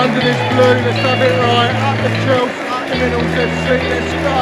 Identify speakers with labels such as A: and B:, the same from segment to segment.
A: under this blue, let's have it right. Up the Chelsea, up the middle, let's go.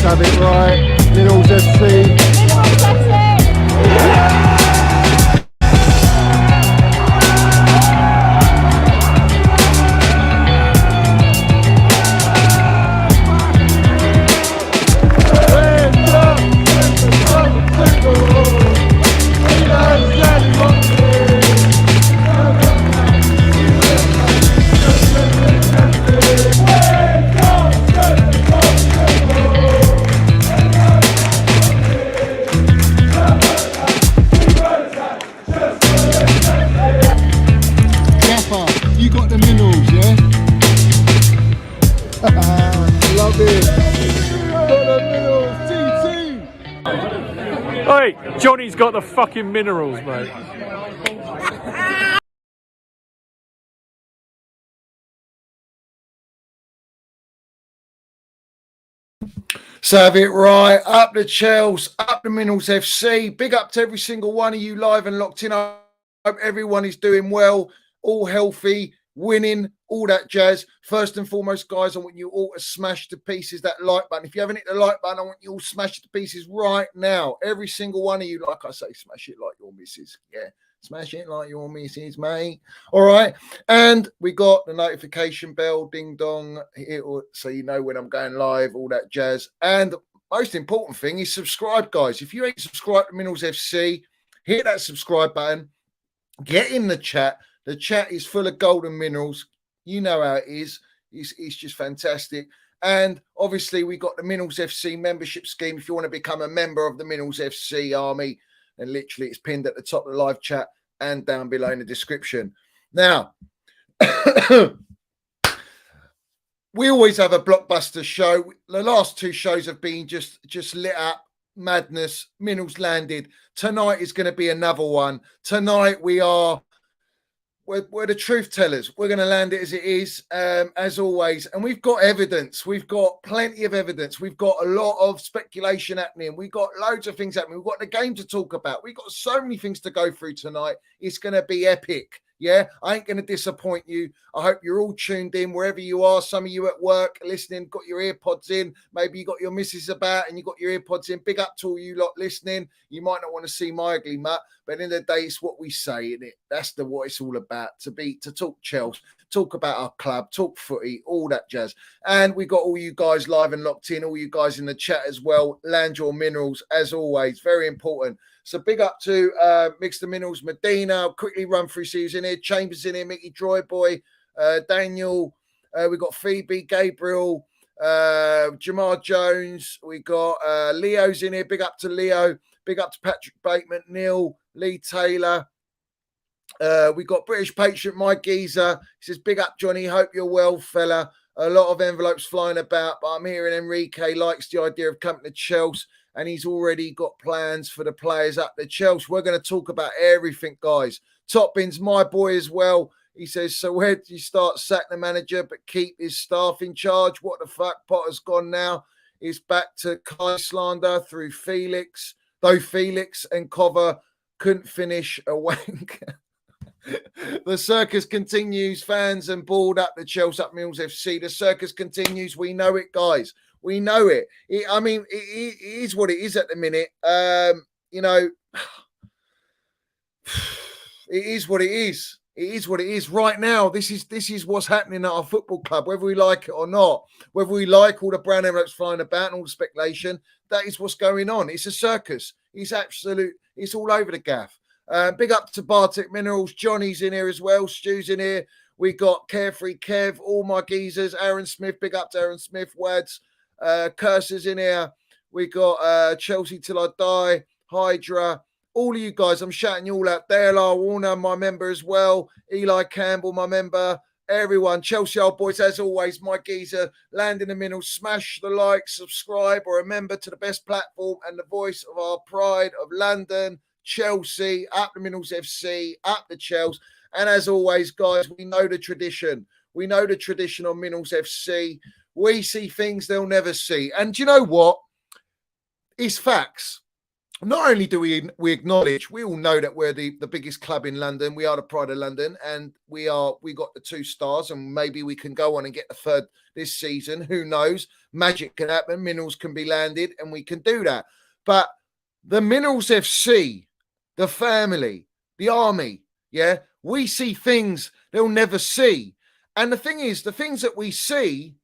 A: Have it right, Minerals FC. You got the minerals, yeah? Love it. Got the minerals, TT.
B: Hey, Johnny's got the fucking minerals, mate.
A: So have it right, up the Chelsea, up the Minerals FC. Big up to every single one of you live and locked in. I hope everyone is doing well, all healthy, winning, all that jazz. First and foremost, guys, I want you all to smash to pieces that like button. If you haven't hit the like button, I want you all smash to pieces right now. Every single one of you, like I say, smash it like your missus. Yeah, smash it like your missus, mate. All right. And we got the notification bell, ding dong, so you know when I'm going live, all that jazz. And the most important thing is subscribe, guys. If you ain't subscribed to Minerals FC, hit that subscribe button. Get in the chat. The chat is full of golden minerals. You know how it is. It's just fantastic. And obviously, we got the Minerals FC membership scheme. If you want to become a member of the Minerals FC army, and literally it's pinned at the top of the live chat and down below in the description. Now, we always have a blockbuster show. The last two shows have been just lit up. Madness. Minerals landed. Tonight is going to be another one. Tonight we're the truth tellers. We're going to land it as it is, as always. And we've got evidence. We've got plenty of evidence. We've got a lot of speculation happening. We've got loads of things happening. We've got the game to talk about. We've got so many things to go through tonight. It's going to be epic. Yeah, I ain't going to disappoint you. I hope you're all tuned in wherever you are. Some of you at work listening, got your earpods in. Maybe you got your missus about and you got your earpods in. Big up to all you lot listening. You might not want to see my ugly mutt, but at the end of the day, it's what we say, isn't it? That's what it's all about, to talk Chelsea, talk about our club, talk footy, all that jazz. And we got all you guys live and locked in, all you guys in the chat as well. Land your minerals, as always, very important. So big up to Mr. Minerals Medina. I'll quickly run through season here. Chambers in here, Mickey Droyboy, Daniel. We got Phoebe, Gabriel, Jamar Jones. We got Leo's in here. Big up to Leo. Big up to Patrick Bateman, Neil, Lee Taylor. We got British Patriot, Mike Geezer. He says, big up, Johnny. Hope you're well, fella. A lot of envelopes flying about, but I'm hearing Enrique likes the idea of coming to Chelsea, and he's already got plans for the players up the Chelsea. We're going to talk about everything, guys. Toppins, my boy as well. He says, so where do you start? Sack the manager, but keep his staff in charge. What the fuck? Potter's gone now. It's back to Kai slander through Felix, though Felix and Cover couldn't finish a wank. The circus continues, fans, and balled up the Chelsea up Mills FC. The circus continues. We know it, guys. We know it. It is what it is at the minute. You know, it is what it is. It is what it is right now. This is what's happening at our football club, whether we like it or not, whether we like all the brown envelopes flying about and all the speculation. That is what's going on. It's a circus. It's all over the gaff. Big up to Bartek Minerals. Johnny's in here as well. Stu's in here. We got Carefree Kev, all my geezers. Aaron Smith, big up to Aaron Smith. Wads, Cursors in here. We got Chelsea Till I Die, Hydra. All of you guys, I'm shouting you all out. Dale R. Warner, my member as well. Eli Campbell, my member. Everyone, Chelsea Old Boys, as always, my geezer. Land in the middle. Smash the like, subscribe, or a member to the best platform and the voice of our pride of London, Chelsea, up the Minerals FC, up the Chelsea. And as always, guys, we know the tradition. We know the tradition on Minerals FC. We see things they'll never see. And do you know what? It's facts. Not only do we acknowledge, we all know that we're the biggest club in London. We are the pride of London, and we got the 2 stars, and maybe we can go on and get the 3rd this season. Who knows? Magic can happen. Minerals can be landed, and we can do that. But the Minerals FC, the family, the army, yeah, we see things they'll never see. And the thing is, the things that we see,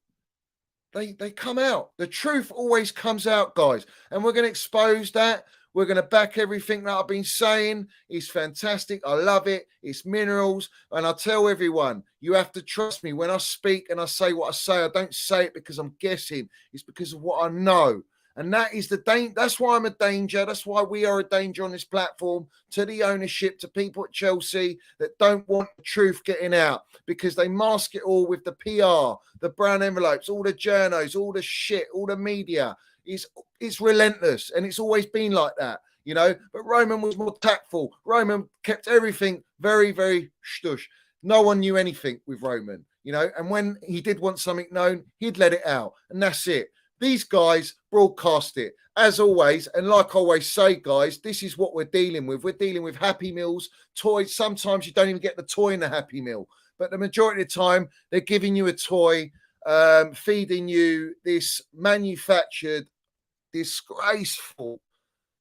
A: they come out. The truth always comes out, guys. And we're going to expose that. We're going to back everything that I've been saying. It's fantastic. I love it. It's Minerals. And I tell everyone, you have to trust me. When I speak and I say what I say, I don't say it because I'm guessing. It's because of what I know. And that is that's why I'm a danger. That's why we are a danger on this platform to the ownership, to people at Chelsea that don't want the truth getting out because they mask it all with the PR, the brown envelopes, all the journos, all the shit, all the media. It's relentless, and it's always been like that, you know. But Roman was more tactful. Roman kept everything very, very stush. No one knew anything with Roman, you know. And when he did want something known, he'd let it out, and that's it. These guys broadcast it, as always. And like I always say, guys, this is what we're dealing with. We're dealing with Happy Meals, toys. Sometimes you don't even get the toy in the Happy Meal. But the majority of the time, they're giving you a toy, feeding you this manufactured, disgraceful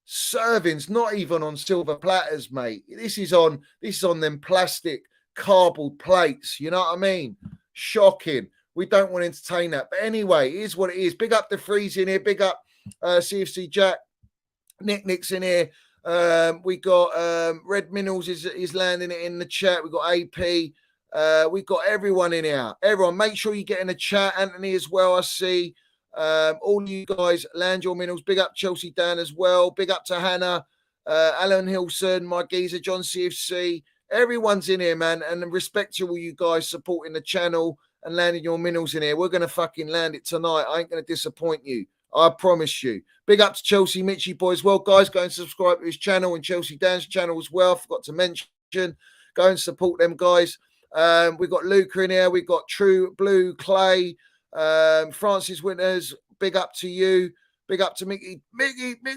A: servings, not even on silver platters, mate. This is on them plastic cardboard plates. You know what I mean? Shocking. We don't want to entertain that. But anyway, it is what it is. Big up the Freeze in here. Big up CFC Jack. Nick's in here. We got Red Minerals is landing it in the chat. We got AP. We got everyone in here. Everyone, make sure you get in the chat. Anthony as well, I see. All you guys, land your minerals. Big up Chelsea Dan as well. Big up to Hannah, Alan Hilson, my geezer, John CFC. Everyone's in here, man. And respect to all you guys supporting the channel and landing your minerals in here. We're going to fucking land it tonight. I ain't going to disappoint you. I promise you. Big up to Chelsea Mitchie boy as well. Guys, go and subscribe to his channel and Chelsea Dan's channel as well. Forgot to mention. Go and support them guys. We've got Luca in here. We've got True Blue, Clay, Francis Winters. Big up to you. Big up to Mick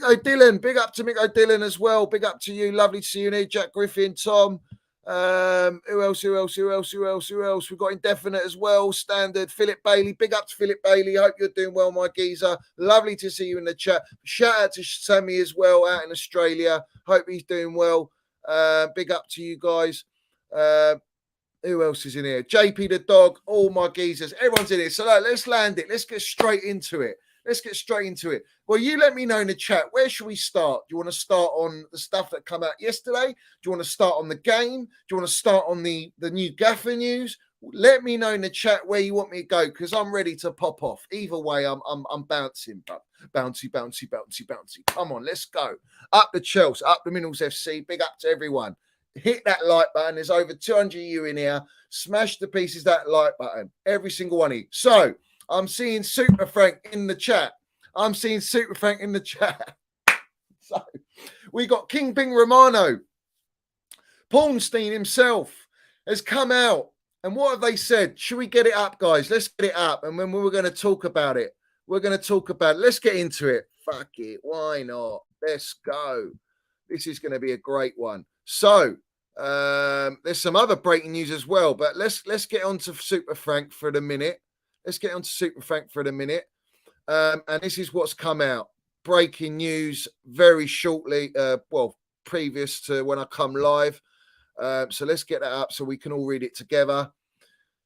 A: O'Dillon. Big up to Mick O'Dillon as well. Big up to you. Lovely to see you in here. Jack Griffin, Tom. Who else? We've got Indefinite as well. Standard. Philip Bailey. Big up to Philip Bailey. Hope you're doing well, my geezer. Lovely to see you in the chat. Shout out to Sammy as well out in Australia. Hope he's doing well. Big up to you guys. Who else is in here? JP the dog. All my geezers. Everyone's in here. So let's land it. Let's get straight into it. Well, you let me know in the chat. Where should we start? Do you want to start on the stuff that come out yesterday? Do you want to start on the game? Do you want to start on the new Gaffer news? Let me know in the chat where you want me to go because I'm ready to pop off. Either way, I'm bouncing, but bouncy. Come on, let's go. Up the Chelsea, up the Minerals FC. Big up to everyone. Hit that like button. There's over 200 of you in here. Smash the pieces that like button. Every single one of you. So I'm seeing Super Frank in the chat. So we got King Bing Romano. Pawnstein himself has come out. And what have they said? Should we get it up, guys? Let's get it up. And when we're going to talk about it, let's get into it. Fuck it. Why not? Let's go. This is going to be a great one. So there's some other breaking news as well. But let's get on to Super Frank for the minute. And this is what's come out. Breaking news very shortly, previous to when I come live. So let's get that up so we can all read it together.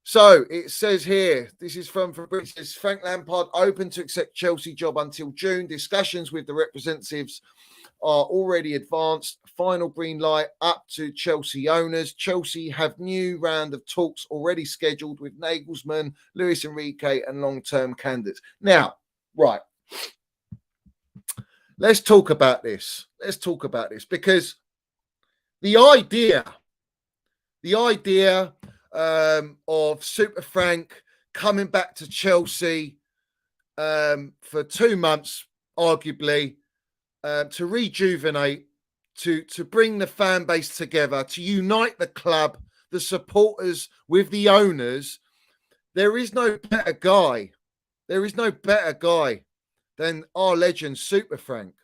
A: So it says here, this is from Fabrizio's, Frank Lampard open to accept Chelsea job until June. Discussions with the representatives are already advanced. Final green light up to Chelsea owners. Chelsea have new round of talks already scheduled with Nagelsmann, Luis Enrique, and long-term candidates. Now, right, let's talk about this. Because the idea of Super Frank coming back to Chelsea for 2 months, arguably, to rejuvenate, to bring the fan base together, to unite the club, the supporters with the owners. There is no better guy. Than our legend, Super Frank.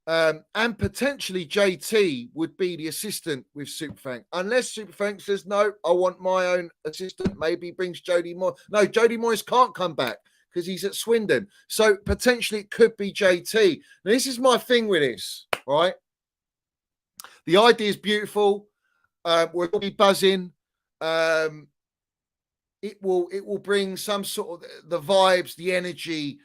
A: And potentially JT would be the assistant with Super Frank. Unless Super Frank says, no, I want my own assistant. Maybe he brings Jody Moyes. No, Jody Moyes can't come back because he's at Swindon. So potentially it could be JT. Now, this is my thing with this, right? The idea is beautiful. We'll all be buzzing. It will bring some sort of the vibes, the energy,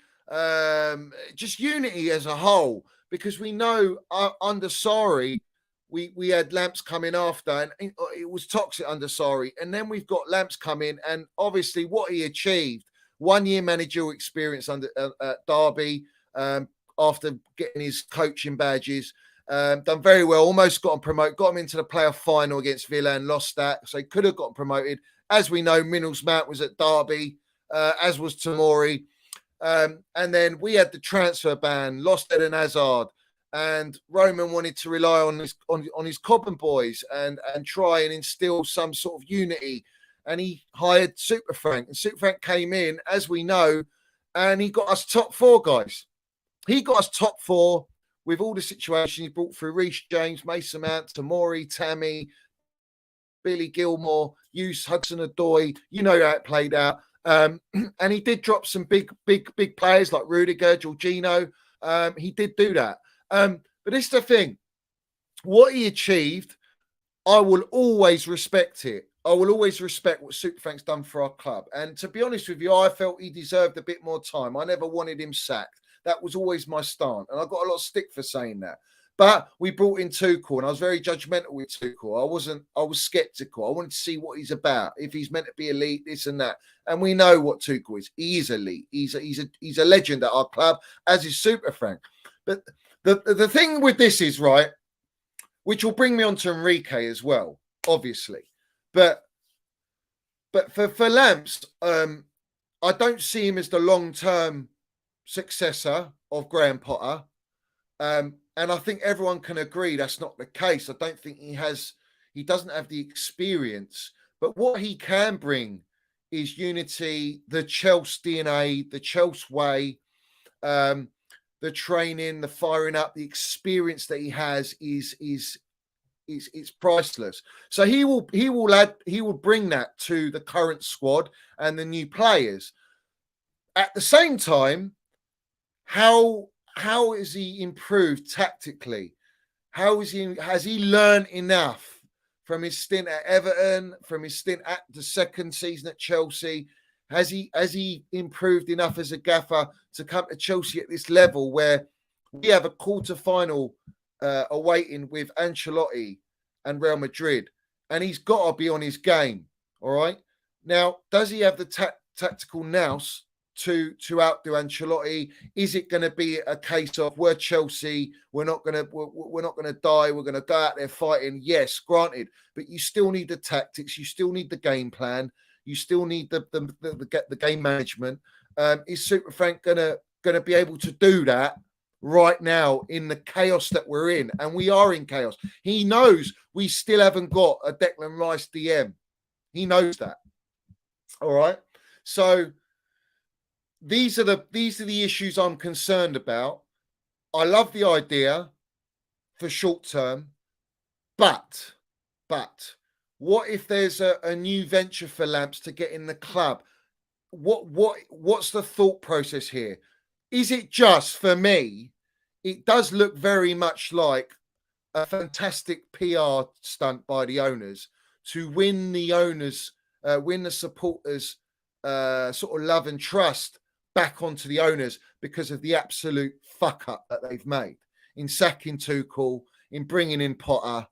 A: just unity as a whole. Because we know under Sarri, we had Lamps coming after, and it was toxic under Sarri. And then we've got Lamps coming, and obviously what he achieved, 1 year managerial experience under at Derby, after getting his coaching badges, done very well, almost got him promoted, got him into the playoff final against Villa and lost that. So he could have gotten promoted. As we know, Minnels Mount was at Derby, as was Tomori. And then we had the transfer ban, lost Eden Hazard, and Roman wanted to rely on his Cobham boys and try and instill some sort of unity. And he hired Super Frank, and Super Frank came in, as we know, and he got us top 4 guys. He got us top 4 with all the situations he brought through: Reece James, Mason Mount, Tomori, Tammy, Billy Gilmore, Hughes, Hudson-Odoi. You know how it played out. And he did drop some big players like Rudiger, Jorginho. He did do that. But this is the thing. What he achieved, I will always respect it. I will always respect what Super Frank's done for our club. And to be honest with you, I felt he deserved a bit more time. I never wanted him sacked. That was always my stance. And I got a lot of stick for saying that. But we brought in Tuchel, and I was very judgmental with Tuchel. I was skeptical. I wanted to see what he's about, if he's meant to be elite, this and that. And we know what Tuchel is. He is elite. He's a legend at our club, as is Super Frank. But the thing with this is, right, which will bring me on to Enrique as well, obviously. But for Lamps, I don't see him as the long-term successor of Graham Potter. And I think everyone can agree that's not the case. I don't think he doesn't have the experience. But what he can bring is unity, the Chelsea DNA, the Chelsea way, the training, the firing up, the experience that he has is priceless. So he will bring that to the current squad and the new players. At the same time, how has he improved tactically? Has he learned enough from his stint at Everton, from his stint at the second season at Chelsea? Has he improved enough as a gaffer to come to Chelsea at this level where we have a quarter-final awaiting with Ancelotti and Real Madrid, and he's got to be on his game, all right? Now, does he have the tactical nous to outdo Ancelotti? Is it going to be a case of, we're Chelsea, we're not going to die, we're going to go out there fighting? Yes, granted, but you still need the tactics, you still need the game plan, you still need the game management. Is Super Frank going to be able to do that right now in the chaos that we're in? And we are in chaos. He knows we still haven't got a Declan Rice DM. He knows that. All right. So these are the issues I'm concerned about. I love the idea for short term, but what if there's a new venture for Lamps to get in the club? What's the thought process here? Is it just, for me, it does look very much like a fantastic PR stunt by the owners to win the owners, win the supporters' sort of love and trust back onto the owners because of the absolute fuck up that they've made in sacking Tuchel, in bringing in Potter,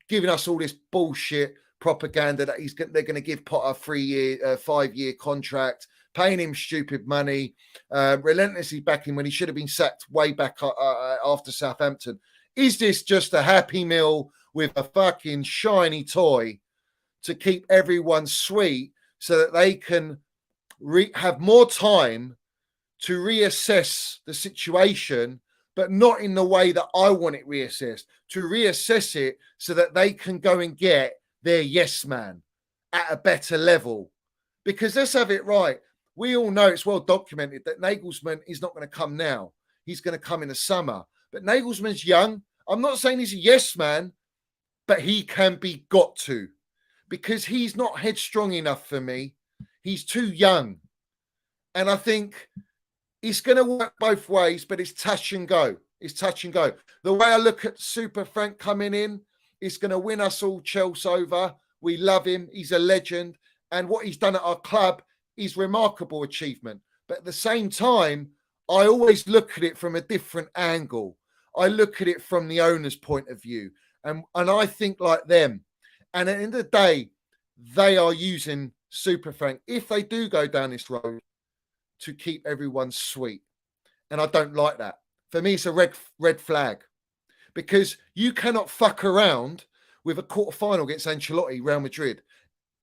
A: giving us all this bullshit propaganda that they're going to give Potter a 5-year contract, paying him stupid money, relentlessly backing when he should have been sacked way back after Southampton. Is this just a happy meal with a fucking shiny toy to keep everyone sweet so that they can have more time to reassess the situation, but not in the way that I want it reassessed, to reassess it so that they can go and get their yes man at a better level? Because let's have it right. We all know, it's well documented, that Nagelsmann is not going to come now. He's going to come in the summer. But Nagelsmann's young. I'm not saying he's a yes man, but he can be got to, because he's not headstrong enough for me. He's too young. And I think it's going to work both ways, but it's touch and go. It's touch and go. The way I look at Super Frank coming in, it's going to win us all Chelsea over. We love him. He's a legend. And what he's done at our club is remarkable achievement. But at the same time, I always look at it from a different angle. I look at it from the owner's point of view. And I think like them. And at the end of the day, they are using Super Frank, if they do go down this road, to keep everyone sweet. And I don't like that. For me, it's a red flag. Because you cannot fuck around with a quarter-final against Ancelotti, Real Madrid.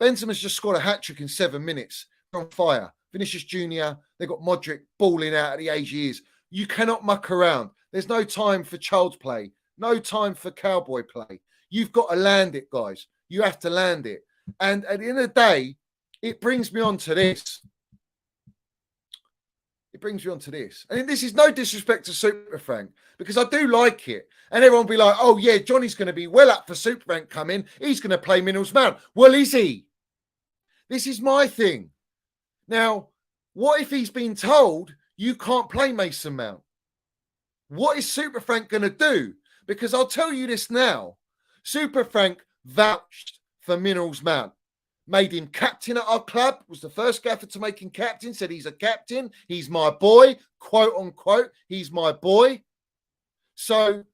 A: Benzema's just scored a hat-trick in 7 minutes. On fire. Vinicius Jr., they've got Modric balling out at the age he is. You cannot muck around. There's no time for child's play. No time for cowboy play. You've got to land it, guys. You have to land it. And at the end of the day, it brings me on to this. It brings me on to this. And this is no disrespect to Super Frank, because I do like it. And everyone will be like, oh, yeah, Johnny's going to be well up for Super Frank coming. He's going to play Minnals Mount. Well, is he? This is my thing. Now, what if he's been told you can't play Mason Mount? What is Super Frank going to do? Because I'll tell you this now. Super Frank vouched for Minnals Mount. Made him captain at our club, was the first gaffer to make him captain, said he's a captain, he's my boy, quote unquote, he's my boy. So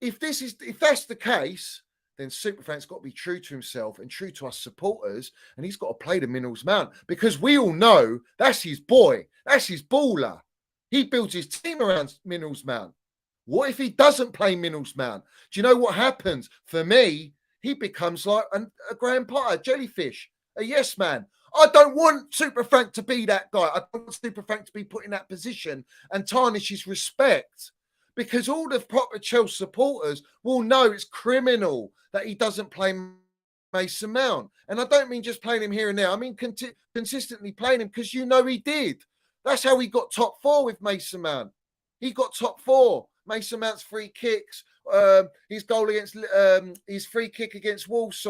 A: if that's the case, then Super Frank's got to be true to himself and true to us supporters, and he's got to play the Minnals Mount, because we all know that's his boy, that's his baller. He builds his team around Minnals Mount. What if he doesn't play Minnals Mount? Do you know what happens? For me, he becomes like a Graham Potter, jellyfish, a yes man. I don't want Super Frank to be that guy. I don't want Super Frank to be put in that position and tarnish his respect, because all the proper Chelsea supporters will know it's criminal that he doesn't play Mason Mount. And I don't mean just playing him here and there. I mean consistently playing him, because you know he did. That's how he got top 4 with Mason Mount. He got top 4. Mason Mount's free kicks, his goal against his free kick against Wolves,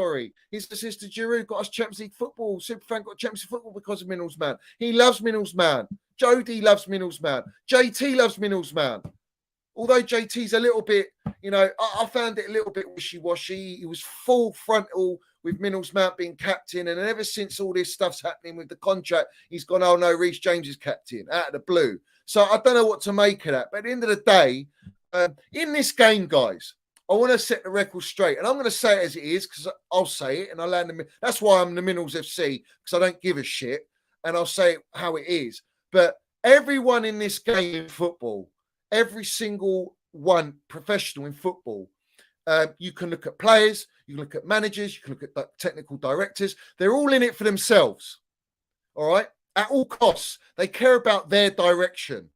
A: his assist to Giroud got us Champions League football. Super Frank got Champions League football because of Minnals Mount. He loves Minnals Mount. Jody loves Minnals Mount. JT loves Minnals Mount. Although JT's a little bit, I found it a little bit wishy-washy. He was full frontal with Minnals Mount being captain, and ever since all this stuff's happening with the contract, he's gone, oh no, Reece James is captain, out of the blue. So I don't know what to make of that. But at the end of the day, in this game, guys, I want to set the record straight. And I'm going to say it as it is, because I'll say it, and I'll land the. That's why I'm the Minnals FC, because I don't give a shit. And I'll say it how it is. But everyone in this game in football, every single one professional in football, you can look at players, you can look at managers, you can look at technical directors. They're all in it for themselves. All right? At all costs, they care about their direction,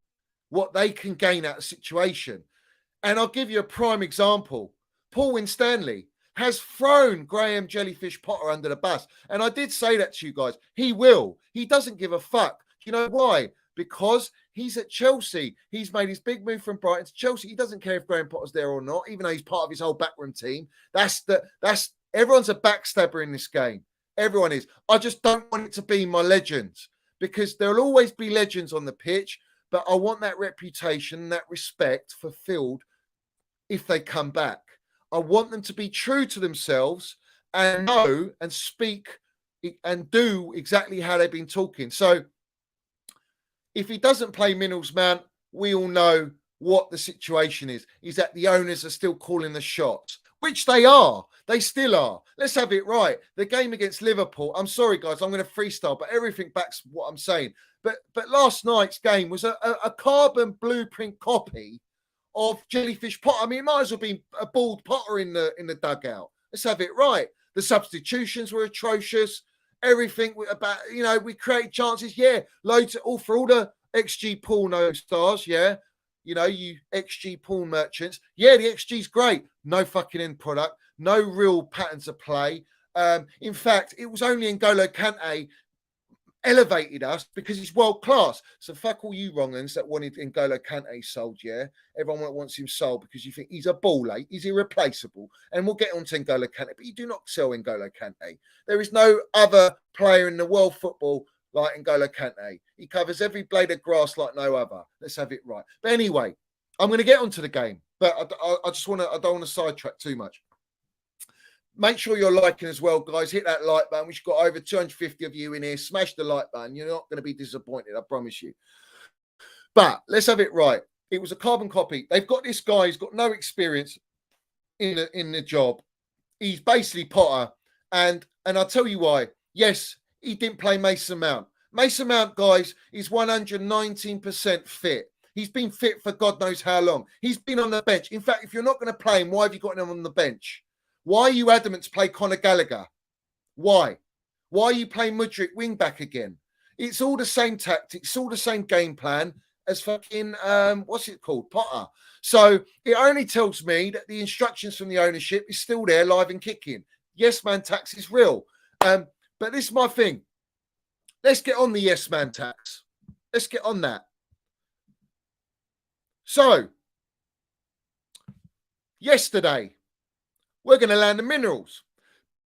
A: what they can gain out of the situation. And I'll give you a prime example. Paul Winstanley has thrown Graham Jellyfish Potter under the bus. And I did say that to you guys. He will. He doesn't give a fuck. Do you know why? Because he's at Chelsea. He's made his big move from Brighton to Chelsea. He doesn't care if Graham Potter's there or not, even though he's part of his whole backroom team. Everyone's a backstabber in this game. Everyone is. I just don't want it to be my legends, because there'll always be legends on the pitch, but I want that reputation, that respect fulfilled if they come back. I want them to be true to themselves and know and speak and do exactly how they've been talking. So if he doesn't play Minerals Mount, we all know what the situation is that the owners are still calling the shots, which they are. They still are. Let's have it right. The game against Liverpool, I'm sorry, guys, I'm going to freestyle, but everything backs what I'm saying. But last night's game was a carbon blueprint copy of Jellyfish Potter. I mean, it might as well be a bald Potter in the dugout. Let's have it right. The substitutions were atrocious. Everything about, we create chances. Yeah, loads all for all the XG porno stars. Yeah, you XG porn merchants. Yeah, the XG's great. No fucking end product. No real patterns of play. In fact, it was only N'Golo Kante elevated us because he's world class. So fuck all you wrong'uns that wanted N'Golo Kante sold, yeah? Everyone wants him sold because you think he's a baller, he's irreplaceable. And we'll get on to N'Golo Kante, but you do not sell N'Golo Kante. There is no other player in the world football like N'Golo Kante. He covers every blade of grass like no other. Let's have it right. But anyway, I'm going to get onto the game, but I don't want to sidetrack too much. Make sure you're liking as well, guys. Hit that like button. We've got over 250 of you in here. Smash the like button. You're not going to be disappointed, I promise you. But let's have it right. It was a carbon copy. They've got this guy. He's got no experience in the job. He's basically Potter. And I'll tell you why. Yes, he didn't play Mason Mount. Mason Mount, guys, is 119% fit. He's been fit for God knows how long. He's been on the bench. In fact, if you're not going to play him, why have you got him on the bench? Why are you adamant to play Conor Gallagher? Why? Why are you playing Mudryk wing back again? It's all the same tactics, it's all the same game plan as fucking, what's it called? Potter. So it only tells me that the instructions from the ownership is still there, live and kicking. Yes, man tax is real. But this is my thing. Let's get on the yes, man tax. Let's get on that. So, yesterday, we're going to land the Minerals.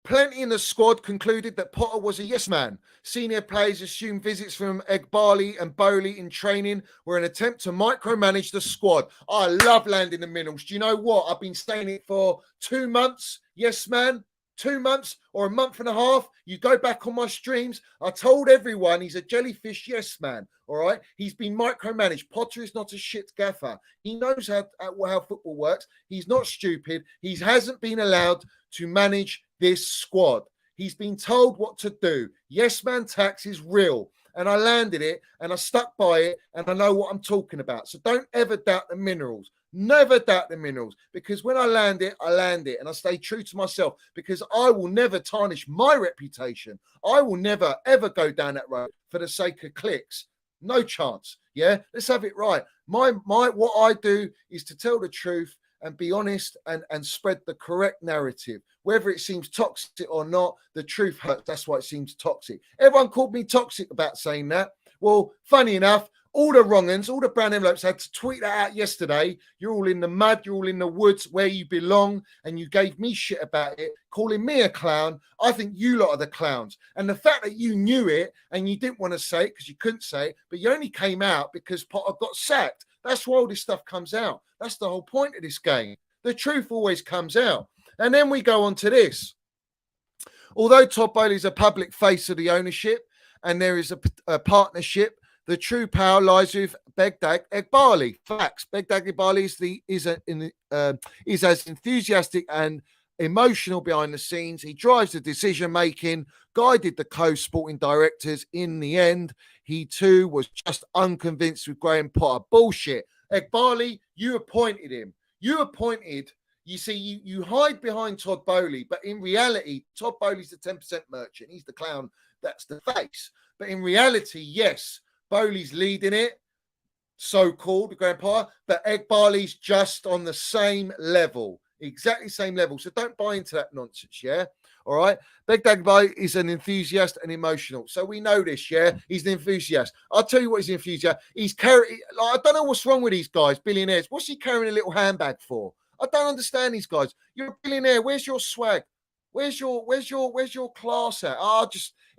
A: Plenty in the squad concluded that Potter was a yes man. Senior players assumed visits from Eghbali and Bowley in training were an attempt to micromanage the squad. I love landing the Minerals. Do you know what? I've been saying it for 2 months. Yes, man. 2 months or a month and a half. You go back on my streams. I told everyone he's a jellyfish yes man. All right. He's been micromanaged. Potter is not a shit gaffer. He knows how football works. He's not stupid. He hasn't been allowed to manage this squad. He's been told what to do. Yes man tax is real. And I landed it and I stuck by it and I know what I'm talking about. So don't ever doubt the Minerals. Never doubt the Minerals, because when I land it and I stay true to myself, because I will never tarnish my reputation. I will never, ever go down that road for the sake of clicks. No chance. Yeah, let's have it right. What I do is to tell the truth and be honest and spread the correct narrative. Whether it seems toxic or not, the truth hurts. That's why it seems toxic. Everyone called me toxic about saying that. Well, funny enough, all the wrong'uns, all the brown envelopes had to tweet that out yesterday. You're all in the mud. You're all in the woods where you belong. And you gave me shit about it, calling me a clown. I think you lot are the clowns. And the fact that you knew it and you didn't want to say it because you couldn't say it, but you only came out because Potter got sacked. That's why all this stuff comes out. That's the whole point of this game. The truth always comes out. And then we go on to this. Although Todd Bowley is a public face of the ownership and there is a partnership, the true power lies with Begdad Eghbali. Facts. Begdad Eghbali is as enthusiastic and emotional behind the scenes. He drives the decision making, guided the co-sporting directors. In the end, he too was just unconvinced with Graham Potter. Bullshit. Eghbali, you appointed him. You see, you hide behind Todd Bowley, but in reality, Todd Bowley's the 10% merchant. He's the clown. That's the face. But in reality, yes, Bowley's leading it, so-called, Graham Potter, but Eghbali's just on the same level, exactly same level. So don't buy into that nonsense, yeah? All right? Begdad Eghbali is an enthusiast and emotional. So we know this, yeah? He's an enthusiast. I'll tell you what he's an enthusiast. He's carrying, I don't know what's wrong with these guys, billionaires. What's he carrying a little handbag for? I don't understand these guys. You're a billionaire. Where's your swag? Where's your class at?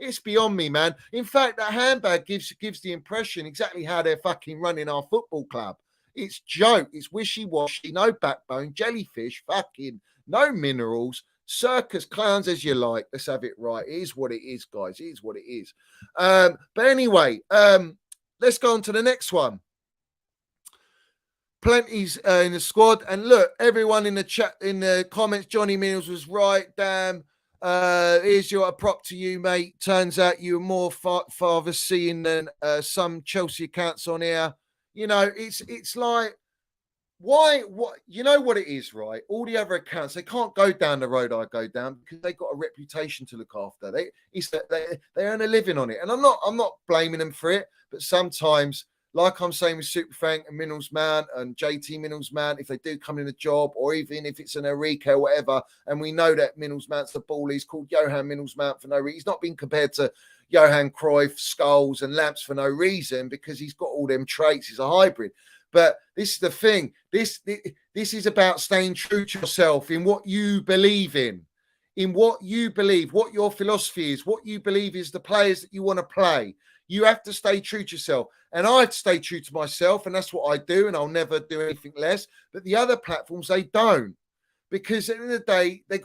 A: It's beyond me, man. In fact, that handbag gives the impression exactly how they're fucking running our football club. It's joke. It's wishy-washy, no backbone, jellyfish, fucking no minerals, circus clowns as you like. Let's have it right. It is what it is, guys. It is what it is. But anyway, let's go on to the next one. Plenty's in the squad, and look, everyone in the chat, in the comments, Johnny Mills was right. Damn, here's your prop to you, mate. Turns out you were more father seeing than some Chelsea accounts on here. You know, it's like, why? What? You know what it is, right? All the other accounts, they can't go down the road I go down because they got a reputation to look after. They earn a living on it, and I'm not blaming them for it, but sometimes, like I'm saying with Super Frank and Minerals Man and JT Minerals Man, if they do come in a job, or even if it's an Enrique or whatever, and we know that Minerals Mount's the ball, he's called Johan Minerals Mount for no reason. He's not been compared to Johan Cruyff, Scholes and Lamps for no reason, because he's got all them traits. He's a hybrid. But this is the thing. This is about staying true to yourself in what you believe in what you believe, what your philosophy is, what you believe is the players that you want to play. You have to stay true to yourself. And I'd stay true to myself, and that's what I do, and I'll never do anything less. But the other platforms, they don't. Because at the end of the day, they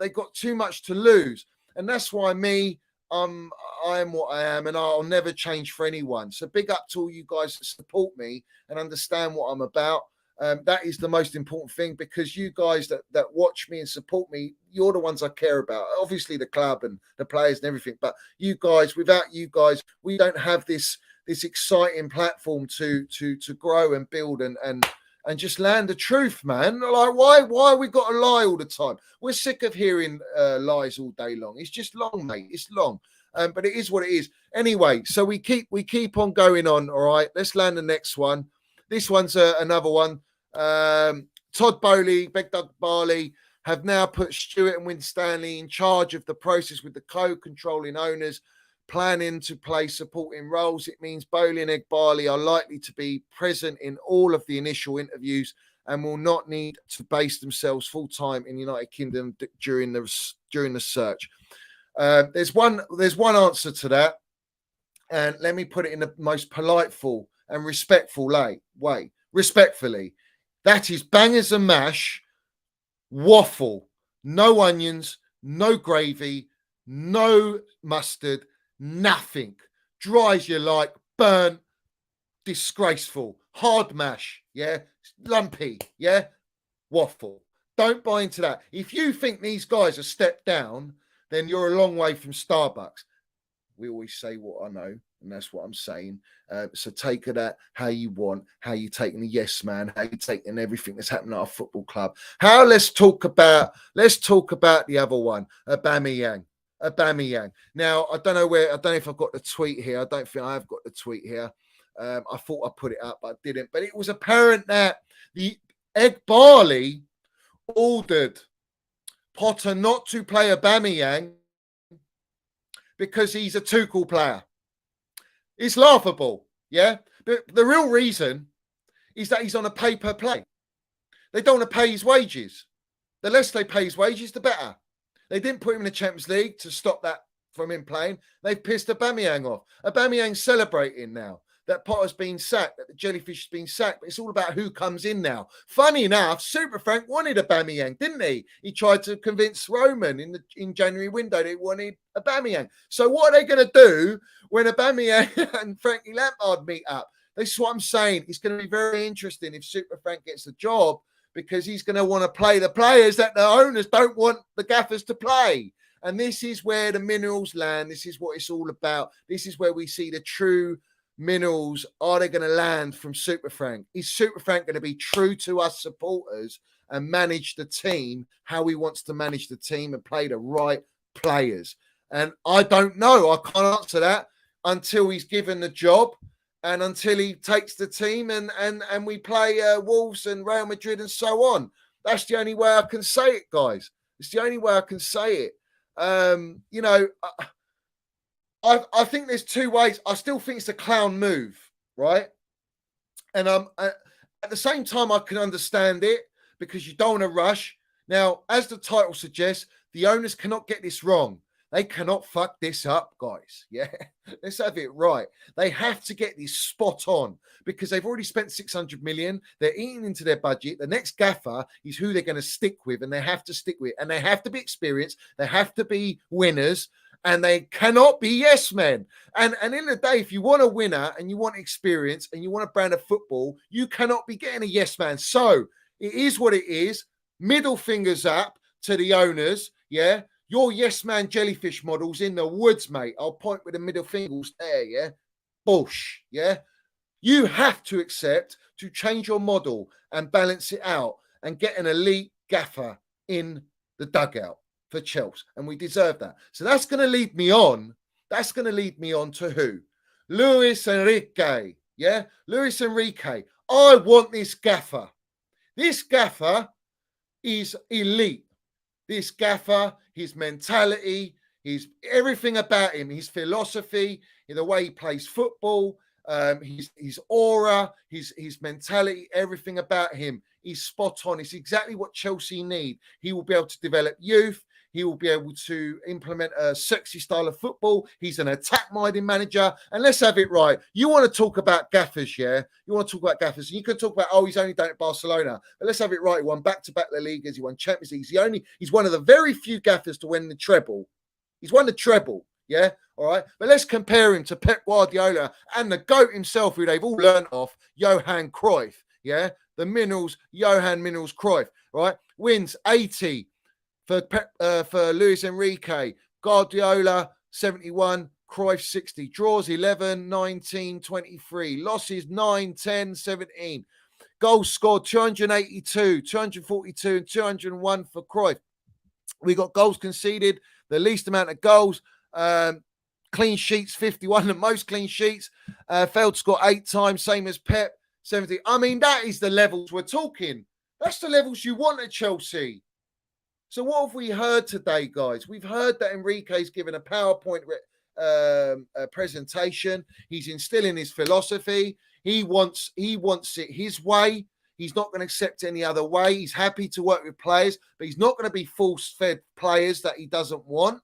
A: got too much to lose. And that's why I am what I am, and I'll never change for anyone. So big up to all you guys that support me and understand what I'm about. That is the most important thing, because you guys that watch me and support me, you're the ones I care about. Obviously the club and the players and everything, but you guys, without you guys, we don't have this exciting platform to grow and build and just land the truth, man. Like, why we got to lie all the time? We're sick of hearing lies all day long. It's just long, mate. It's long. But it is what it is. Anyway, so we keep on going on. All right, let's land the next one. This one's another one. Todd Bowley, Beg Doug Barley have now put Stuart and Winstanley in charge of the process with the co-controlling owners planning to play supporting roles. It means Bowley and Egg Barley are likely to be present in all of the initial interviews and will not need to base themselves full-time in the United Kingdom during the search. There's one answer to that, and let me put it in the most politeful and respectful way. Respectfully, that is bangers and mash, waffle, no onions, no gravy, no mustard, nothing. Dry as you like, burnt, disgraceful, hard mash, yeah, lumpy, yeah, waffle. Don't buy into that. If you think these guys are stepped down, then you're a long way from Starbucks. We always say what I know, and that's what I'm saying. So take that how you want, how you taking the yes man, how you taking everything that's happening at our football club. Let's talk about the other one, Aubameyang. Now, I don't know if I've got the tweet here. I don't think I have got the tweet here. I thought I put it up, but I didn't. But it was apparent that the Egg Barley ordered Potter not to play Aubameyang because he's a Tuchel player. It's laughable, yeah? The real reason is that he's on a pay-per-play. They don't want to pay his wages. The less they pay his wages, the better. They didn't put him in the Champions League to stop that from him playing. They've pissed Aubameyang off. Aubameyang's celebrating now that Potter's been sacked, that the jellyfish has been sacked, but it's all about who comes in now. Funny enough, Super Frank wanted Aubameyang, didn't he? He tried to convince Roman in January window that he wanted Aubameyang. So what are they going to do when Aubameyang and Frankie Lampard meet up? This is what I'm saying. It's going to be very interesting if Super Frank gets the job, because he's going to want to play the players that the owners don't want the gaffers to play. And this is where the minerals land. This is what it's all about. This is where we see the true minerals. Are they going to land from Super Frank? Is Super Frank going to be true to us supporters and manage the team how he wants to manage the team and play the right players? And I don't know. I can't answer that until he's given the job and until he takes the team and we play Wolves and Real Madrid and so on. That's the only way I can say it, guys. It's the only way I can say it. You know, I think there's two ways. I still think it's a clown move, right? And at the same time, I can understand it because you don't want to rush. Now, as the title suggests, the owners cannot get this wrong. They cannot fuck this up, guys. Yeah, let's have it right. They have to get this spot on because they've already spent 600 million. They're eating into their budget. The next gaffer is who they're going to stick with, and they have to stick with. And they have to be experienced. They have to be winners, and they cannot be yes men. And in the day, if you want a winner and you want experience and you want a brand of football, you cannot be getting a yes man. So it is what it is. Middle fingers up to the owners. Yeah. Your yes man jellyfish model's in the woods, mate. I'll point with the middle fingers there, yeah? Bush, yeah? You have to accept to change your model and balance it out and get an elite gaffer in the dugout for Chelsea. And we deserve that. So that's going to lead me on. That's going to lead me on to who? Luis Enrique, yeah? Luis Enrique. I want this gaffer. This gaffer is elite. This gaffer, his mentality, his everything about him, his philosophy, the way he plays football, his aura, his mentality, everything about him is spot on. It's exactly what Chelsea need. He will be able to develop youth. He will be able to implement a sexy style of football. He's an attack-minded manager. And let's have it right. You want to talk about gaffers, yeah? You want to talk about gaffers. You can talk about, oh, he's only done it at Barcelona. But let's have it right. He won back-to-back La Ligas. He won Champions League. He's one of the very few gaffers to win the treble. He's won the treble, yeah? All right? But let's compare him to Pep Guardiola and the GOAT himself, who they've all learned off, Johan Cruyff, yeah? The Minerals, Johan Minerals Cruyff, right? Wins 80. For Luis Enrique, Guardiola 71, Cruyff 60, draws 11, 19, 23, losses 9, 10, 17, goals scored 282, 242 and 201 for Cruyff. We got goals conceded, the least amount of goals, clean sheets 51, the most clean sheets, failed to score 8 times, same as Pep 70. I mean, that is the levels we're talking. That's the levels you want at Chelsea. So what have we heard today, guys? We've heard that Enrique's given a PowerPoint presentation. He's instilling his philosophy. He wants it his way. He's not going to accept any other way. He's happy to work with players, but he's not going to be force-fed players that he doesn't want.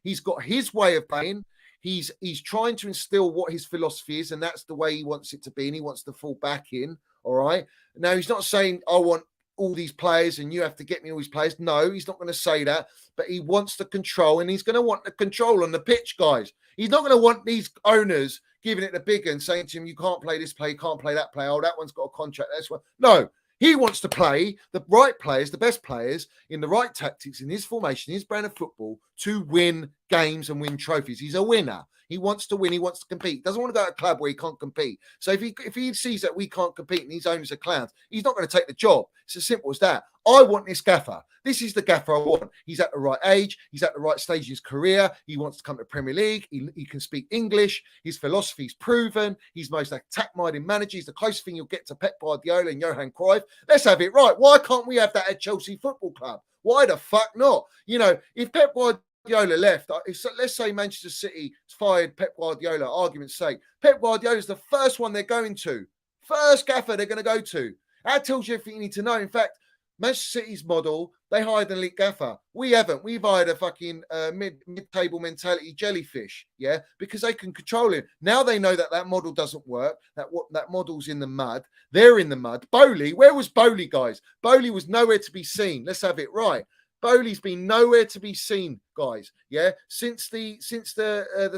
A: He's got his way of playing. He's trying to instill what his philosophy is, and that's the way he wants it to be, and he wants to fall back in, all right? Now, he's not saying, I want all these players and you have to get me all these players. No, he's not going to say that, but he wants the control, and he's going to want the control on the pitch, guys. He's not going to want these owners giving it the big and saying to him, you can't play this player, you can't play that player. Oh, that one's got a contract. That's one. No, he wants to play the right players, the best players in the right tactics, in his formation, his brand of football to win games and win trophies. He's a winner. He wants to win. He wants to compete. He doesn't want to go to a club where he can't compete. So if he sees that we can't compete and his owners are clowns, he's not going to take the job. It's as simple as that. I want this gaffer. This is the gaffer I want. He's at the right age. He's at the right stage of his career. He wants to come to the Premier League. He can speak English. His philosophy's proven. He's the most attack-minded manager. He's the closest thing you'll get to Pep Guardiola and Johan Cruyff. Let's have it right. Why can't we have that at Chelsea Football Club? Why the fuck not? You know, if Pep Guardiola left, let's say Manchester City fired Pep Guardiola, argument's sake. Pep Guardiola's the first one they're going to. First gaffer they're going to go to. That tells you everything you need to know. In fact, Manchester City's model, they hired an elite gaffer. We haven't. We've hired a fucking mid-table mentality jellyfish, yeah, because they can control it. Now they know that model doesn't work, that model's in the mud. They're in the mud. Bowley, where was Bowley, guys? Bowley was nowhere to be seen. Let's have it right. Bowley's been nowhere to be seen, guys. Yeah, since the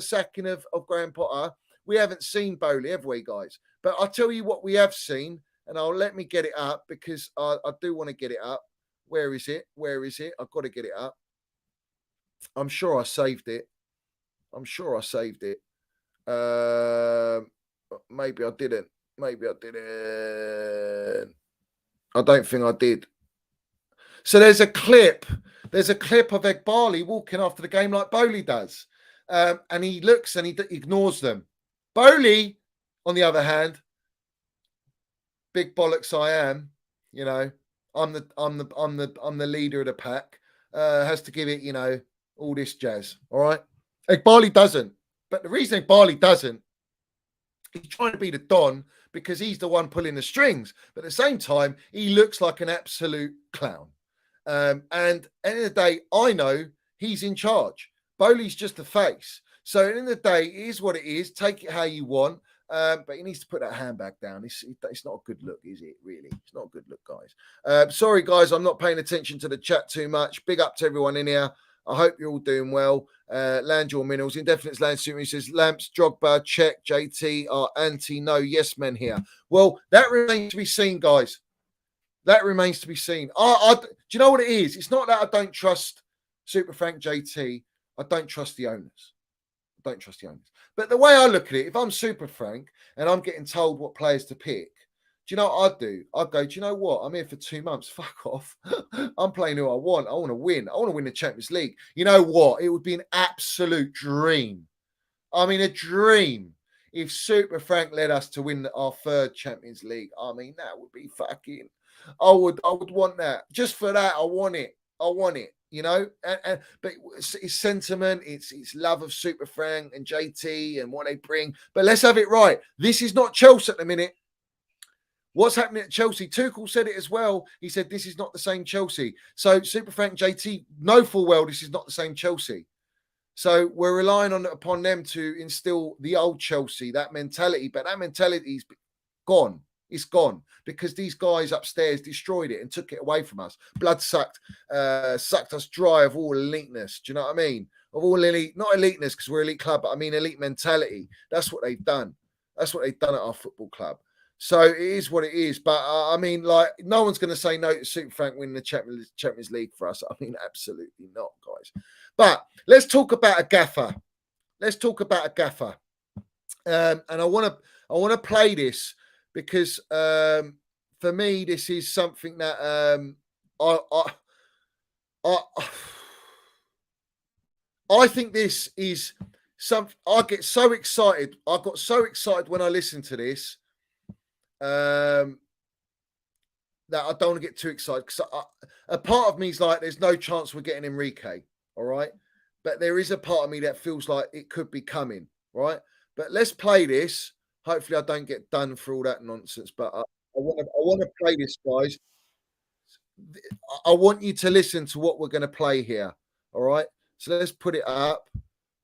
A: sacking of Graham Potter, we haven't seen Bowley, have we, guys? But I'll tell you what we have seen, and let me get it up because I do want to get it up. Where is it? Where is it? I've got to get it up. I'm sure I saved it. Maybe I didn't. I don't think I did. So there's a clip of Egbali walking after the game like Bowley does. And he looks and he ignores them. Bowley, on the other hand, big bollocks I am, you know, I'm the leader of the pack, has to give it, you know, all this jazz. All right. Egbali doesn't. But the reason Egbali doesn't, he's trying to be the Don because he's the one pulling the strings. But at the same time, he looks like an absolute clown. And at the end of the day, I know he's in charge. Bowley's just the face. So at the end of the day, it is what it is. Take it how you want. But he needs to put that handbag down. It's not a good look, is it, really? It's not a good look, guys. Sorry, guys, I'm not paying attention to the chat too much. Big up to everyone in here. I hope you're all doing well. Land your minerals. Indefinite land suit. He says, Lamps, Drogba, check, JT are anti-no yes men here. Well, that remains to be seen, guys. That remains to be seen. Do you know what it is? It's not that I don't trust Super Frank JT. I don't trust the owners. I don't trust the owners. But the way I look at it, if I'm Super Frank and I'm getting told what players to pick, do you know what I'd do? I'd go, do you know what? I'm here for 2 months. Fuck off. I'm playing who I want. I want to win. I want to win the Champions League. You know what? It would be an absolute dream. I mean, a dream. If Super Frank led us to win our 3rd Champions League, I mean, that would be fucking... I would want that. Just for that, I want it. I want it. You know, but it's sentiment, it's love of Super Frank and JT and what they bring. But let's have it right. This is not Chelsea at the minute. What's happening at Chelsea? Tuchel said it as well. He said this is not the same Chelsea. So Super Frank JT know full well this is not the same Chelsea. So we're relying upon them to instill the old Chelsea, that mentality. But that mentality's gone. It's gone because these guys upstairs destroyed it and took it away from us. Blood sucked us dry of all eliteness. Do you know what I mean? Of all elite, not eliteness because we're an elite club, but I mean elite mentality. That's what they've done. That's what they've done at our football club. So it is what it is. But I mean, like, no one's going to say no to Super Frank winning the Champions League for us. I mean, absolutely not, guys. But let's talk about a gaffer. And I want to play this. Because for me, this is something that I think this is something. I get so excited. I got so excited when I listened to this that I don't want to get too excited. Because a part of me is like, there's no chance we're getting Enrique, all right? But there is a part of me that feels like it could be coming, right? But let's play this. Hopefully, I don't get done for all that nonsense, but I want to play this, guys. I want you to listen to what we're going to play here. All right. So let's put it up.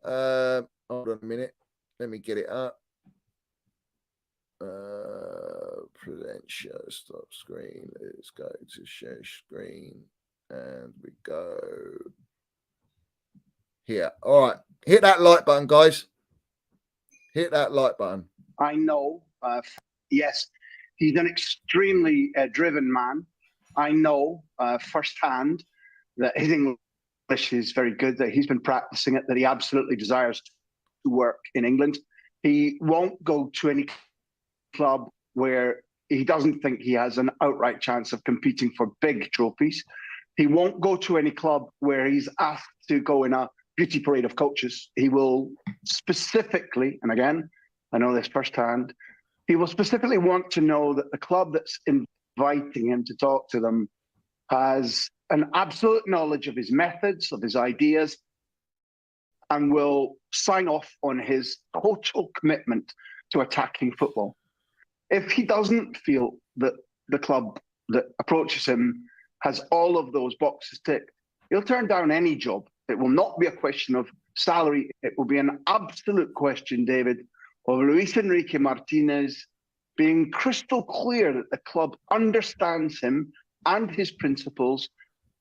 A: Hold on a minute. Let me get it up. Present show stop screen. Let's go to share screen, and we go here. All right. Hit that like button, guys. Hit that like button.
C: I know, yes, he's an extremely driven man. I know firsthand that his English is very good, that he's been practicing it, that he absolutely desires to work in England. He won't go to any club where he doesn't think he has an outright chance of competing for big trophies. He won't go to any club where he's asked to go in a beauty parade of coaches. He will specifically, and again, I know this firsthand, he will specifically want to know that the club that's inviting him to talk to them has an absolute knowledge of his methods, of his ideas, and will sign off on his total commitment to attacking football. If he doesn't feel that the club that approaches him has all of those boxes ticked, he'll turn down any job. It will not be a question of salary. It will be an absolute question, David, of Luis Enrique Martinez being crystal clear that the club understands him and his principles,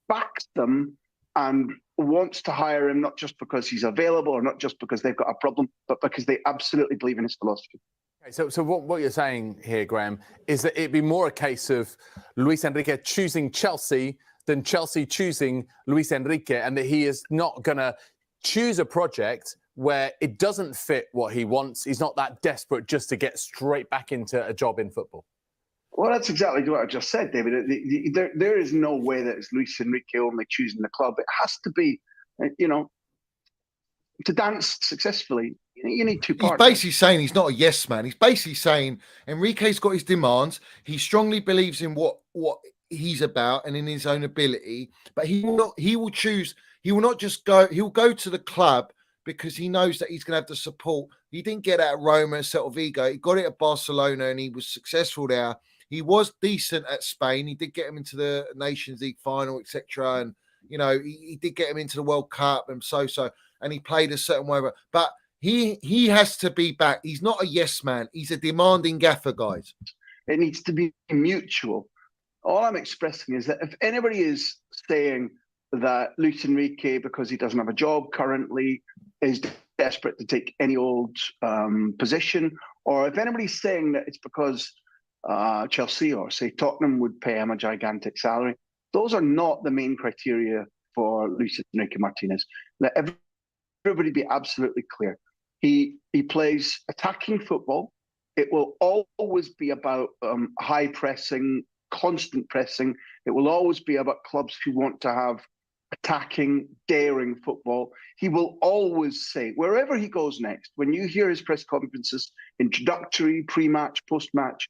C: backs them, and wants to hire him not just because he's available or not just because they've got a problem, but because they absolutely believe in his philosophy.
D: Okay, so what you're saying here, Graham, is that it'd be more a case of Luis Enrique choosing Chelsea than Chelsea choosing Luis Enrique, and that he is not going to choose a project where it doesn't fit what he wants. He's not that desperate just to get straight back into a job in football.
C: Well, that's exactly what I just said, David. There is no way that it's Luis Enrique only choosing the club. It has to be, to dance successfully, you need two partners.
A: He's basically saying he's not a yes man. He's basically saying Enrique's got his demands. He strongly believes in what he's about and in his own ability, but he will choose. He will not just go. He'll go to the club because he knows that he's going to have the support. He didn't get out of Roma, Celta Vigo. He got it at Barcelona and he was successful there. He was decent at Spain. He did get him into the Nations League final, etc. You know, he did get him into the World Cup and and he played a certain way. But he has to be back. He's not a yes man. He's a demanding gaffer, guys.
C: It needs to be mutual. All I'm expressing is that if anybody is saying that Luis Enrique, because he doesn't have a job currently, is desperate to take any old position, or if anybody's saying that it's because Chelsea or say Tottenham would pay him a gigantic salary, those are not the main criteria for Luis Enrique Martinez. Let everybody be absolutely clear. He plays attacking football. It will always be about high pressing, constant pressing. It will always be about clubs who want to have attacking, daring football. He will always say, wherever he goes next, when you hear his press conferences, introductory, pre-match, post-match,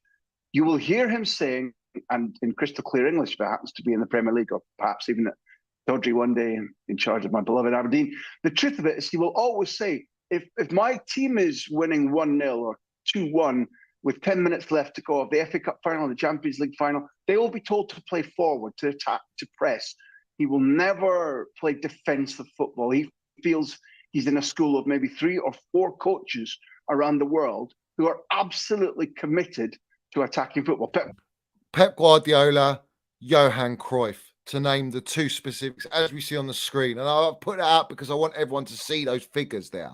C: you will hear him saying, and in crystal clear English, if it happens to be in the Premier League, or perhaps even at Dodgy one day in charge of my beloved Aberdeen, the truth of it is he will always say, if my team is winning 1-0 or 2-1 with 10 minutes left to go of the FA Cup final, the Champions League final, they will be told to play forward, to attack, to press. He will never play defensive football. He feels he's in a school of maybe 3 or 4 coaches around the world who are absolutely committed to attacking football.
A: Pep Guardiola, Johan Cruyff, to name the 2 specifics as we see on the screen. And I'll put it out because I want everyone to see those figures there.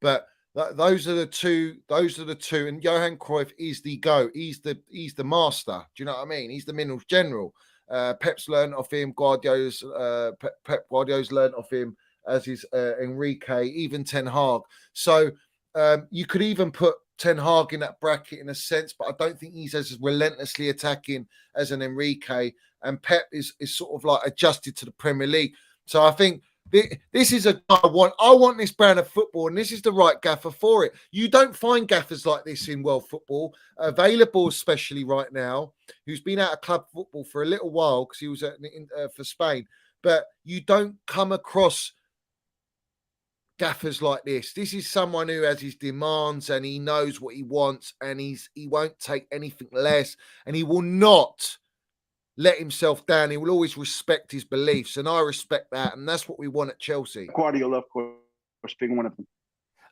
A: But those are the two. And Johan Cruyff is the GOAT. He's the master. Do you know what I mean? He's the minerals general. Pep's learned off him. Pep Guardiola's learned off him, as is Enrique, even Ten Hag. So you could even put Ten Hag in that bracket in a sense, but I don't think he's as relentlessly attacking as an Enrique. And Pep is sort of like adjusted to the Premier League. So I think this is a guy I want this brand of football, and this is the right gaffer for it. You don't find gaffers like this in world football available, especially right now, who's been out of club football for a little while because he was for Spain. But you don't come across gaffers like this. This is someone who has his demands and he knows what he wants, and he won't take anything less, and he will not let himself down. He will always respect his beliefs, and I respect that, and that's what we want at Chelsea.
C: Guardiola, of course, being one of them.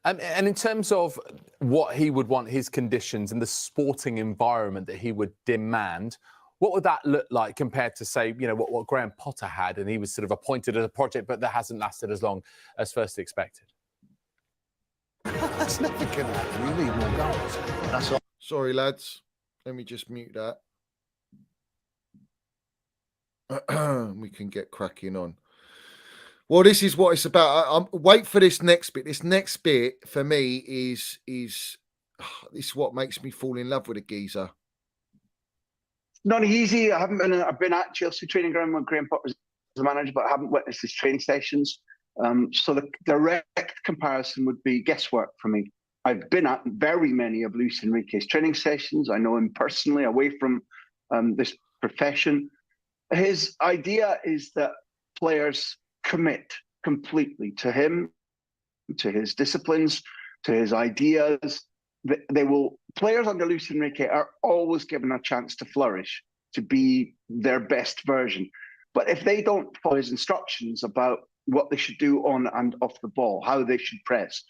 D: And in terms of what he would want, his conditions and the sporting environment that he would demand, what would that look like compared to, say, what Graham Potter had, and he was sort of appointed as a project, but that hasn't lasted as long as first expected?
A: That's never going to happen. We need more goals. That's all. Sorry, lads. Let me just mute that. We can get cracking on. Well, this is what it's about. Wait for this next bit. This next bit for me is this is what makes me fall in love with a geezer.
C: Not easy. I've been at Chelsea training ground when Graham Potter was the manager, but I haven't witnessed his training sessions. So the direct comparison would be guesswork for me. I've been at very many of Luis Enrique's training sessions. I know him personally, away from this profession. His idea is that players commit completely to him, to his disciplines, to his ideas. Players under Luis Enrique are always given a chance to flourish, to be their best version. But if they don't follow his instructions about what they should do on and off the ball, how they should press,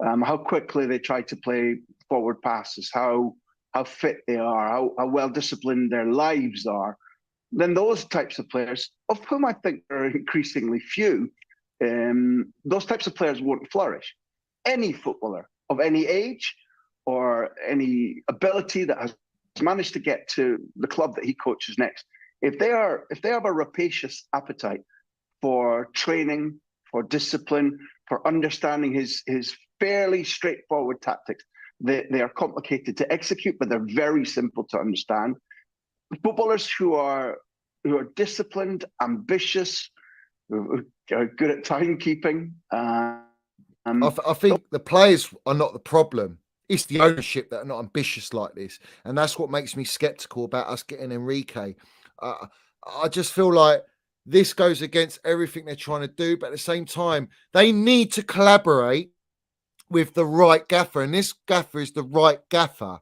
C: how quickly they try to play forward passes, how fit they are, how well disciplined their lives are, then those types of players, of whom I think there are increasingly few, those types of players won't flourish. Any footballer of any age or any ability that has managed to get to the club that he coaches next, if they have a rapacious appetite for training, for discipline, for understanding his fairly straightforward tactics, they are complicated to execute, but they're very simple to understand. Footballers who are disciplined, ambitious, who are good at timekeeping.
A: I think the players are not the problem. It's the ownership that are not ambitious like this, and that's what makes me skeptical about us getting Enrique. I just feel like this goes against everything they're trying to do, but at the same time, they need to collaborate with the right gaffer, and this gaffer is the right gaffer.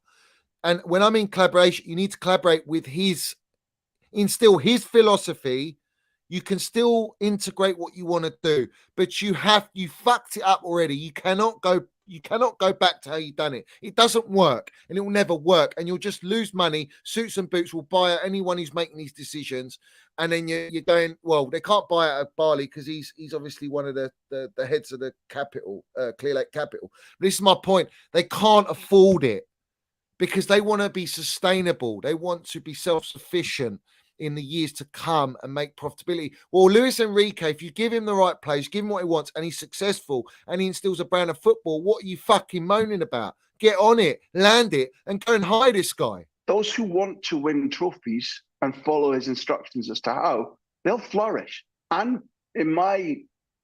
A: And when I mean collaboration, you need to collaborate with instill his philosophy You can still integrate what you want to do, but you fucked it up already. You cannot go back to how you done it. It doesn't work, and it will never work, and you'll just lose money. Suits and boots will buy out anyone who's making these decisions, and then you're going, well, they can't buy out of Barley because he's obviously one of the heads of the capital, Clear Lake Capital. But this is my point. They can't afford it because they want to be sustainable. They want to be self-sufficient in the years to come and make profitability. Well, Luis Enrique, if you give him the right place, give him what he wants, and he's successful and he instills a brand of football, what are you fucking moaning about? Get on it, land it, and go and hire this guy.
C: Those who want to win trophies and follow his instructions as to how, they'll flourish. And in my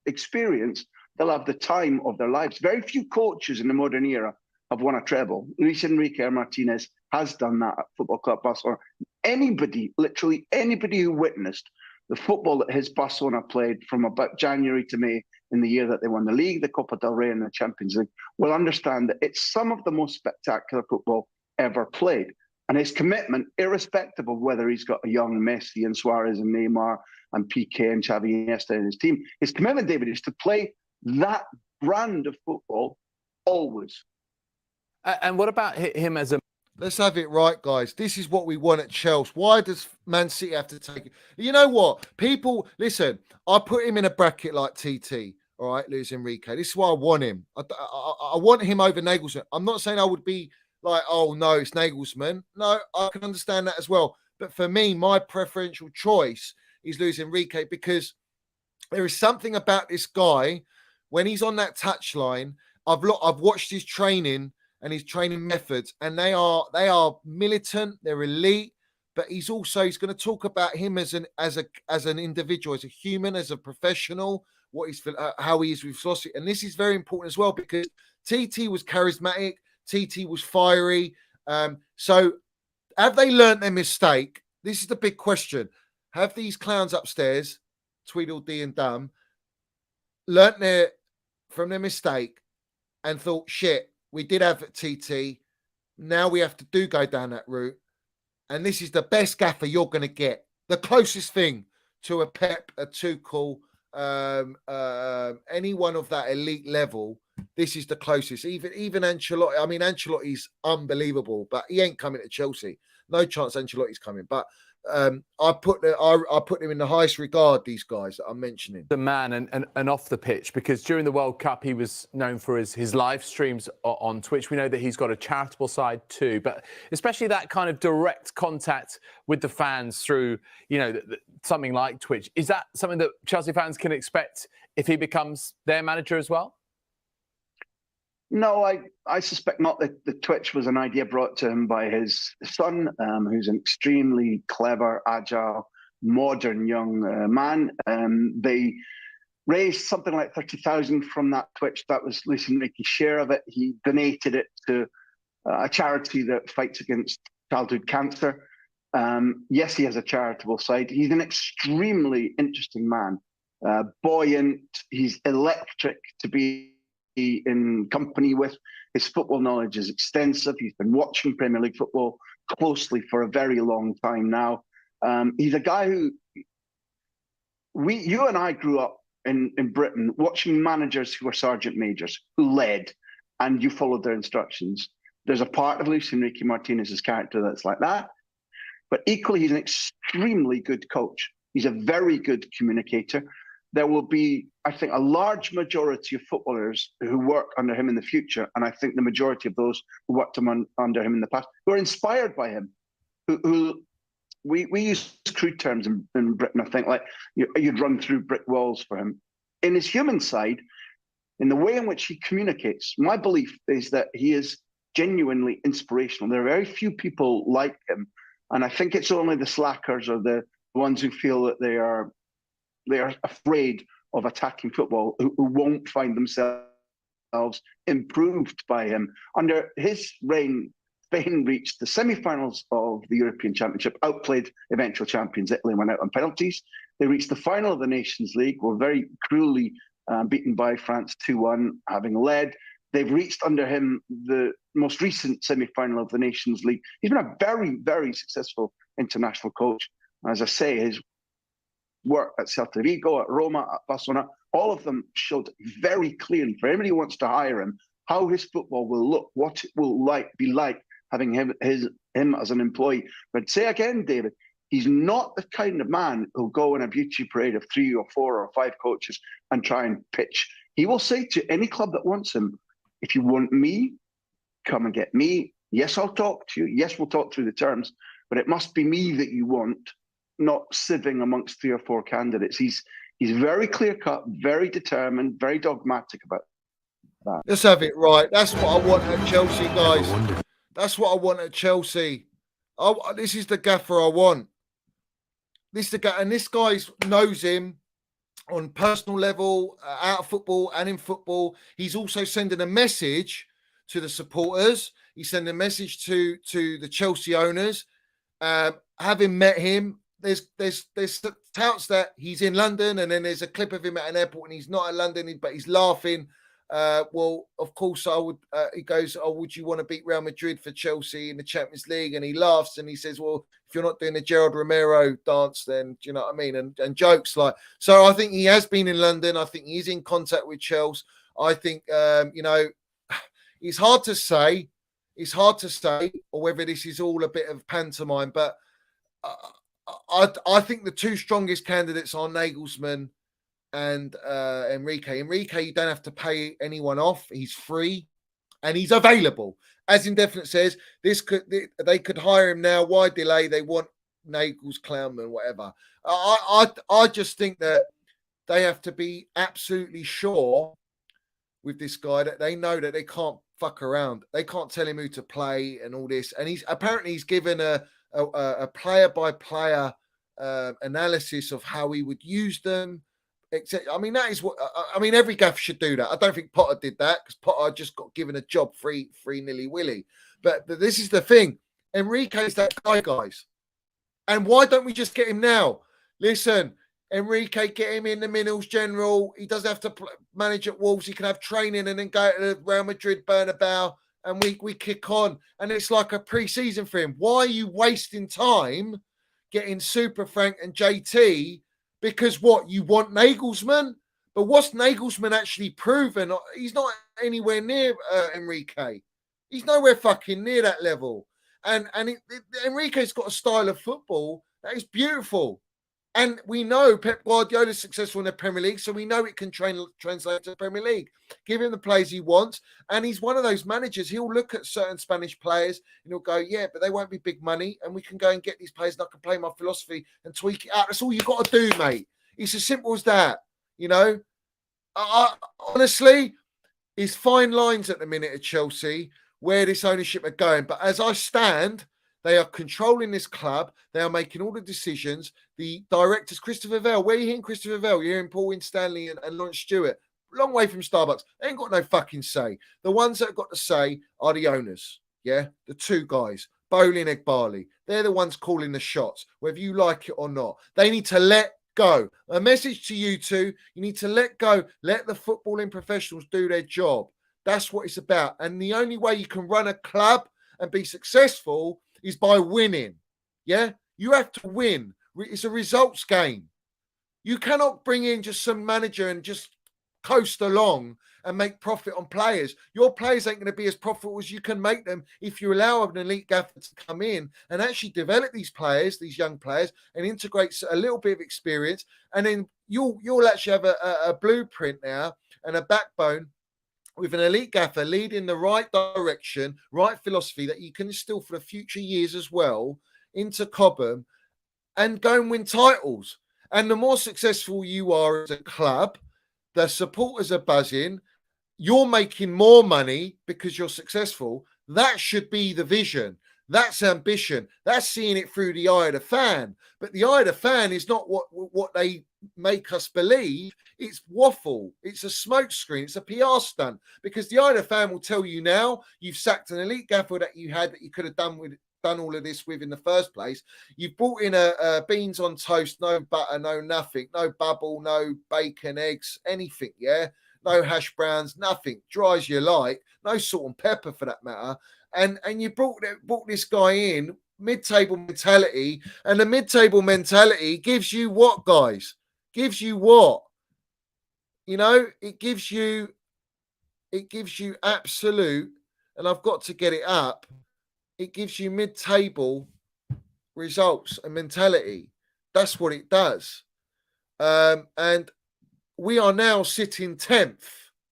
C: experience, they'll have the time of their lives. Very few coaches in the modern era have won a treble. Luis Enrique Martinez has done that at Football Club Barcelona. Anybody, literally anybody who witnessed the football that his Barcelona played from about January to May in the year that they won the league, the Copa del Rey and the Champions League, will understand that it's some of the most spectacular football ever played. And his commitment, irrespective of whether he's got a young Messi and Suarez and Neymar and Piqué and Xavi Iniesta in his team, his commitment, David, is to play that brand of football always.
D: And what about him as a...
A: Let's have it right, guys. This is what we want at Chelsea. Why does Man City have to take it? You know what? People, listen, I put him in a bracket like TT, all right, Luis Enrique. This is why I want him. I want him over Nagelsmann. I'm not saying I would be like, oh, no, it's Nagelsmann. No, I can understand that as well. But for me, my preferential choice is Luis Enrique because there is something about this guy when he's on that touchline. I've watched his training and his training methods, and they are militant, they're elite, but he's going to talk about him as an individual, as a human, as a professional, how he is with philosophy. And this is very important as well because TT was charismatic, TT was fiery. So have they learnt their mistake? This is the big question. Have these clowns upstairs, Tweedledee and Dumb, learnt from their mistake and thought, shit, we did have TT. Now we have to go down that route. And this is the best gaffer you're going to get. The closest thing to a Pep, a Tuchel, anyone of that elite level, this is the closest. Even Ancelotti. I mean, Ancelotti's unbelievable, but he ain't coming to Chelsea. No chance Ancelotti's coming. But I put them in the highest regard, these guys that I'm mentioning.
D: The man and off the pitch, because during the World Cup, he was known for his live streams on Twitch. We know that he's got a charitable side too, but especially that kind of direct contact with the fans through, something like Twitch. Is that something that Chelsea fans can expect if he becomes their manager as well?
C: No, I suspect not. The Twitch was an idea brought to him by his son, who's an extremely clever, agile, modern young man. They raised something like 30,000 from that Twitch. That was Luis Enrique's share of it. He donated it to a charity that fights against childhood cancer. Yes, he has a charitable side. He's an extremely interesting man, buoyant. He's electric to be in company with. His football knowledge is extensive. He's been watching Premier League football closely for a very long time now. He's a guy who you and I grew up in Britain watching managers who were sergeant majors, who led, and you followed their instructions. There's a part of Luis Enrique Martinez's character that's like that, but equally he's an extremely good coach. He's a very good communicator. There will be, I think, a large majority of footballers who work under him in the future, and I think the majority of those who worked under him in the past, who are inspired by him, who we use crude terms in Britain, I think, like you'd run through brick walls for him. In his human side, in the way in which he communicates, my belief is that he is genuinely inspirational. There are very few people like him, and I think it's only the slackers or the ones who feel that they are afraid of attacking football, who won't find themselves improved by him. Under his reign, Spain reached the semi-finals of the European Championship, outplayed eventual champions Italy, went out on penalties. They reached the final of the Nations League, were very cruelly beaten by France 2-1, having led. They've reached under him the most recent semi-final of the Nations League. He's been a very, very successful international coach. As I say, his work at Celta Vigo, at Roma, at Barcelona, all of them showed very clearly for anybody who wants to hire him how his football will look, what it will be like having him as an employee. But say again, David, he's not the kind of man who'll go in a beauty parade of 3 or 4 or 5 coaches and try and pitch. He will say to any club that wants him, if you want me, come and get me. Yes, I'll talk to you. Yes, we'll talk through the terms, but it must be me that you want, not sieving amongst 3 or 4 candidates. He's very clear-cut, very determined, very dogmatic about that.
A: Let's have it right. That's what I want at Chelsea, guys. That's what I want at Chelsea. This is the gaffer I want. This guy knows him on personal level, out of football and in football. He's also sending a message to the supporters. He's sending a message to the Chelsea owners. Having met him, there's touts that he's in London, and then there's a clip of him at an airport and he's not in London, but he's laughing. Well, of course I would. He goes, "Oh, would you want to beat Real Madrid for Chelsea in the Champions League?" And he laughs and he says, "Well, if you're not doing the Gerard Romero dance, then do you know what I mean?" And jokes like. So I think he has been in London. I think he's in contact with Chelsea. I think it's hard to say. It's hard to say, or whether this is all a bit of pantomime. But I think the 2 strongest candidates are Nagelsmann and Enrique. Enrique, you don't have to pay anyone off. He's free and he's available. As Indefinite says, they could hire him now. Why delay? They want Nagels, Clownman, whatever. I just think that they have to be absolutely sure with this guy that they know that they can't fuck around. They can't tell him who to play and all this. And he's given a player by player analysis of how he would use them. I mean, that is what every gaff should do that. I don't think Potter did that because Potter just got given a job free nilly willy. But this is the thing. Enrique's that guy, guys. And why don't we just get him now? Listen, Enrique, get him in the Minerals General. He doesn't have to manage at Wolves. He can have training and then go to the Real Madrid Bernabeu and we kick on. And it's like a pre-season for him. Why are you wasting time getting Super Frank and JT? Because what, you want Nagelsmann? But what's Nagelsmann actually proven? He's not anywhere near Enrique. He's nowhere fucking near that level. And Enrique's got a style of football that is beautiful. And we know Pep Guardiola's successful in the Premier League, so we know it can translate to the Premier League. Give him the players he wants. And he's one of those managers. He'll look at certain Spanish players and he'll go, yeah, but they won't be big money. And we can go and get these players and I can play my philosophy and tweak it out. That's all you got to do, mate. It's as simple as that. You know, honestly, it's fine lines at the minute at Chelsea where this ownership are going. But as I stand, they are controlling this club. They are making all the decisions. The directors, Christopher Vell, where are you hearing Christopher Vell? You're hearing Paul Winstanley and Lawrence Stewart. Long way from Starbucks. They ain't got no fucking say. The ones that have got to say are the owners. Yeah, the 2 guys, Bowley and Egbali. They're the ones calling the shots, whether you like it or not. They need to let go. A message to you 2, you need to let go. Let the footballing professionals do their job. That's what it's about. And the only way you can run a club and be successful is by winning. Yeah, you have to win. It's a results game. You cannot bring in just some manager and just coast along and make profit on players. Your players ain't going to be as profitable as you can make them if you allow an elite gaffer to come in and actually develop these players, these young players, and integrate a little bit of experience. And then you'll actually have a blueprint now and a backbone with an elite gaffer leading the right direction, right philosophy that you can instill for the future years as well into Cobham and go and win titles. And the more successful you are as a club, the supporters are buzzing, you're making more money because you're successful. That should be the vision. That's ambition. That's seeing it through the eye of the fan. But the eye of the fan is not what they make us believe. It's waffle. It's a smokescreen. It's a PR stunt. Because the eye of the fan will tell you now you've sacked an elite gaffer that you had that you could have done all of this with in the first place. You've brought in a beans on toast, no butter, no nothing, no bubble, no bacon, eggs, anything, yeah? No hash browns, nothing. Dry as you like. No salt and pepper for that matter. And you brought this guy in mid-table mentality, and the mid-table mentality gives you what, guys? Gives you what? You know, it gives you absolute, and I've got to get it up. It gives you mid-table results and mentality. That's what it does. And we are now sitting 10th.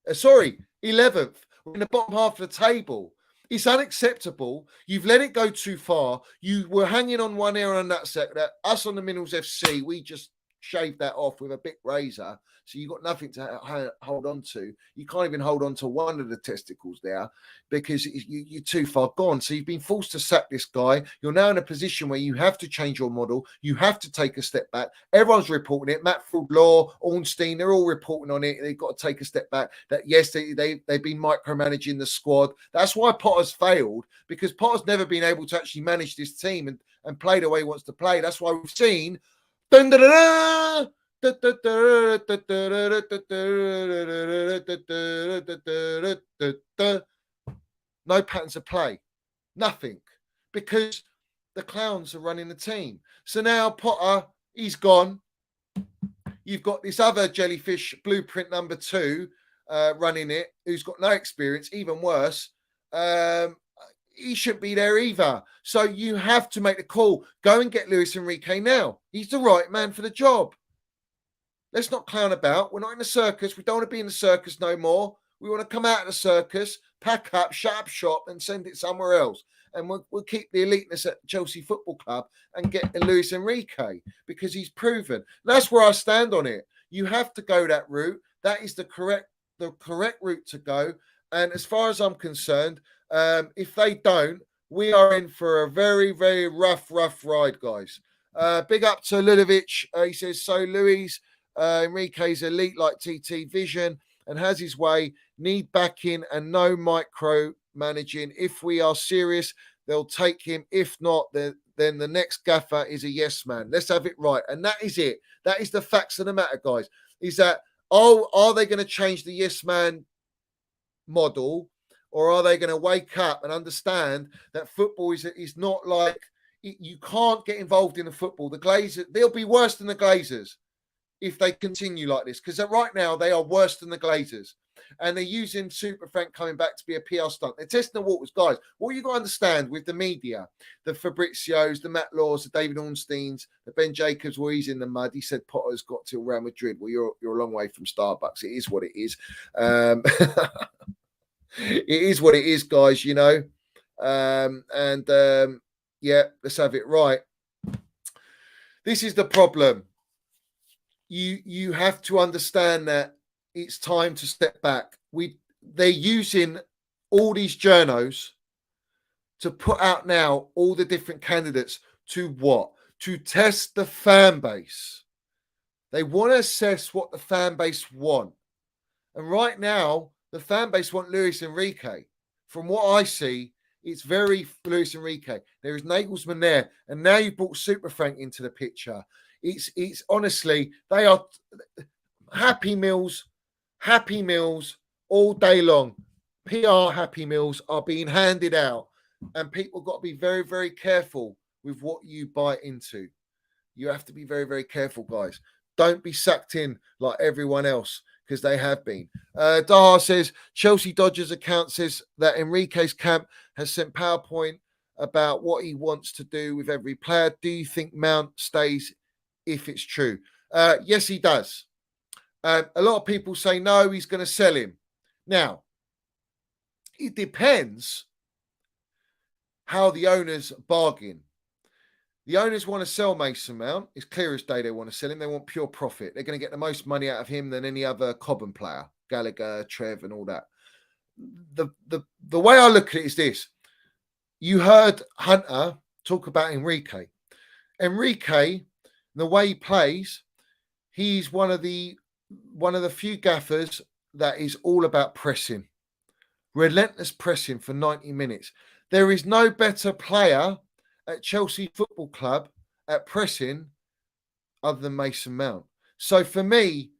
A: 11th. We're in the bottom half of the table. It's unacceptable. You've let it go too far. You were hanging on one ear on that sector. Us on the Minerals FC, we just shaved that off with a big razor. So you've got nothing to hold on to. You can't even hold on to one of the testicles there because you're too far gone. So you've been forced to sack this guy. You're now in a position where you have to change your model. You have to take a step back. Everyone's reporting it. Matt Law, Ornstein, they're all reporting on it. They've got to take a step back. That yes, they've been micromanaging the squad. That's why Potter's failed, because Potter's never been able to actually manage this team and play the way he wants to play. That's why we've seen no patterns of play, nothing, because the clowns are running the team. So now Potter, he's gone. You've got this other jellyfish, blueprint number 2, running it, who's got no experience, even worse. He shouldn't be there either. So you have to make the call. Go and get Luis Enrique now. He's the right man for the job. Let's not clown about. We're not in the circus. We don't want to be in the circus no more. We want to come out of the circus, pack up, shut up shop, and send it somewhere else. And we'll keep the eliteness at Chelsea Football Club and get Luis Enrique because he's proven. That's where I stand on it. You have to go that route. That is the correct route to go. And as far as I'm concerned, if they don't, we are in for a very, very rough ride, guys. Big up to Ludovic. He says, so Luis Enrique's elite like TT Vision and has his way, need backing and no micro managing. If we are serious, they'll take him. If not, then the next gaffer is a yes man. Let's have it right. And that is it. That is the facts of the matter, guys. Is that, are they going to change the yes man model, or are they going to wake up and understand that football is not like, you can't get involved in the football. The Glazers, they'll be worse than the Glazers if they continue like this, because right now they are worse than the Glazers, and they're using Super Frank coming back to be a PR stunt. They're testing the waters, guys. What you got to understand with the media, the Fabrizios, the Matt Laws, the David Ornsteins, the Ben Jacobs, where he's in the mud. He said Potter's got to Real Madrid. Well, you're a long way from Starbucks. It is what it is. It is what it is, guys. You know, yeah, let's have it right. This is the problem. You have to understand that it's time to step back. They're using all these journos to put out now all the different candidates to what? To test the fan base. They want to assess what the fan base want. And right now, the fan base want Luis Enrique. From what I see, it's very Luis Enrique. There is Nagelsmann there. And now you've brought Super Frank into the picture. It's honestly, they are happy meals all day long. PR happy meals are being handed out, and people got to be very, very careful with what you buy into. You have to be very, very careful, guys. Don't be sucked in like everyone else, because they have been. Daha says, Chelsea Dodgers account says that Enrique's camp has sent PowerPoint about what he wants to do with every player. Do you think Mount stays if it's true? Yes, he does. A lot of people say, no, he's going to sell him. Now, it depends how the owners bargain. The owners want to sell Mason Mount. It's clear as day they want to sell him. They want pure profit. They're going to get the most money out of him than any other Cobham player, Gallagher, Trev, and all that. The way I look at it is this. You heard Hunter talk about Enrique. Enrique, the way he plays, he's one of the few gaffers that is all about pressing. Relentless pressing for 90 minutes. There is no better player at Chelsea Football Club at pressing other than Mason Mount. So for me,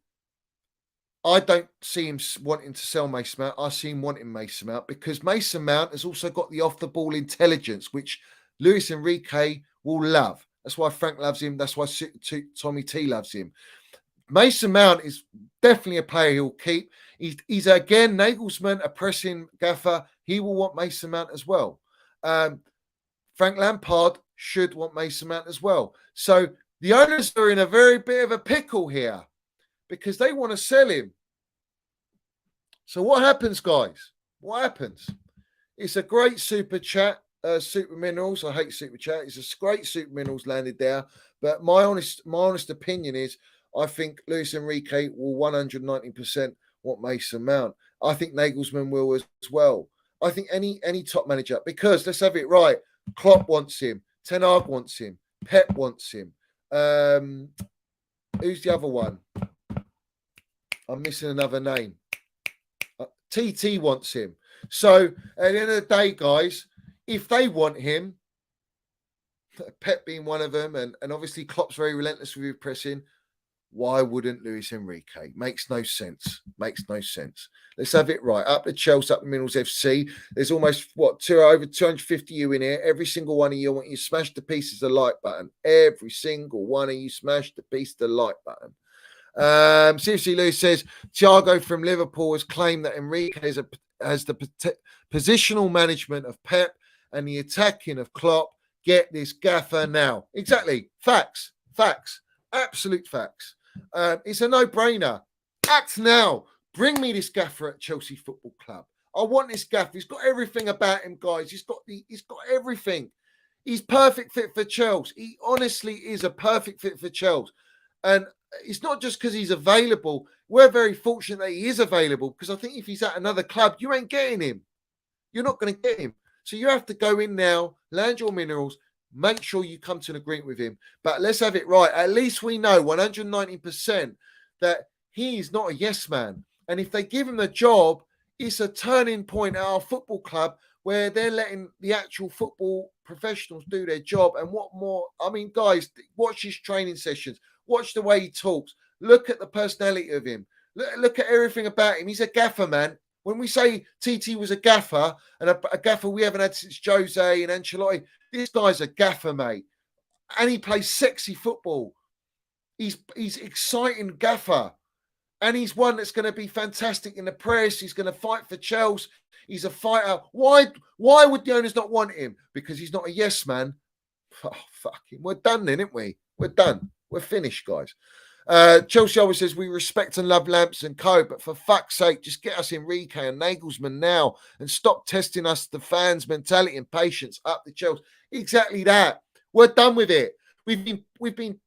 A: I don't see him wanting to sell Mason Mount. I see him wanting Mason Mount because Mason Mount has also got the off-the-ball intelligence, which Luis Enrique will love. That's why Frank loves him. That's why Tommy T loves him. Mason Mount is definitely a player he'll keep. He's again, Nagelsmann, a pressing gaffer. He will want Mason Mount as well. Frank Lampard should want Mason Mount as well. So the owners are in a very bit of a pickle here because they want to sell him. So what happens, guys? What happens? It's a great super chat. Super Minerals. I hate super chat. It's a great Super Minerals landed there. But my honest opinion is I think Luis Enrique will 190% want Mason Mount. I think Nagelsmann will as well. I think any top manager, because let's have it right. Klopp wants him. Ten Hag wants him. Pep wants him. Who's the other one? I'm missing another name. TT wants him. So at the end of the day, guys, if they want him, Pep being one of them, and obviously Klopp's very relentless with his pressing, why wouldn't Luis Enrique? Makes no sense. Makes no sense. Let's have it right. Up the Chelsea, up the Minerals FC. There's almost, over 250 you in here. Every single one of you, I want you to smash the pieces of the like button. Every single one of you smash the piece of the like button. Seriously, Lewis says, Thiago from Liverpool has claimed that Enrique has the positional management of Pep and the attacking of Klopp. Get this gaffer now. Exactly. Facts. Absolute facts. It's a no-brainer. Act now. Bring me this gaffer at Chelsea Football Club. I want this gaffer. He's got everything about him, guys. He's got everything. He's perfect fit for Chelsea. He honestly is a perfect fit for Chelsea. And it's not just because he's available. We're very fortunate that he is available, because I think if he's at another club, you ain't getting him. You're not going to get him. So you have to go in now, land your minerals, make sure you come to an agreement with him. But let's have it right. At least we know 190% that he is not a yes man. And if they give him the job, it's a turning point at our football club where they're letting the actual football professionals do their job. And what more? I mean, guys, watch his training sessions. Watch the way he talks. Look at the personality of him. Look at everything about him. He's a gaffer, man. When we say TT was a gaffer, and a gaffer we haven't had since Jose and Ancelotti, this guy's a gaffer, mate. And he plays sexy football. He's exciting gaffer. And he's one that's going to be fantastic in the press. He's going to fight for Chelsea. He's a fighter. Why would the owners not want him? Because he's not a yes man. Oh, fuck him. We're done then, aren't we? We're done. We're finished, guys. Chelsea always says we respect and love Lamps and Co, but for fuck's sake, just get us Enrique and Nagelsmann now and stop testing us, the fans' mentality and patience up the Chelsea. Exactly that. We're done with it. We've been.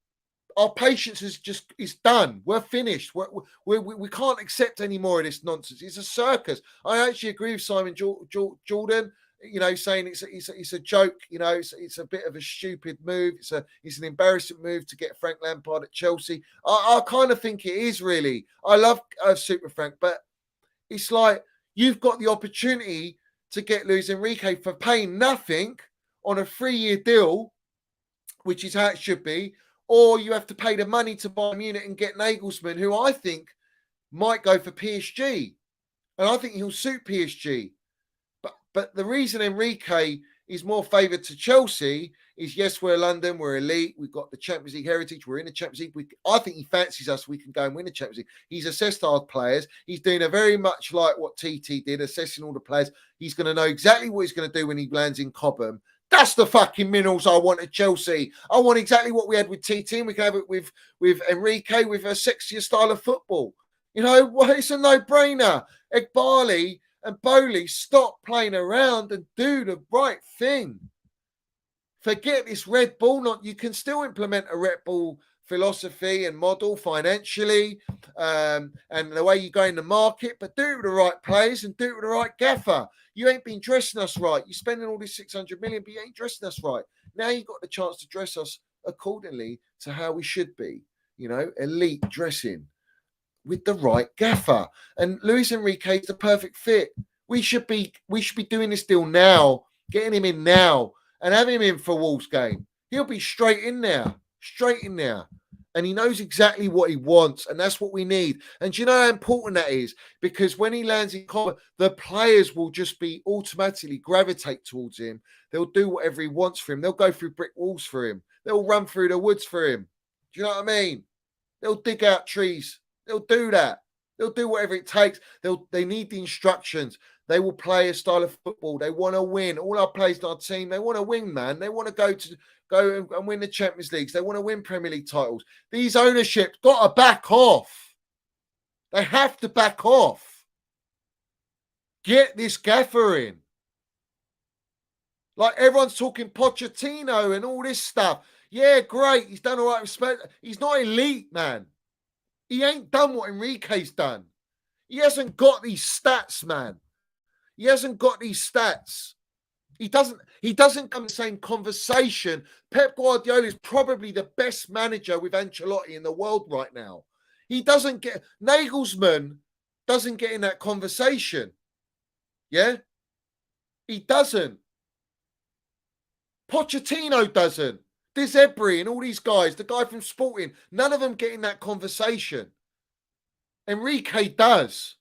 A: Our patience is done. We're finished. We can't accept any more of this nonsense. It's a circus. I actually agree with Simon Jordan. You know, saying it's a joke. You know, it's a bit of a stupid move. It's an embarrassing move to get Frank Lampard at Chelsea. I kind of think it is really. I love Super Frank, but it's like you've got the opportunity to get Luis Enrique for paying nothing on a 3-year deal, which is how it should be, or you have to pay the money to Bayern Munich and get Nagelsmann, who I think might go for PSG, and I think he'll suit PSG. But the reason Enrique is more favoured to Chelsea is, yes, we're London, we're elite, we've got the Champions League heritage, we're in the Champions League. I think he fancies us, we can go and win the Champions League. He's assessed our players. He's doing a very much like what TT did, assessing all the players. He's going to know exactly what he's going to do when he lands in Cobham. That's the fucking minerals I want at Chelsea. I want exactly what we had with TT, and we can have it with Enrique, with a sexier style of football. You know, well, it's a no-brainer. Egbali and Bowley, stop playing around and do the right thing. Forget this Red Bull. You can still implement a Red Bull philosophy and model financially, and the way you go in the market, but do it with the right players and do it with the right gaffer. You ain't been dressing us right. You're spending all this 600 million, but you ain't dressing us right. Now you've got the chance to dress us accordingly to how we should be. You know, elite dressing with the right gaffer. And Luis Enrique is the perfect fit. We should be doing this deal now, getting him in now, and having him in for Wolves game. He'll be straight in there. And he knows exactly what he wants, and that's what we need. And do you know how important that is? Because when he lands in combat, the players will just be automatically gravitate towards him. They'll do whatever he wants for him. They'll go through brick walls for him. They'll run through the woods for him. Do you know what I mean? They'll dig out trees. They'll do that. They'll do whatever it takes. They need the instructions. They will play a style of football. They want to win. All our players in our team, they want to win, man. They want to go and win the Champions Leagues. They want to win Premier League titles. These ownerships got to back off. They have to back off. Get this gaffer in. Like everyone's talking Pochettino and all this stuff. Yeah, great. He's done all right. Respect. He's not elite, man. He ain't done what Enrique's done. He hasn't got these stats, man. He hasn't got these stats. He doesn't come in the same conversation. Pep Guardiola is probably the best manager with Ancelotti in the world right now. Nagelsmann doesn't get in that conversation. Yeah? He doesn't. Pochettino doesn't. This Ebri and all these guys, the guy from Sporting, none of them get in that conversation. Enrique does.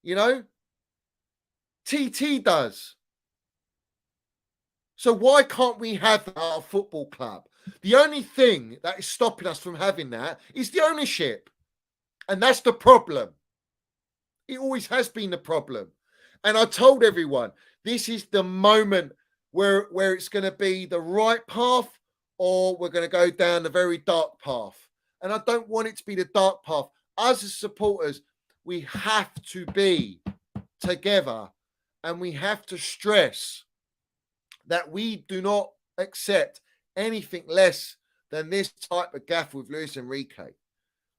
A: You know? TT does. So why can't we have that at our football club? The only thing that is stopping us from having that is the ownership. And that's the problem. It always has been the problem. And I told everyone, this is the moment where it's going to be the right path or we're going to go down the very dark path. And I don't want it to be the dark path. Us as supporters, we have to be together and we have to stress that we do not accept anything less than this type of gaff with Luis Enrique.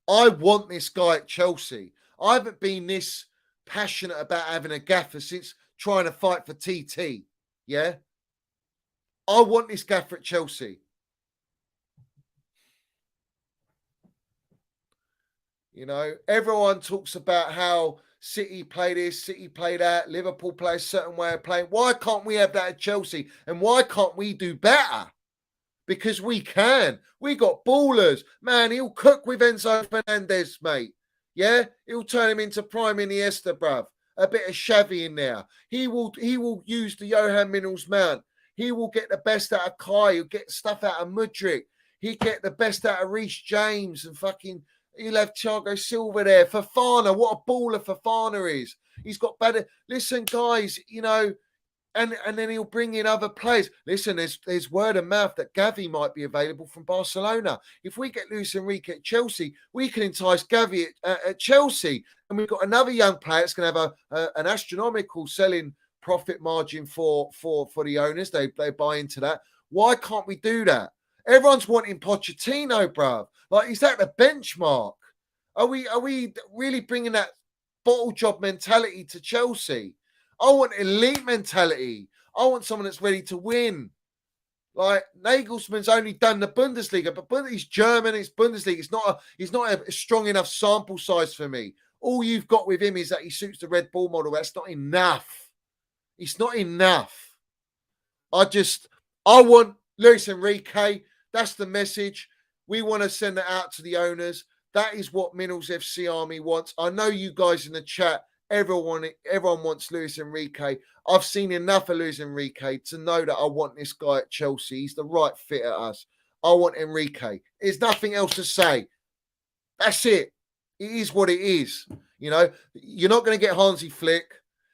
A: I want this guy at Chelsea. I haven't been this passionate about having a gaffer since trying to fight for TT. Yeah? I want this gaffer at Chelsea. You know, everyone talks about how City play this, City play that, Liverpool play a certain way of playing. Why can't we have that at Chelsea? And why can't we do better? Because we can. We got ballers. Man, he'll cook with Enzo Fernandez, mate. Yeah? He'll turn him into prime Iniesta, bruv. A bit of Xavi in there. He will use the Johan Minnels Mount. He will get the best out of Kai. He'll get stuff out of Mudryk. He'll get the best out of Reece James and fucking... He'll have Thiago Silva there. Fofana, what a baller Fofana is. He's got better... Listen, guys, you know, and then he'll bring in other players. Listen, there's word of mouth that Gavi might be available from Barcelona. If we get Luis Enrique at Chelsea, we can entice Gavi at Chelsea. And we've got another young player that's going to have an astronomical selling profit margin for the owners. They buy into that. Why can't we do that? Everyone's wanting Pochettino, bruv. Like, is that the benchmark? Are we really bringing that bottle job mentality to Chelsea? I want elite mentality. I want someone that's ready to win. Like, Nagelsmann's only done the Bundesliga, but he's German, it's Bundesliga. He's not a strong enough sample size for me. All you've got with him is that he suits the Red Bull model. That's not enough. It's not enough. I want Luis Enrique. That's the message. We want to send that out to the owners. That is what Minnels FC Army wants. I know you guys in the chat, everyone wants Luis Enrique. I've seen enough of Luis Enrique to know that I want this guy at Chelsea. He's the right fit at us. I want Enrique. There's nothing else to say. That's it. It is what it is. You know, you're not going to get Hansi Flick.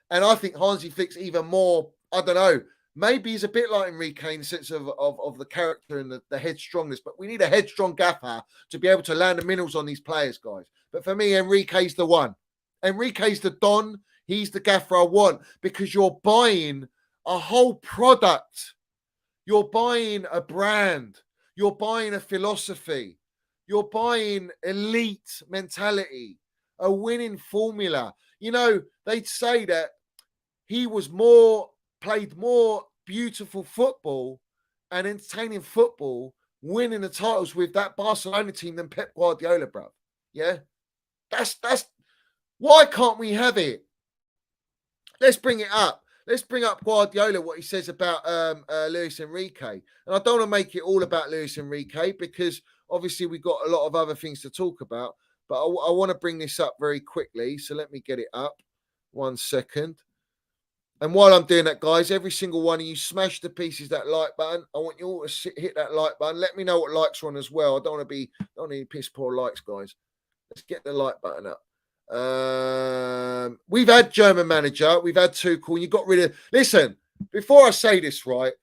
A: And I think Hansi Flick's even more, I don't know, maybe he's a bit like Enrique in the sense of the character and the headstrongness, but we need a headstrong gaffer to be able to land the minerals on these players, guys. But for me, Enrique's the one. Enrique's the Don. He's the gaffer I want because you're buying a whole product. You're buying a brand. You're buying a philosophy. You're buying elite mentality, a winning formula. You know, they'd say that he played more beautiful football and entertaining football, winning the titles with that Barcelona team than Pep Guardiola, bro. Yeah? That's why can't we have it? Let's bring it up. let's bring up Guardiola, what he says about Luis Enrique. And I don't want to make it all about Luis Enrique because obviously we've got a lot of other things to talk about. But I want to bring this up very quickly. So let me get it up. 1 second. And while I'm doing that, guys, every single one of you smash the pieces that like button. I want you all to hit that like button. Let me know what likes are on as well. I don't want any piss poor likes, guys. Let's get the like button up. We've had German manager. We've had Tuchel. And you got rid of... Listen, before I say this, right,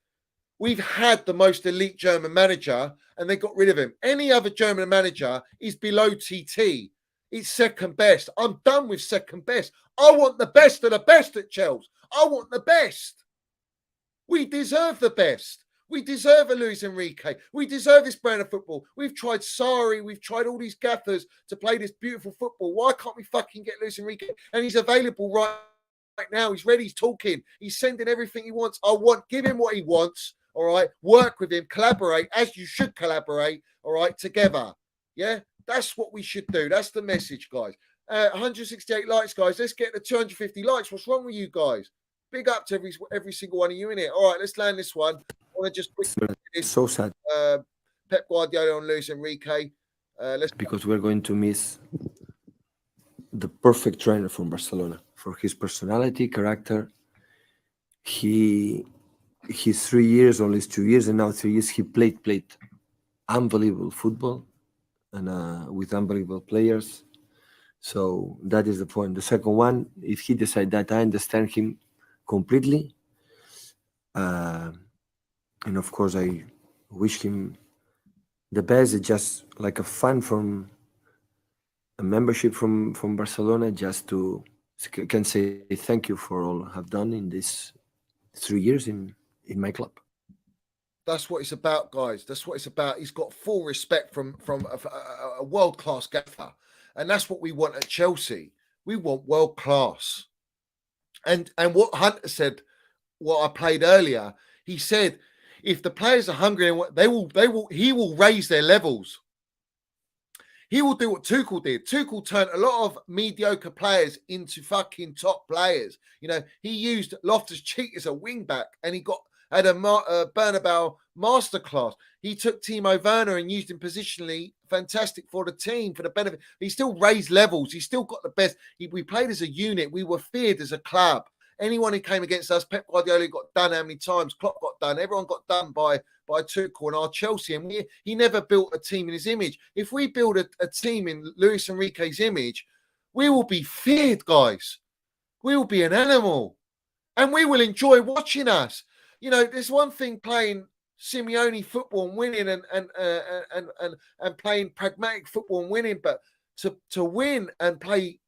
A: we've had the most elite German manager and they got rid of him. Any other German manager is below TT. It's second best. I'm done with second best. I want the best of the best at Chelsea. I want the best. We deserve the best. We deserve a Luis Enrique. We deserve this brand of football. We've tried Sarri. We've tried all these gaffers to play this beautiful football. Why can't we fucking get Luis Enrique? And he's available right now. He's ready. He's talking. He's sending everything he wants. Give him what he wants. All right. Work with him. Collaborate as you should collaborate. All right. Together. Yeah. That's what we should do. That's the message, guys. 168 likes, guys. Let's get to 250 likes. What's wrong with you guys? Big up to every single one of you in it. All right, let's land this one. I want to just quickly this.
E: So sad.
A: Pep Guardiola on Luis Enrique.
E: Because we're going to miss the perfect trainer from Barcelona for his personality, character. He's 3 years, only 2 years, and now 3 years. He played unbelievable football and with unbelievable players. So that is the point. The second one, if he decides that, I understand him completely. And of course, I wish him the best. It's just like a fun from a membership from Barcelona, just to can say thank you for all I've done in these 3 years in my club.
A: That's what it's about, guys. That's what it's about. He's got full respect from a world-class gaffer. And that's what we want at Chelsea. We want world-class. And what Hunter said, what I played earlier, he said, if the players are hungry, he will raise their levels. He will do what Tuchel did. Tuchel turned a lot of mediocre players into fucking top players. You know, he used Loftus-Cheek as a wing-back and he had a Bernabeu masterclass. He took Timo Werner and used him positionally, fantastic for the team, for the benefit. He still raised levels. He still got the best. We played as a unit. We were feared as a club. Anyone who came against us, Pep Guardiola got done how many times? Klopp got done. Everyone got done by Tuchel and our Chelsea. And he never built a team in his image. If we build a team in Luis Enrique's image, we will be feared, guys. We will be an animal. And we will enjoy watching us. You know, there's one thing playing Simeone football and winning and playing pragmatic football and winning, but to win and play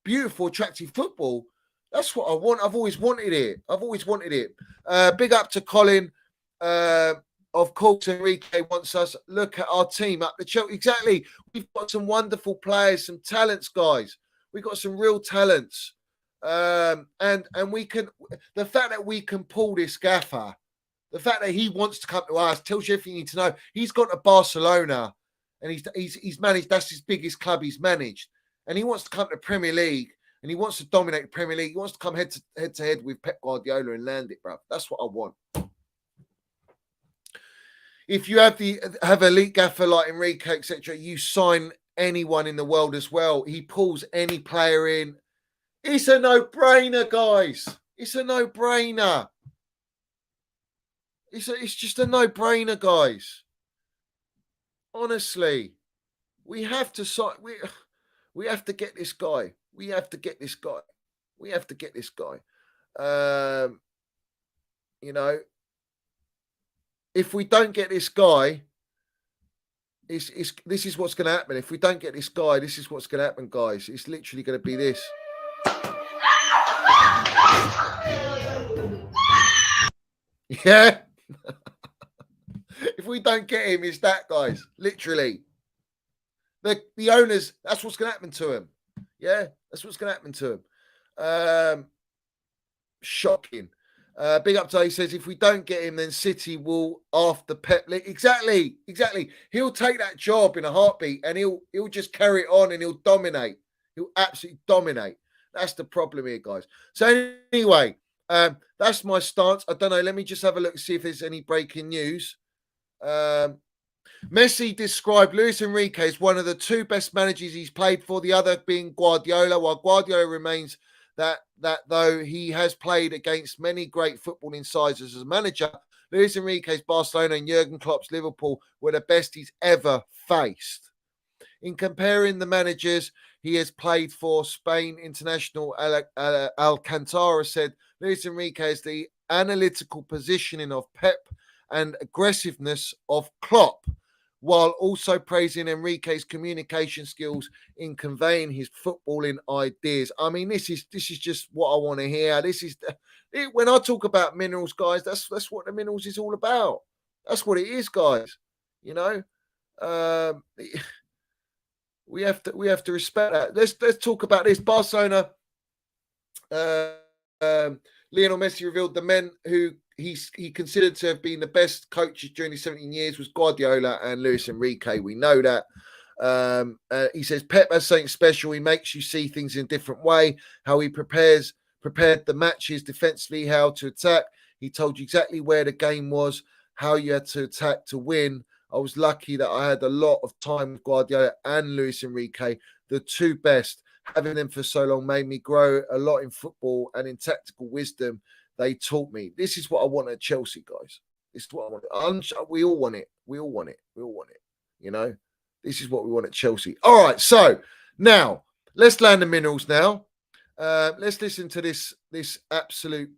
A: beautiful, attractive football, that's what I want. I've always wanted it. Big up to Colin. Of course, Enrique wants us. Look at our team up the Chelsea. Exactly. We've got some wonderful players, some talents, guys. We've got some real talents. And we can, the fact that we can pull this gaffer, the fact that he wants to come to us tells you everything you need to know. He's gone to Barcelona and he's managed, that's his biggest club he's managed. And he wants to come to the Premier League and he wants to dominate the Premier League. He wants to come head to head with Pep Guardiola and land it, bro. That's what I want. If you have a elite gaffer like Enrique, etc., you sign anyone in the world as well. He pulls any player in. It's a no-brainer, guys. It's a no-brainer. It's just a no-brainer, guys. Honestly, we have to sign. We have to get this guy. We have to get this guy. We have to get this guy. You know, if we don't get this guy, this is what's going to happen. If we don't get this guy, this is what's going to happen, guys. It's literally going to be this. Yeah. If we don't get him, it's that, guys. Literally. The owners, that's what's going to happen to him. Yeah, that's what's going to happen to him. Shocking. Big up to he says, if we don't get him, then City will after Pep. Exactly. He'll take that job in a heartbeat and he'll just carry it on and he'll dominate. He'll absolutely dominate. That's the problem here, guys. So anyway, That's my stance. I don't know. Let me just have a look, see if there's any breaking news. Messi described Luis Enrique as one of the two best managers he's played for, the other being Guardiola, while Guardiola remains that though he has played against many great footballing sides as a manager, Luis Enrique's Barcelona and Jurgen Klopp's Liverpool were the best he's ever faced. In comparing the managers he has played for, Spain international Alcantara said Luis Enrique has the analytical positioning of Pep and aggressiveness of Klopp, while also praising Enrique's communication skills in conveying his footballing ideas. I mean, this is just what I want to hear. This is when I talk about minerals, guys. That's what the minerals is all about. That's what it is, guys. You know, we have to respect that. Let's talk about this. Barcelona. Lionel Messi revealed the men who he considered to have been the best coaches during his 17 years was Guardiola and Luis Enrique. We know that. He says Pep has something special. He makes you see things in a different way. How he prepared the matches defensively, how to attack. He told you exactly where the game was, how you had to attack to win. I was lucky that I had a lot of time with Guardiola and Luis Enrique, the two best. Having them for so long made me grow a lot in football and in tactical wisdom. They taught me. This is what I want at Chelsea, guys. This is what I want. We all want it. We all want it. We all want it. You know, this is what we want at Chelsea. All right. So now let's land the minerals now. Let's listen to this absolute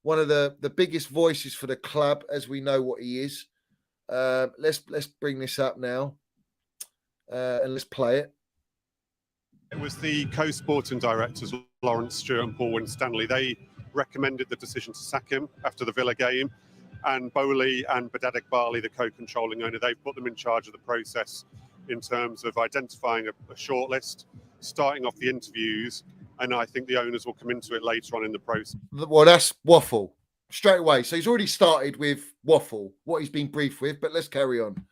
A: one of the biggest voices for the club, as we know what he is. Let's bring this up now and let's play it.
F: It was the co-sporting directors, Lawrence Stewart and Paul Winstanley. They recommended the decision to sack him after the Villa game. And Bowley and Badadek Barley, the co-controlling owner, they've put them in charge of the process in terms of identifying a shortlist, starting off the interviews, and I think the owners will come into it later on in the process.
A: Well, that's waffle straight away. So he's already started with waffle, what he's been briefed with, but let's carry on.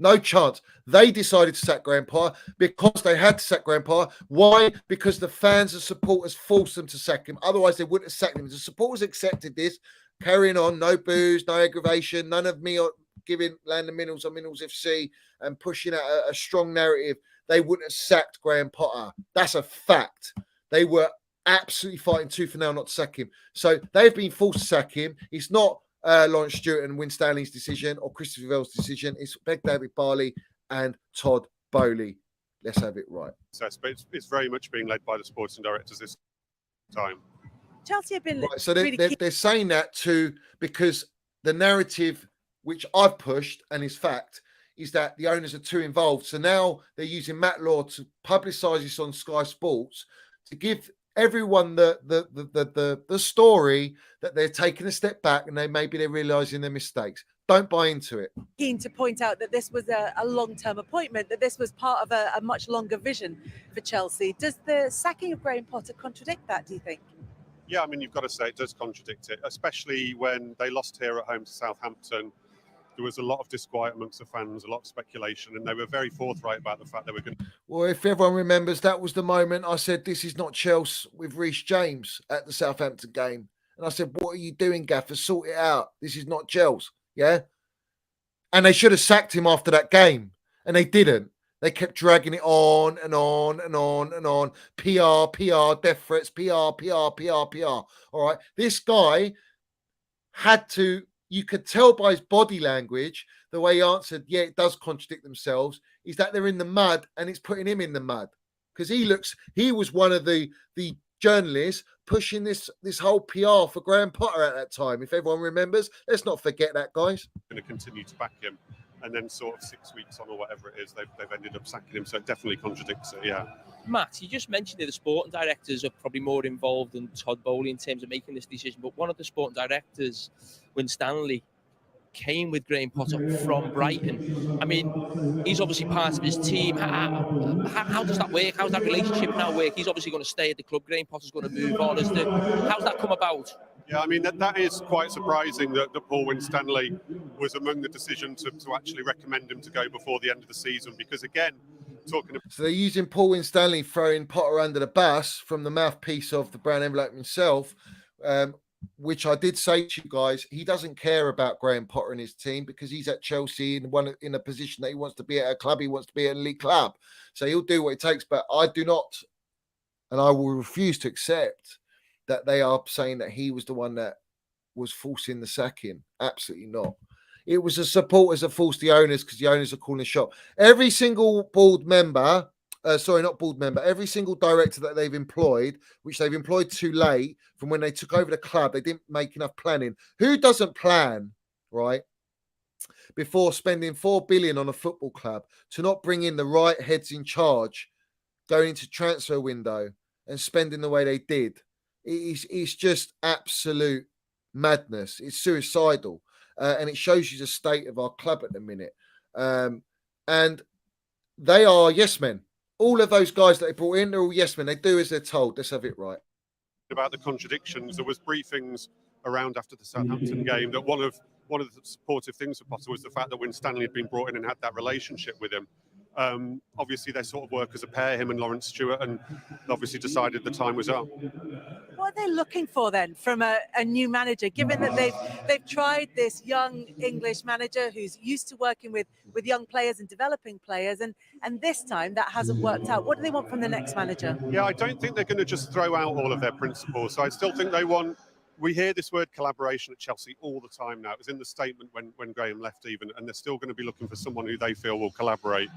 A: No chance. They decided to sack Grandpa because they had to sack Grandpa. Why? Because the fans and supporters forced them to sack him. Otherwise, they wouldn't have sacked him. The supporters accepted this, carrying on, no booze, no aggravation, none of me giving Land of Minerals or Minerals FC and pushing out a strong narrative. They wouldn't have sacked Graham Potter. That's a fact. They were absolutely fighting tooth and nail not to sack him. So they've been forced to sack him. It's not Lawrence Stewart and Winstanley's decision or Christopher Vell's decision. It's David Barley and Todd Bowley. Let's have it right.
F: But it's very much being led by the sporting directors this time.
G: Chelsea have been
A: right, so they're saying that because the narrative which I've pushed and is fact is that the owners are too involved. So now they're using Matt Law to publicise this on Sky Sports to give everyone the story that they're taking a step back and they're realising their mistakes. Don't buy into it.
G: Keen to point out that this was a long-term appointment, that this was part of a much longer vision for Chelsea. Does the sacking of Graham Potter contradict that, do you think?
F: Yeah, I mean, you've got to say it does contradict it, especially when they lost here at home to Southampton. There was a lot of disquiet amongst the fans, a lot of speculation, and they were very forthright about the fact they were going to...
A: Well, if everyone remembers, that was the moment I said, this is not Chelsea with Reece James at the Southampton game. And I said, what are you doing, Gaffer? Sort it out. This is not Chelsea, yeah? And they should have sacked him after that game, and they didn't. They kept dragging it on and on and on and on. PR, death threats, PR. All right. This guy had to... You could tell by his body language, the way he answered, yeah, it does contradict themselves, is that they're in the mud and it's putting him in the mud. Because he was one of the journalists pushing this whole PR for Graham Potter at that time. If everyone remembers, let's not forget that, guys.
F: Going to continue to back him. And then sort of 6 weeks on or whatever it is, they've ended up sacking him. So it definitely contradicts it, yeah.
H: Matt, you just mentioned that the sporting directors are probably more involved than Todd Bowley in terms of making this decision. But one of the sporting directors, Winstanley, came with Graham Potter from Brighton. I mean, he's obviously part of his team. How does that work? How's that relationship now work? He's obviously going to stay at the club. Graham Potter's going to move on. How's that come about?
F: Yeah, I mean, that is quite surprising that Paul Winstanley was among the decision to actually recommend him to go before the end of the season. Because, again, talking about.
A: So they're using Paul Winstanley, throwing Potter under the bus from the mouthpiece of the brown envelope himself, which I did say to you guys, he doesn't care about Graham Potter and his team because he's at Chelsea in a position that he wants to be at a club. He wants to be at an elite club. So he'll do what it takes. But I do not, and I will refuse to accept that they are saying that he was the one that was forcing the sacking. Absolutely not. It was the supporters that forced the owners because the owners are calling the shot. Every single board member, every single director that they've employed, which they've employed too late from when they took over the club, they didn't make enough planning. Who doesn't plan, right, before spending 4 billion on a football club to not bring in the right heads in charge going into transfer window and spending the way they did? It's just absolute madness. It's suicidal. And it shows you the state of our club at the minute. And they are yes men. All of those guys that they brought in, they're all yes men. They do as they're told. Let's have it right.
F: About the contradictions, there was briefings around after the Southampton game that one of the supportive things for Potter was the fact that Winstanley had been brought in and had that relationship with him. Obviously, they sort of work as a pair, him and Lawrence Stewart, and obviously decided the time was up.
G: What are they looking for then from a new manager, given that they've tried this young English manager who's used to working with young players and developing players, and this time that hasn't worked out? What do they want from the next manager?
F: Yeah, I don't think they're going to just throw out all of their principles. So I still think they want. We hear this word collaboration at Chelsea all the time now. It was in the statement when Graham left even, and they're still going to be looking for someone who they feel will collaborate.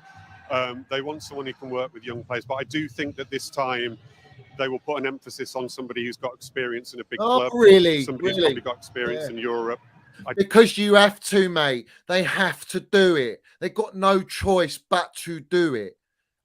F: They want someone who can work with young players, but I do think that this time they will put an emphasis on somebody who's got experience in a big club.
A: Really?
F: Somebody who's probably got experience in Europe.
A: Because you have to, mate. They have to do it. They've got no choice but to do it.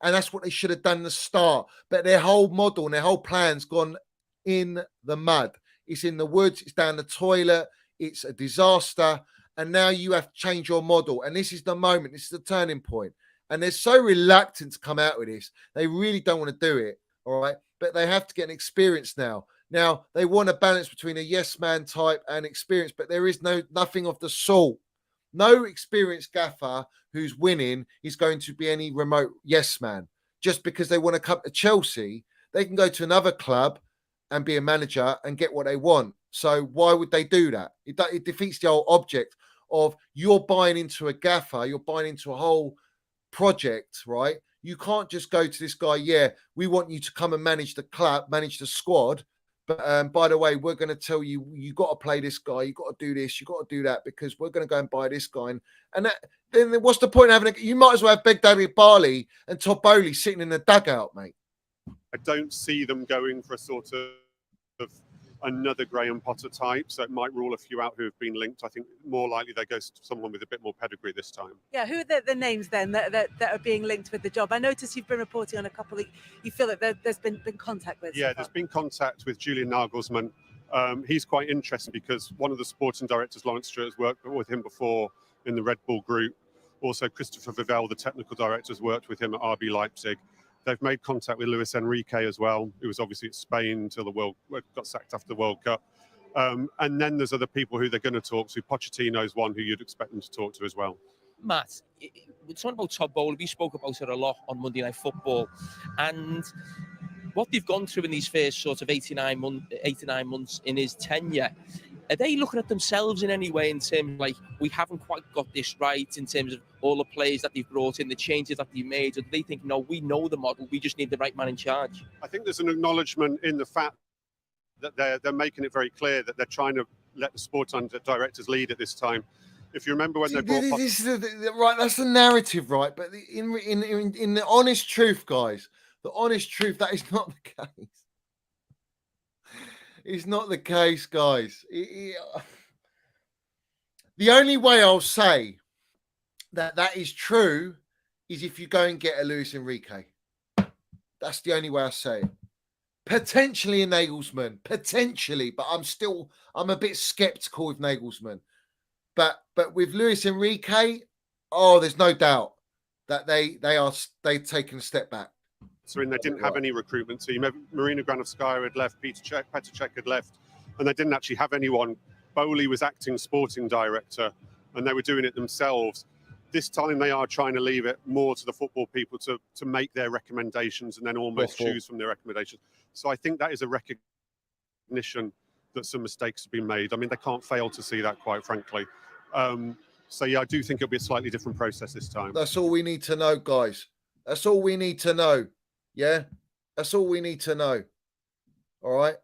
A: And that's what they should have done at the start. But their whole model and their whole plan's gone in the mud. It's in the woods. It's down the toilet. It's a disaster. And now you have to change your model. And this is the moment. This is the turning point. And they're so reluctant to come out with this. They really don't want to do it. All right. But they have to get an experience now. Now, they want a balance between a yes man type and experience, but there is nothing of the sort. No experienced gaffer who's winning is going to be any remote yes man. Just because they want to come to Chelsea, they can go to another club and be a manager and get what they want. So why would they do that? It defeats the whole object of you're buying into a gaffer, you're buying into a whole project, right? You can't just go to this guy, yeah, we want you to come and manage the club, manage the squad. But by the way, we're going to tell you, you got to play this guy, you got to do this, you got to do that, because we're going to go and buy this guy. And then what's the point of having you might as well have Beg Barley and Todd Bowley sitting in the dugout, mate.
F: I don't see them going for a sort of another Graham Potter type, so it might rule a few out who have been linked. I think more likely they go to someone with a bit more pedigree this time.
G: Yeah, who are the names then that are being linked with the job? I noticed you've been reporting on a couple you feel that there's been contact with.
F: Yeah, there's been contact with Julian Nagelsmann. He's quite interesting because one of the sporting directors, Lawrence Stewart, has worked with him before in the Red Bull Group. Also, Christopher Vivell, the technical director, has worked with him at RB Leipzig. They've made contact with Luis Enrique as well, who was obviously at Spain until got sacked after the World Cup. And then there's other people who they're going to talk to. Pochettino's one who you'd expect them to talk to as well.
H: Matt, it's not about Todd Bowley. We spoke about it a lot on Monday Night Football. And what they've gone through in these first sort of 89 months in his tenure, are they looking at themselves in any way in terms of, like, we haven't quite got this right in terms of all the players that they've brought in, the changes that they've made? Or do they think, no, we know the model, we just need the right man in charge?
F: I think there's an acknowledgement in the fact that they're making it very clear that they're trying to let the sporting directors lead at this time. If you remember when they brought...
A: right, that's the narrative, right? But in the honest truth, guys, the honest truth, that is not the case. It's not the case, guys. The only way I'll say that is true is if you go and get a Luis Enrique. That's the only way I say it. Potentially a Nagelsmann, potentially, but I'm a bit skeptical with Nagelsmann. But with Luis Enrique, there's no doubt that they've taken a step back.
F: So they didn't have any recruitment team. Marina Granovskaya had left, Petr Cech had left, and they didn't actually have anyone. Bowley was acting sporting director, and they were doing it themselves. This time they are trying to leave it more to the football people to make their recommendations and then almost choose from their recommendations. So I think that is a recognition that some mistakes have been made. I mean, they can't fail to see that, quite frankly. So yeah, I do think it'll be a slightly different process this time.
A: That's all we need to know, guys. That's all we need to know. Yeah, that's all we need to know. All right.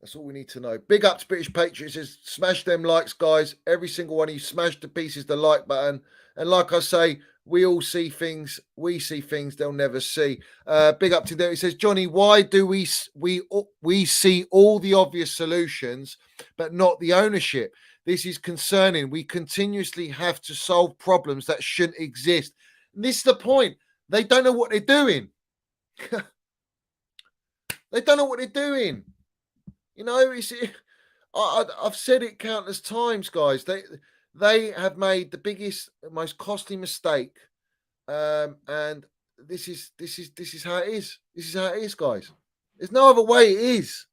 A: That's all we need to know. Big up to British Patriots. Smash them likes, guys. Every single one of you, smash to pieces the like button. And like I say, we all see things. We see things they'll never see. Big up to them. It says, Johnny, why do we see all the obvious solutions, but not the ownership? This is concerning. We continuously have to solve problems that shouldn't exist. And this is the point. They don't know what they're doing. They don't know what they're doing. You know, I've said it countless times, guys. They have made the biggest, most costly mistake, and this is how it is. This is how it is, guys. There's no other way it is.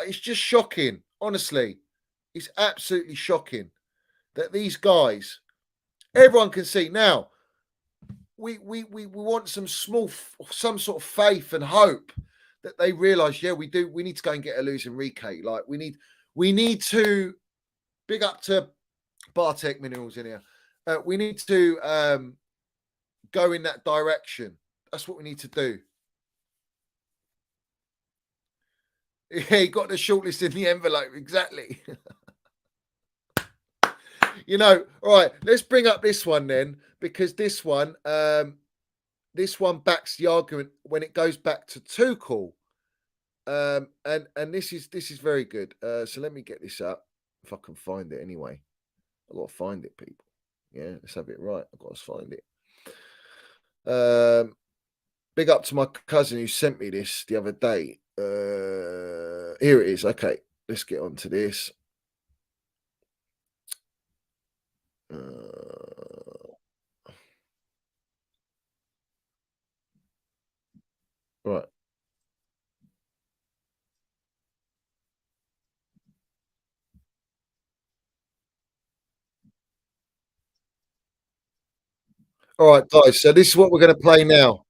A: It's just shocking, honestly. It's absolutely shocking that these guys, everyone can see now. We want some sort of faith and hope that they realise, yeah, we do. We need to go and get a Luis Enrique. Like we need to big up to Bartek Minerals in here. We need to go in that direction. That's what we need to do. Yeah, he got the shortlist in the envelope. Exactly. You know, all right, let's bring up this one then, because this one backs the argument when it goes back to Tuchel. And this is very good. So let me get this up if I can find it anyway. I've got to find it, people. Yeah, let's have it right. I've got to find it. Big up to my cousin who sent me this the other day. Here it is. Okay, let's get on to this. Right. All right, guys. So this is what we're going to play now.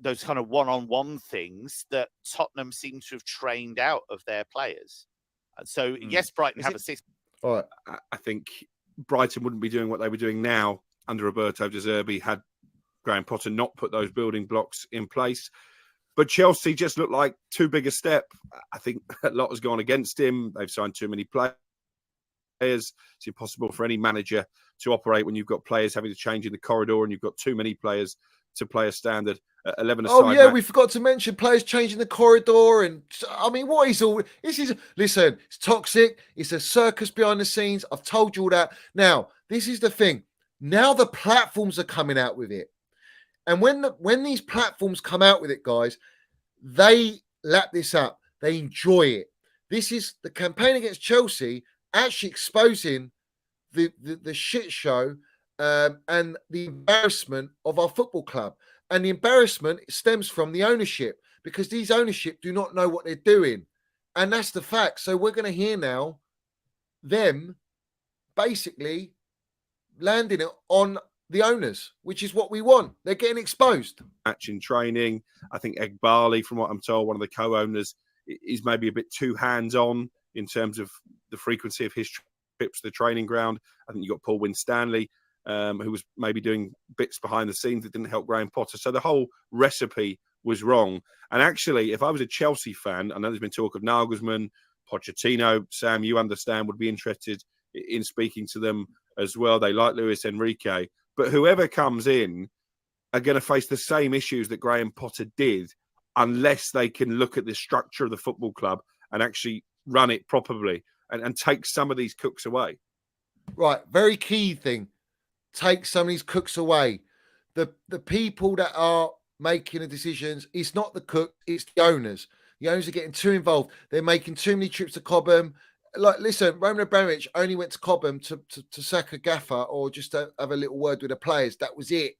I: Those kind of one-on-one things that Tottenham seem to have trained out of their players. So yes, Brighton have a system.
A: All right.
J: I think Brighton wouldn't be doing what they were doing now under Roberto De Zerbi had Graham Potter not put those building blocks in place. But Chelsea just looked like too big a step. I think a lot has gone against him. They've signed too many players. It's impossible for any manager to operate when you've got players having to change in the corridor and you've got too many players to play a standard 11 aside.
A: Oh, yeah, we forgot to mention players changing the corridor. And I mean, what is all this? Listen, it's toxic. It's a circus behind the scenes. I've told you all that. Now, this is the thing. Now the platforms are coming out with it. And when these platforms come out with it, guys, they lap this up. They enjoy it. This is the campaign against Chelsea actually exposing the shit show and the embarrassment of our football club. And the embarrassment stems from the ownership, because these ownership do not know what they're doing. And that's the fact. So we're going to hear now them basically landing it on the owners, which is what we want. They're getting exposed.
J: Match in training. I think Egbali, from what I'm told, one of the co-owners, is maybe a bit too hands-on in terms of the frequency of his trips to the training ground. I think you got Paul Winstanley, who was maybe doing bits behind the scenes that didn't help Graham Potter. So the whole recipe was wrong. And actually, if I was a Chelsea fan, I know there's been talk of Nagelsmann, Pochettino. Sam, you understand, would be interested in speaking to them as well. They like Luis Enrique. But whoever comes in are going to face the same issues that Graham Potter did, unless they can look at the structure of the football club and actually run it properly and take some of these cooks away.
A: Right. Very key thing. Take some of these cooks away. The people that are making the decisions, it's not the cook, it's the owners. The owners are getting too involved. They're making too many trips to Cobham. Like, listen, Roman Abramovich only went to Cobham to sack a gaffer or just to have a little word with the players. That was it.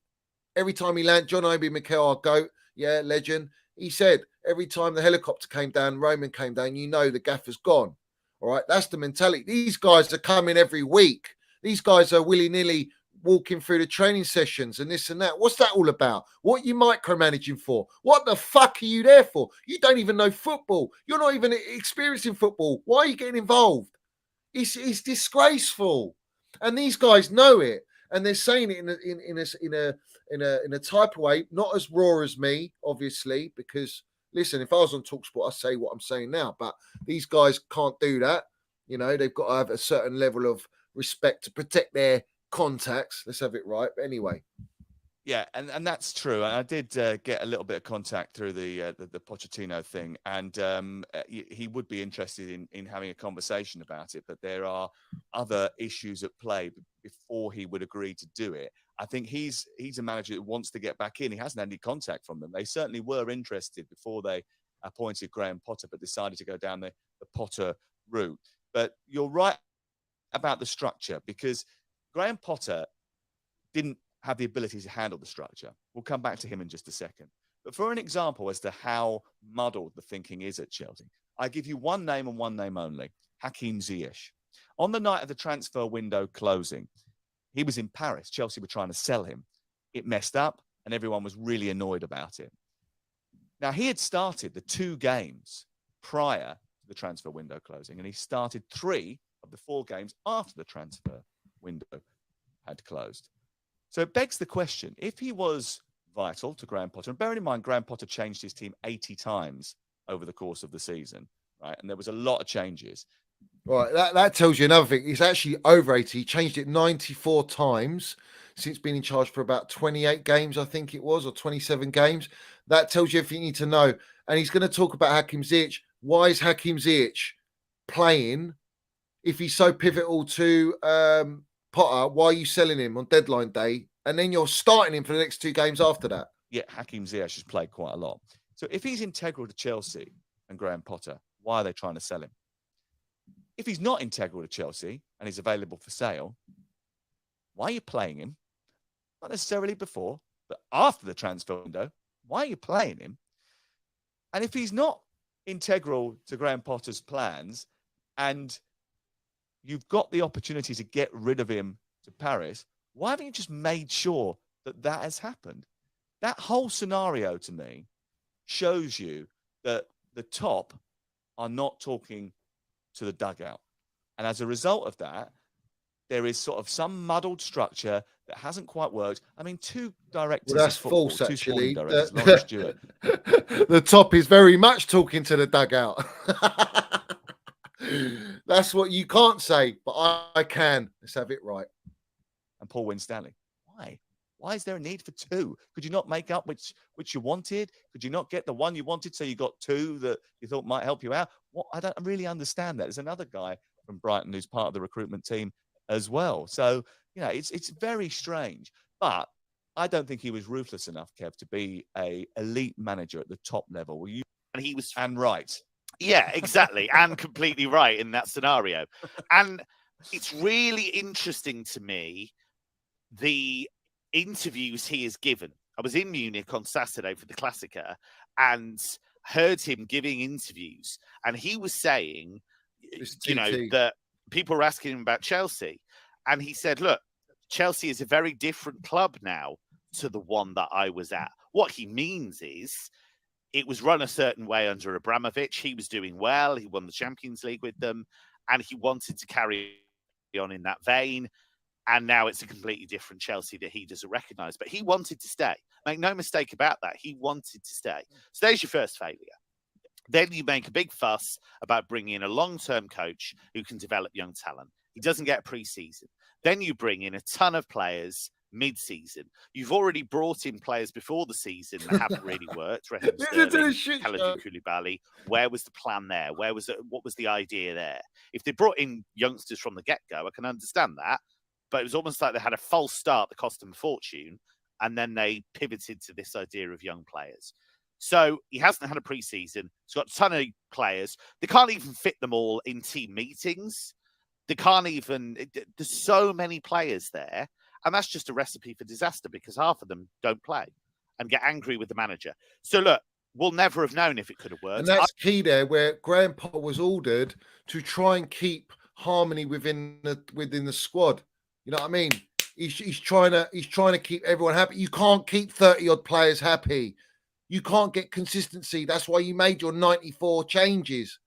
A: every time he landed, John Obi Mikel, our GOAT, yeah, legend, he said, every time the helicopter came down, Roman came down, you know the gaffer's gone. All right, that's the mentality. These guys are coming every week. These guys are willy-nilly walking through the training sessions and this and that. What's that all about? What are you micromanaging for? What the fuck are you there for? You don't even know football. You're not even experiencing football. Why are you getting involved? It's disgraceful, and these guys know it, and they're saying it in a type of way, not as raw as me, obviously, because listen, if I was on TalkSport, I'd say what I'm saying now, but these guys can't do that. You know, they've got to have a certain level of respect to protect their contacts. Let's have it right. But anyway.
K: Yeah, and that's true. And I did get a little bit of contact through the Pochettino thing, and he would be interested in having a conversation about it. But there are other issues at play before he would agree to do it. I think he's a manager that wants to get back in. He hasn't had any contact from them. They certainly were interested before they appointed Graham Potter, but decided to go down the Potter route. But you're right about the structure, because Graham Potter didn't have the ability to handle the structure. We'll come back to him in just a second. But for an example as to how muddled the thinking is at Chelsea, I give you one name and one name only, Hakim Ziyech. On the night of the transfer window closing, he was in Paris. Chelsea were trying to sell him. It messed up, and everyone was really annoyed about it. Now, he had started the 2 games prior to the transfer window closing, and he started 3 of the 4 games after the transfer window had closed. So it begs the question, if he was vital to Graham Potter, and bearing in mind, Graham Potter changed his team 80 times over the course of the season, right? And there was a lot of changes.
A: Right, that tells you another thing. He's actually over 80. He changed it 94 times since being in charge for about 28 games, I think it was, or 27 games. That tells you everything you need to know. And he's going to talk about Hakim Ziyech. Why is Hakim Ziyech playing if he's so pivotal to Potter? Why are you selling him on deadline day? And then you're starting him for the next 2 games after that.
K: Yeah, Hakim Ziyech has played quite a lot. So if he's integral to Chelsea and Graham Potter, why are they trying to sell him? If he's not integral to Chelsea and he's available for sale, why are you playing him? Not necessarily before, but after the transfer window, why are you playing him? And if he's not integral to Graham Potter's plans and you've got the opportunity to get rid of him to Paris, why haven't you just made sure that that has happened? That whole scenario to me shows you that the top are not talking to the dugout. And as a result of that, there is sort of some muddled structure that hasn't quite worked. I mean, 2 directors
A: Well, that's
K: of football,
A: false,
K: 2
A: actually.
K: sporting directors, Lawrence Stewart.
A: The top is very much talking to the dugout. That's what you can't say, but I can. Let's have it right.
K: And Paul Winstanley. Why? Why is there a need for 2? Could you not make up which you wanted? Could you not get the one you wanted so you got 2 that you thought might help you out? What? I don't really understand that. There's another guy from Brighton who's part of the recruitment team as well. So, you know, it's very strange. But I don't think he was ruthless enough, Kev, to be a elite manager at the top level. Were you?
I: And he was
K: right.
I: Yeah, exactly. And completely right in that scenario. And it's really interesting to me, the interviews he has given. I was in Munich on Saturday for the Klassiker and heard him giving interviews. And he was saying, you know, that people were asking him about Chelsea. And he said, look, Chelsea is a very different club now to the one that I was at. What he means is, it was run a certain way under Abramovich. He was doing well. He won the Champions League with them, and he wanted to carry on in that vein. And now it's a completely different Chelsea that he doesn't recognise. But he wanted to stay. Make no mistake about that. He wanted to stay. So there's your first failure. Then you make a big fuss about bringing in a long-term coach who can develop young talent. He doesn't get pre-season. Then you bring in a ton of players mid-season. You've already brought in players before the season that haven't really worked. Raheem Sterling, Kalidou Koulibaly. Where was the plan there? What was the idea there? If they brought in youngsters from the get-go, I can understand that. But it was almost like they had a false start that cost them a fortune, and then they pivoted to this idea of young players. So he hasn't had a pre-season. He's got a ton of players. They can't even fit them all in team meetings. They can't even... There's so many players there. And that's just a recipe for disaster because half of them don't play and get angry with the manager. So look, we'll never have known if it could have worked.
A: And that's key there, where Graham Potter was ordered to try and keep harmony within the squad. You know what I mean? He's trying to keep everyone happy. You can't keep 30 odd players happy. You can't get consistency. That's why you made your 94 changes.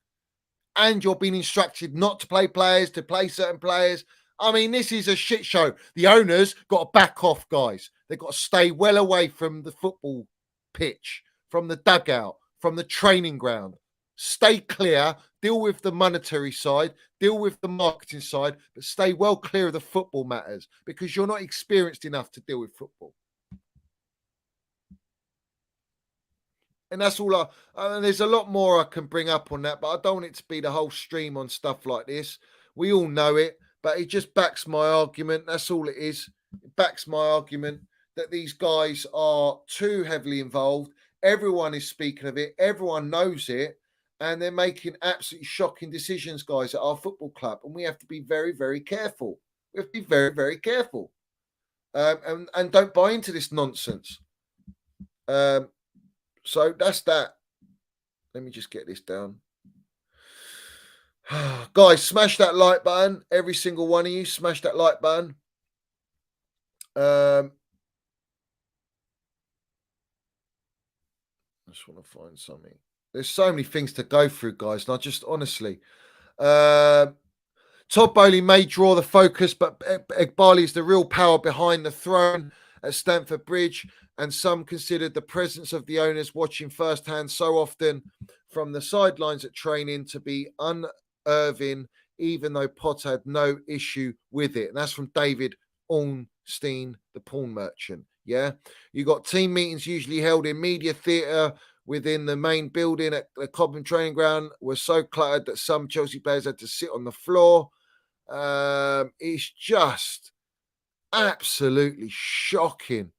A: And you're being instructed not to play players, to play certain players. I mean, this is a shit show. The owners got to back off, guys. They've got to stay well away from the football pitch, from the dugout, from the training ground. Stay clear, deal with the monetary side, deal with the marketing side, but stay well clear of the football matters because you're not experienced enough to deal with football. And that's all and there's a lot more I can bring up on that, but I don't want it to be the whole stream on stuff like this. We all know it, but it just backs my argument. That's all it is. It backs my argument that these guys are too heavily involved. Everyone is speaking of it. Everyone knows it. And they're making absolutely shocking decisions, guys, at our football club. And we have to be very, very careful. We have to be very, very careful. And don't buy into this nonsense. So that's that. Let me just get this down. Guys, smash that like button. Every single one of you, smash that like button. I just want to find something. There's so many things to go through, guys. And I just honestly, Todd Boehly may draw the focus, but Eghbali is the real power behind the throne at Stamford Bridge. And some considered the presence of the owners watching firsthand so often from the sidelines at training to be unnerving, even though Potter had no issue with it. And that's from David Ornstein, the porn merchant. Yeah. You got team meetings usually held in media theatre within the main building at the Cobham training ground were so cluttered that some Chelsea players had to sit on the floor. It's just absolutely shocking.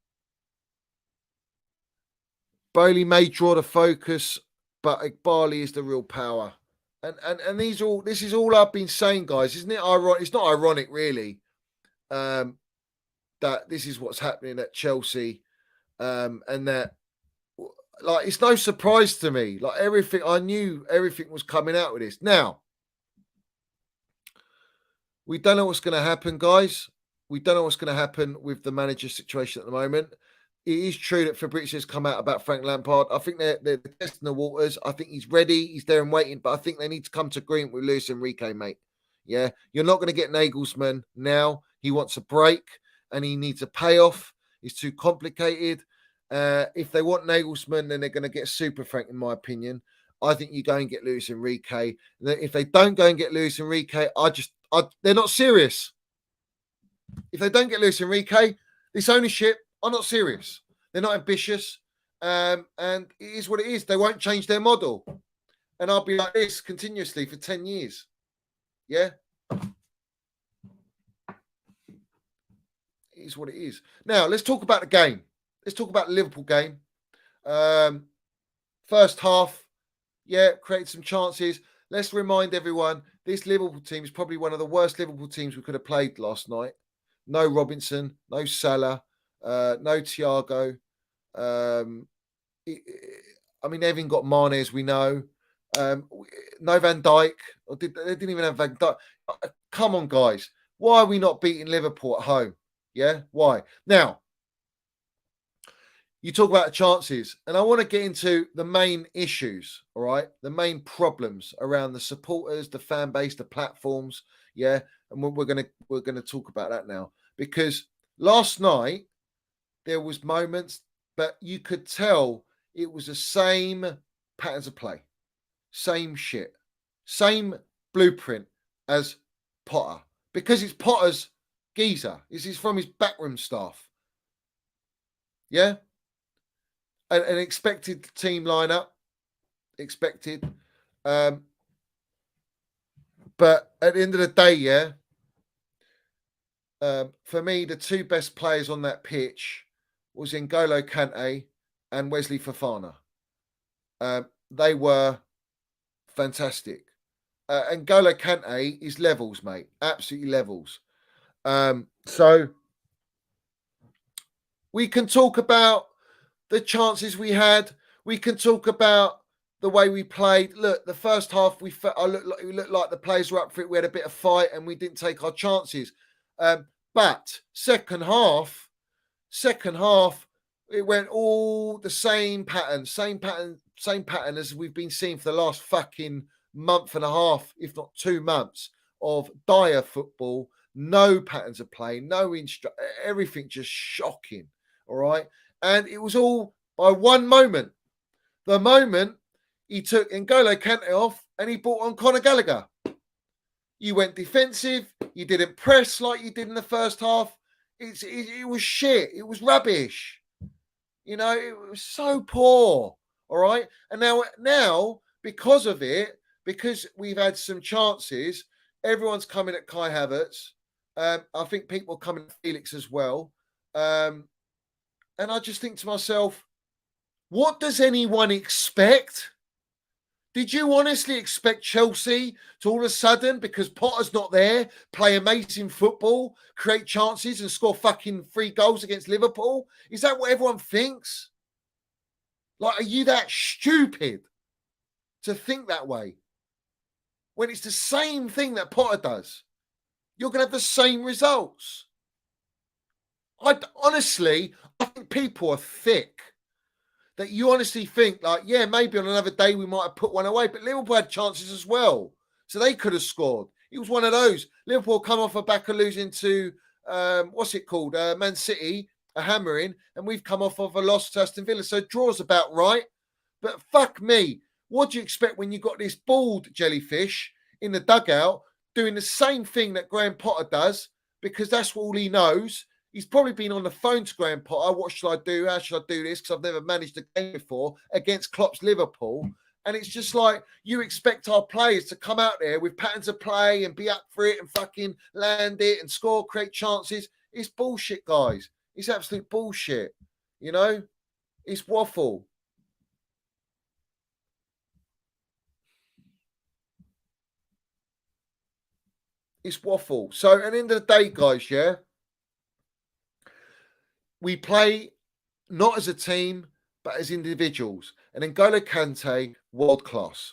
A: Boehly may draw the focus, but Eghbali is the real power. And this is all I've been saying, guys. Isn't it ironic? It's not ironic, really, that this is what's happening at Chelsea, and that, like, it's no surprise to me. Like, I knew everything was coming out with this. Now, we don't know what's going to happen, guys. We don't know what's going to happen with the manager situation at the moment. It is true that Fabrizio has come out about Frank Lampard. I think they're testing the waters. I think he's ready. He's there and waiting. But I think they need to come to agreement with Luis Enrique, mate. Yeah, you're not going to get Nagelsmann now. He wants a break and he needs a payoff. It's too complicated. If they want Nagelsmann, then they're going to get Super Frank, in my opinion. I think you go and get Luis Enrique. If they don't go and get Luis Enrique, they're not serious. If they don't get Luis Enrique, this ownership are not serious. They're not ambitious. And it is what it is. They won't change their model. And I'll be like this continuously for 10 years. Yeah? It is what it is. Now, let's talk about the game. Let's talk about the Liverpool game. First half, created some chances. Let's remind everyone, this Liverpool team is probably one of the worst Liverpool teams we could have played last night. No Robinson, no Salah, no Thiago. Evan got Mane, as we know. No Van Dijk. They didn't even have Van Dijk. Come on, guys. Why are we not beating Liverpool at home? Yeah, why? Now, you talk about the chances, and I want to get into the main issues, all right? The main problems around the supporters, the fan base, the platforms, yeah? And we're gonna talk about that now. Because last night, there was moments, but you could tell it was the same patterns of play, same shit, same blueprint as Potter. Because it's Potter's geezer. This is from his backroom staff. Yeah? An expected team lineup. Expected. But at the end of the day, for me, the two best players on that pitch was N'Golo Kante and Wesley Fofana. They were fantastic. N'Golo Kante is levels, mate. Absolutely levels. So We can talk about the chances we had. We can talk about the way we played. Look, the first half, we looked like the players were up for it. We had a bit of fight and we didn't take our chances. But second half, it went all the same pattern as we've been seeing for the last fucking month and a half, if not 2 months, of dire football. No patterns of play, everything just shocking. All right. And it was all by one moment. The moment he took N'Golo Kante off and he brought on Conor Gallagher. You went defensive. You didn't press like you did in the first half. It was shit. It was rubbish. You know, it was so poor. All right. And now because of it, because we've had some chances, everyone's coming at Kai Havertz. I think people are coming at Felix as well. And I just think to myself, what does anyone expect? Did you honestly expect Chelsea to all of a sudden, because Potter's not there, play amazing football, create chances and score fucking 3 goals against Liverpool? Is that what everyone thinks? Like, are you that stupid to think that way? When it's the same thing that Potter does, you're going to have the same results. I think people are thick. That you honestly think, like, yeah, maybe on another day we might have put one away, but Liverpool had chances as well. So they could have scored. It was one of those. Liverpool come off the back of losing to, Man City, a hammering, and we've come off of a loss to Aston Villa. So draw's about right. But fuck me. What do you expect when you got this bald jellyfish in the dugout doing the same thing that Graham Potter does? Because that's all he knows. He's probably been on the phone to Graham Potter. What should I do? How should I do this? Because I've never managed a game before against Klopp's Liverpool. And it's just like, you expect our players to come out there with patterns of play and be up for it and fucking land it and score, create chances. It's bullshit, guys. It's absolute bullshit. You know? It's waffle. It's waffle. So at the end of the day, guys, yeah, we play not as a team, but as individuals. And N'Golo Kante, world class.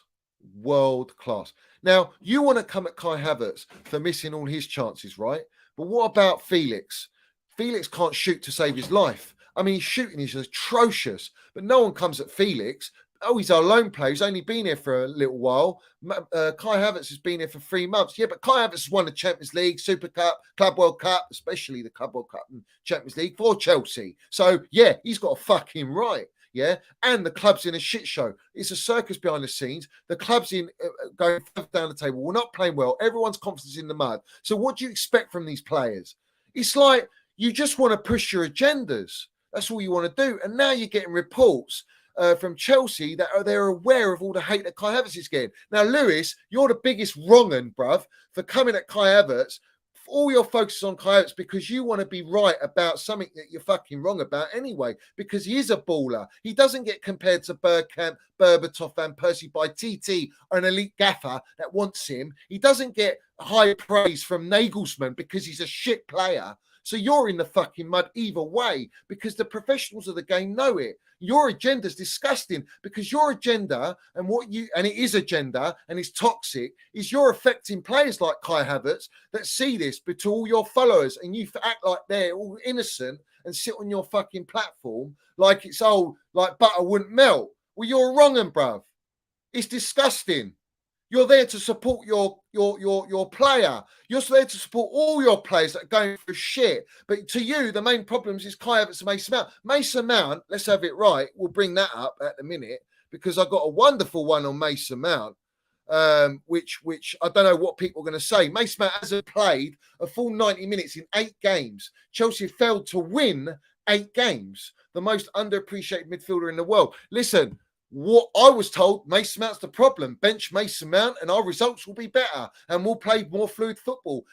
A: World class. Now, you want to come at Kai Havertz for missing all his chances, right? But what about Felix? Felix can't shoot to save his life. I mean, his shooting is atrocious, but no one comes at Felix. Oh, he's our lone player. He's only been here for a little while. Kai Havertz has been here for 3 months. Yeah, but Kai Havertz has won the Champions League, Super Cup, Club World Cup, especially the Club World Cup and Champions League for Chelsea. So, yeah, he's got a fucking right. Yeah, and the club's in a shit show. It's a circus behind the scenes. The club's in going down the table. We're not playing well. Everyone's confidence in the mud. So what do you expect from these players? It's like you just want to push your agendas. That's all you want to do. And now you're getting reports from Chelsea that they're aware of all the hate that Kai Havertz is getting. Now, Lewis, you're the biggest wrong-un, bruv, for coming at Kai Havertz. All your focus is on Kai Havertz because you want to be right about something that you're fucking wrong about anyway, because he is a baller. He doesn't get compared to Bergkamp, Berbatov and Percy by TT or an elite gaffer that wants him. He doesn't get high praise from Nagelsmann because he's a shit player. So you're in the fucking mud either way because the professionals of the game know it. Your agenda is disgusting because your agenda and it is agenda and it's toxic, is you're affecting players like Kai Havertz that see this, but to all your followers, and you act like they're all innocent and sit on your fucking platform like it's like butter wouldn't melt. Well, you're wrong, bruv. It's disgusting. You're there to support your player. You're there to support all your players that are going through shit. But to you, the main problems is Kai Havertz and Mason Mount. Mason Mount, let's have it right. We'll bring that up at the minute because I got a wonderful one on Mason Mount, which I don't know what people are going to say. Mason Mount hasn't played a full 90 minutes in 8 games. Chelsea failed to win 8 games. The most underappreciated midfielder in the world. Listen. What I was told, Mason Mount's the problem. Bench Mason Mount and our results will be better and we'll play more fluid football.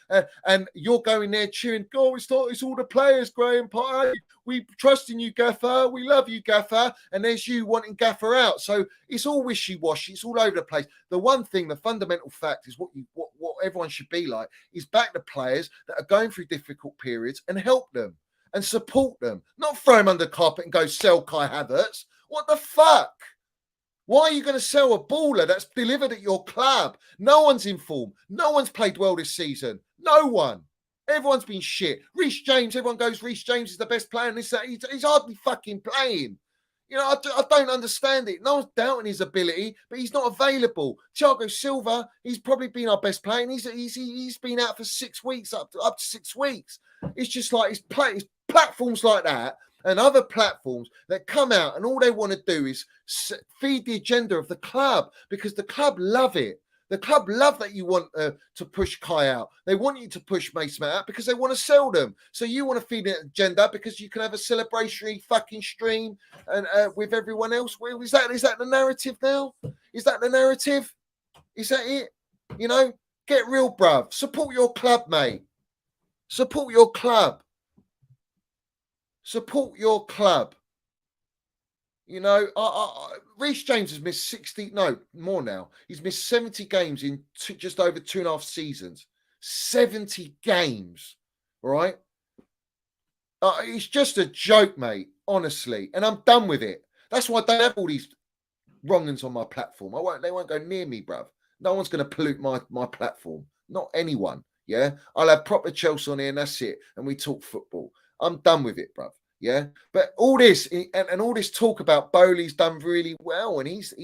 A: And you're going there cheering, oh, it's all the players, Graham Potter. We trust in you, Gaffer. We love you, Gaffer. And there's you wanting Gaffer out. So it's all wishy-washy. It's all over the place. The one thing, the fundamental fact is what everyone should be like is back the players that are going through difficult periods and help them. and support them. Not throw him under the carpet and go sell Kai Havertz. What the fuck? Why are you going to sell a baller that's delivered at your club? No one's in form. No one's played well this season. No one. Everyone's been shit. Reece James, everyone goes, Reece James is the best player. And he's hardly fucking playing. You know, I don't understand it. No one's doubting his ability, but he's not available. Thiago Silva, he's probably been our best player, and he's been out for 6 weeks, up to 6 weeks. It's just like his platforms like that and other platforms that come out and all they want to do is feed the agenda of the club because the club love it. The club love that you want to push Kai out. They want you to push Mason Mount out because they want to sell them. So you want to feed an agenda because you can have a celebratory fucking stream and with everyone else. Well, is that the narrative now? Is that the narrative? Is that it? You know, get real, bruv. Support your club, mate. Support your club. Support your club. You know, Reece James has missed 60, no, more now. He's missed 70 games in just over 2.5 seasons. 70 games, all right? It's just a joke, mate, honestly. And I'm done with it. That's why I don't have all these wrong-uns on my platform. They won't go near me, bruv. No one's going to pollute my platform. Not anyone, yeah? I'll have proper Chelsea on here and that's it. And we talk football. I'm done with it, bruv. Yeah, but all this and all this talk about Bowley's done really well, and he's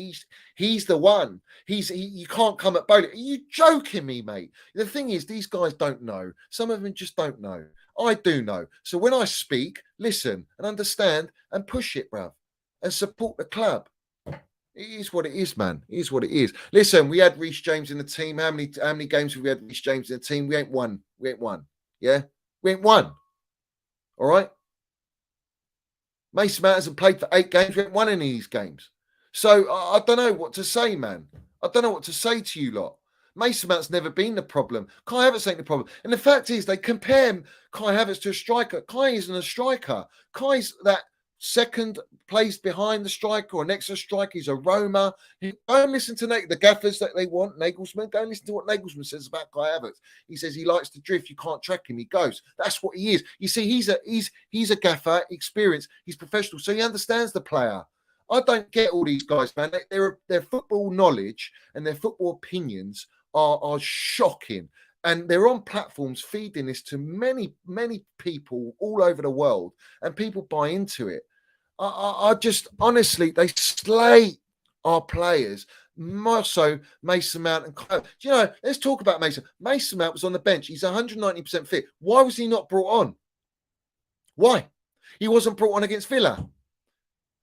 A: the one. You can't come at Bowley. Are you joking me, mate? The thing is, these guys don't know. Some of them just don't know. I do know. So when I speak, listen and understand and push it, bruv, and support the club. It is what it is, man. It is what it is. Listen, we had Reece James in the team. How many games have we had Reece James in the team? We ain't won. Yeah, we ain't won. All right. Mason Mount hasn't played for 8 games. We haven't won any of these games. So I don't know what to say, man. I don't know what to say to you lot. Mason Mount's never been the problem. Kai Havertz ain't the problem. And the fact is, they compare Kai Havertz to a striker. Kai isn't a striker. Kai's that second place behind the striker or next to the striker. He's a roamer. Go and listen to the gaffers that they want, Nagelsmann. Go and listen to what Nagelsmann says about Kai Havertz. He says he likes to drift. You can't track him. He goes. That's what he is. You see, he's a gaffer, experienced. He's professional, so he understands the player. I don't get all these guys, man. Their football knowledge and their football opinions are shocking. And they're on platforms feeding this to many, many people all over the world, and people buy into it. I just, honestly, they slay our players, more so Mason Mount and Kyle. You know, let's talk about Mason. Mason Mount was on the bench. He's 190% fit. Why was he not brought on? Why? He wasn't brought on against Villa.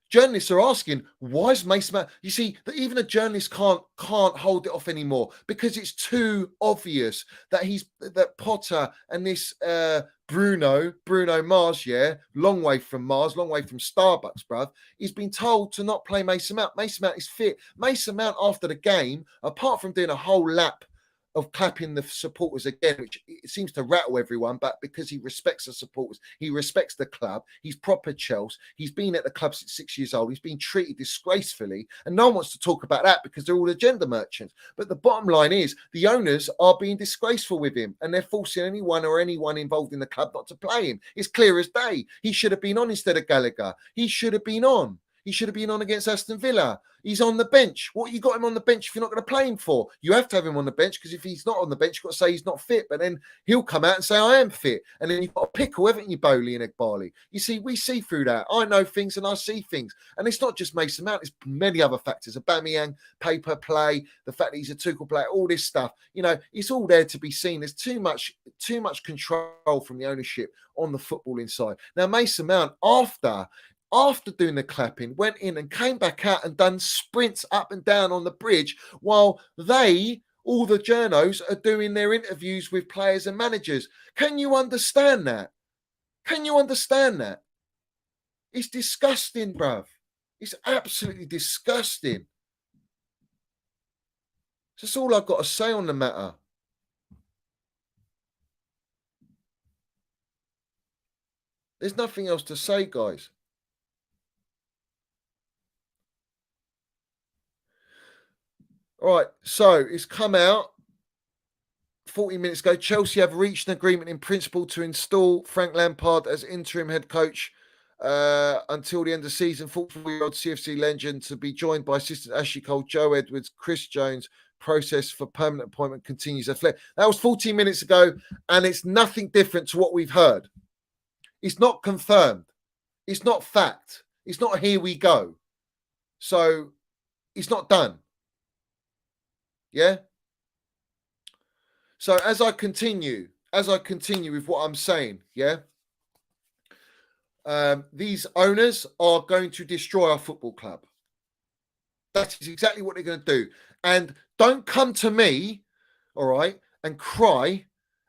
A: Journalists are asking, why is Mason Mount? You see, that even a journalist can't hold it off anymore because it's too obvious that Potter and this Bruno Mars, yeah, long way from Mars, long way from Starbucks, bruv. He's been told to not play Mason Mount. Mason Mount is fit. Mason Mount, after the game, apart from doing a whole lap of clapping the supporters again, which it seems to rattle everyone, but because he respects the supporters, he respects the club, he's proper Chelsea, he's been at the club since 6 years old, he's been treated disgracefully, and no one wants to talk about that because they're all agenda merchants. But the bottom line is, the owners are being disgraceful with him, and they're forcing anyone involved in the club not to play him. It's clear as day. He should have been on instead of Gallagher. He should have been on. He should have been on against Aston Villa. He's on the bench. What you got him on the bench if you're not going to play him for? You have to have him on the bench because if he's not on the bench, you've got to say he's not fit. But then he'll come out and say, I am fit. And then you've got a pickle, haven't you, Bowley and Egbali? You see, we see through that. I know things and I see things. And it's not just Mason Mount. It's many other factors. Aubameyang, paper play, the fact that he's a Tuchel player, all this stuff. You know, it's all there to be seen. There's too much control from the ownership on the footballing side. Now, Mason Mount, after doing the clapping, went in and came back out and done sprints up and down on the bridge while all the journos, are doing their interviews with players and managers. Can you understand that? Can you understand that? It's disgusting, bruv. It's absolutely disgusting. That's all I've got to say on the matter. There's nothing else to say, guys. All right, so it's come out 40 minutes ago, Chelsea have reached an agreement in principle to install Frank Lampard as interim head coach until the end of the season. 44-year-old CFC legend to be joined by assistant Ashley Cole, Joe Edwards, Chris Jones. Process for permanent appointment continues. That was 14 minutes ago, and it's nothing different to what we've heard. It's not confirmed. It's not fact. It's not here we go. So it's not done. Yeah? So as I continue with what I'm saying, yeah, these owners are going to destroy our football club. That is exactly what they're going to do. And don't come to me, all right, and cry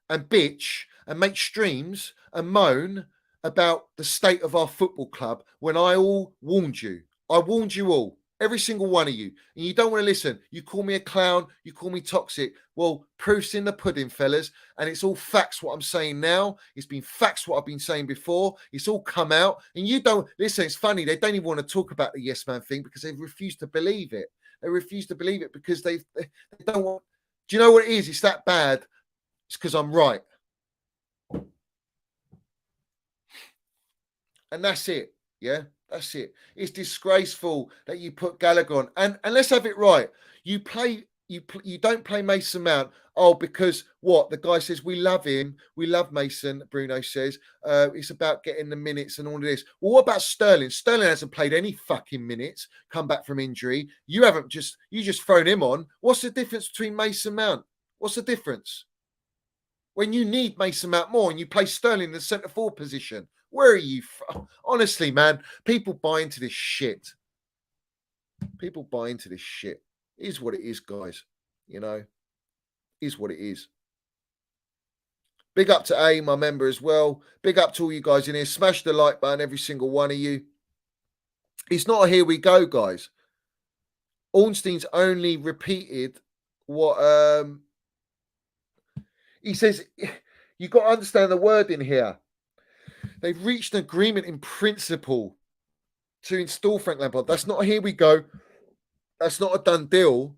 A: and bitch and make streams and moan about the state of our football club when I all warned you. I warned you all. Every single one of you. And you don't want to listen. You call me a clown. You call me toxic. Well, proof's in the pudding, fellas. And it's all facts what I'm saying now. It's been facts what I've been saying before. It's all come out. And you don't... Listen, it's funny. They don't even want to talk about the yes man thing because they refuse to believe it. They refuse to believe it because they don't want... Do you know what it is? It's that bad. It's because I'm right. And that's it. Yeah? That's it. It's disgraceful that you put Gallagher on. And let's have it right. You don't play Mason Mount. Oh, because what? The guy says, we love him. We love Mason, Bruno says. It's about getting the minutes and all of this. Well, what about Sterling? Sterling hasn't played any fucking minutes, come back from injury. You just thrown him on. What's the difference between Mason Mount? What's the difference? When you need Mason Mount more and you play Sterling in the centre forward position. Where are you from? Honestly, man, people buy into this shit. People buy into this shit. It is what it is, guys. You know, it is what it is. Big up to A, my member as well. Big up to all you guys in here. Smash the like button, every single one of you. It's not a here we go, guys. Ornstein's only repeated what he says. You've got to understand the word in here. They've reached an agreement in principle to install Frank Lampard. That's not a here we go. That's not a done deal.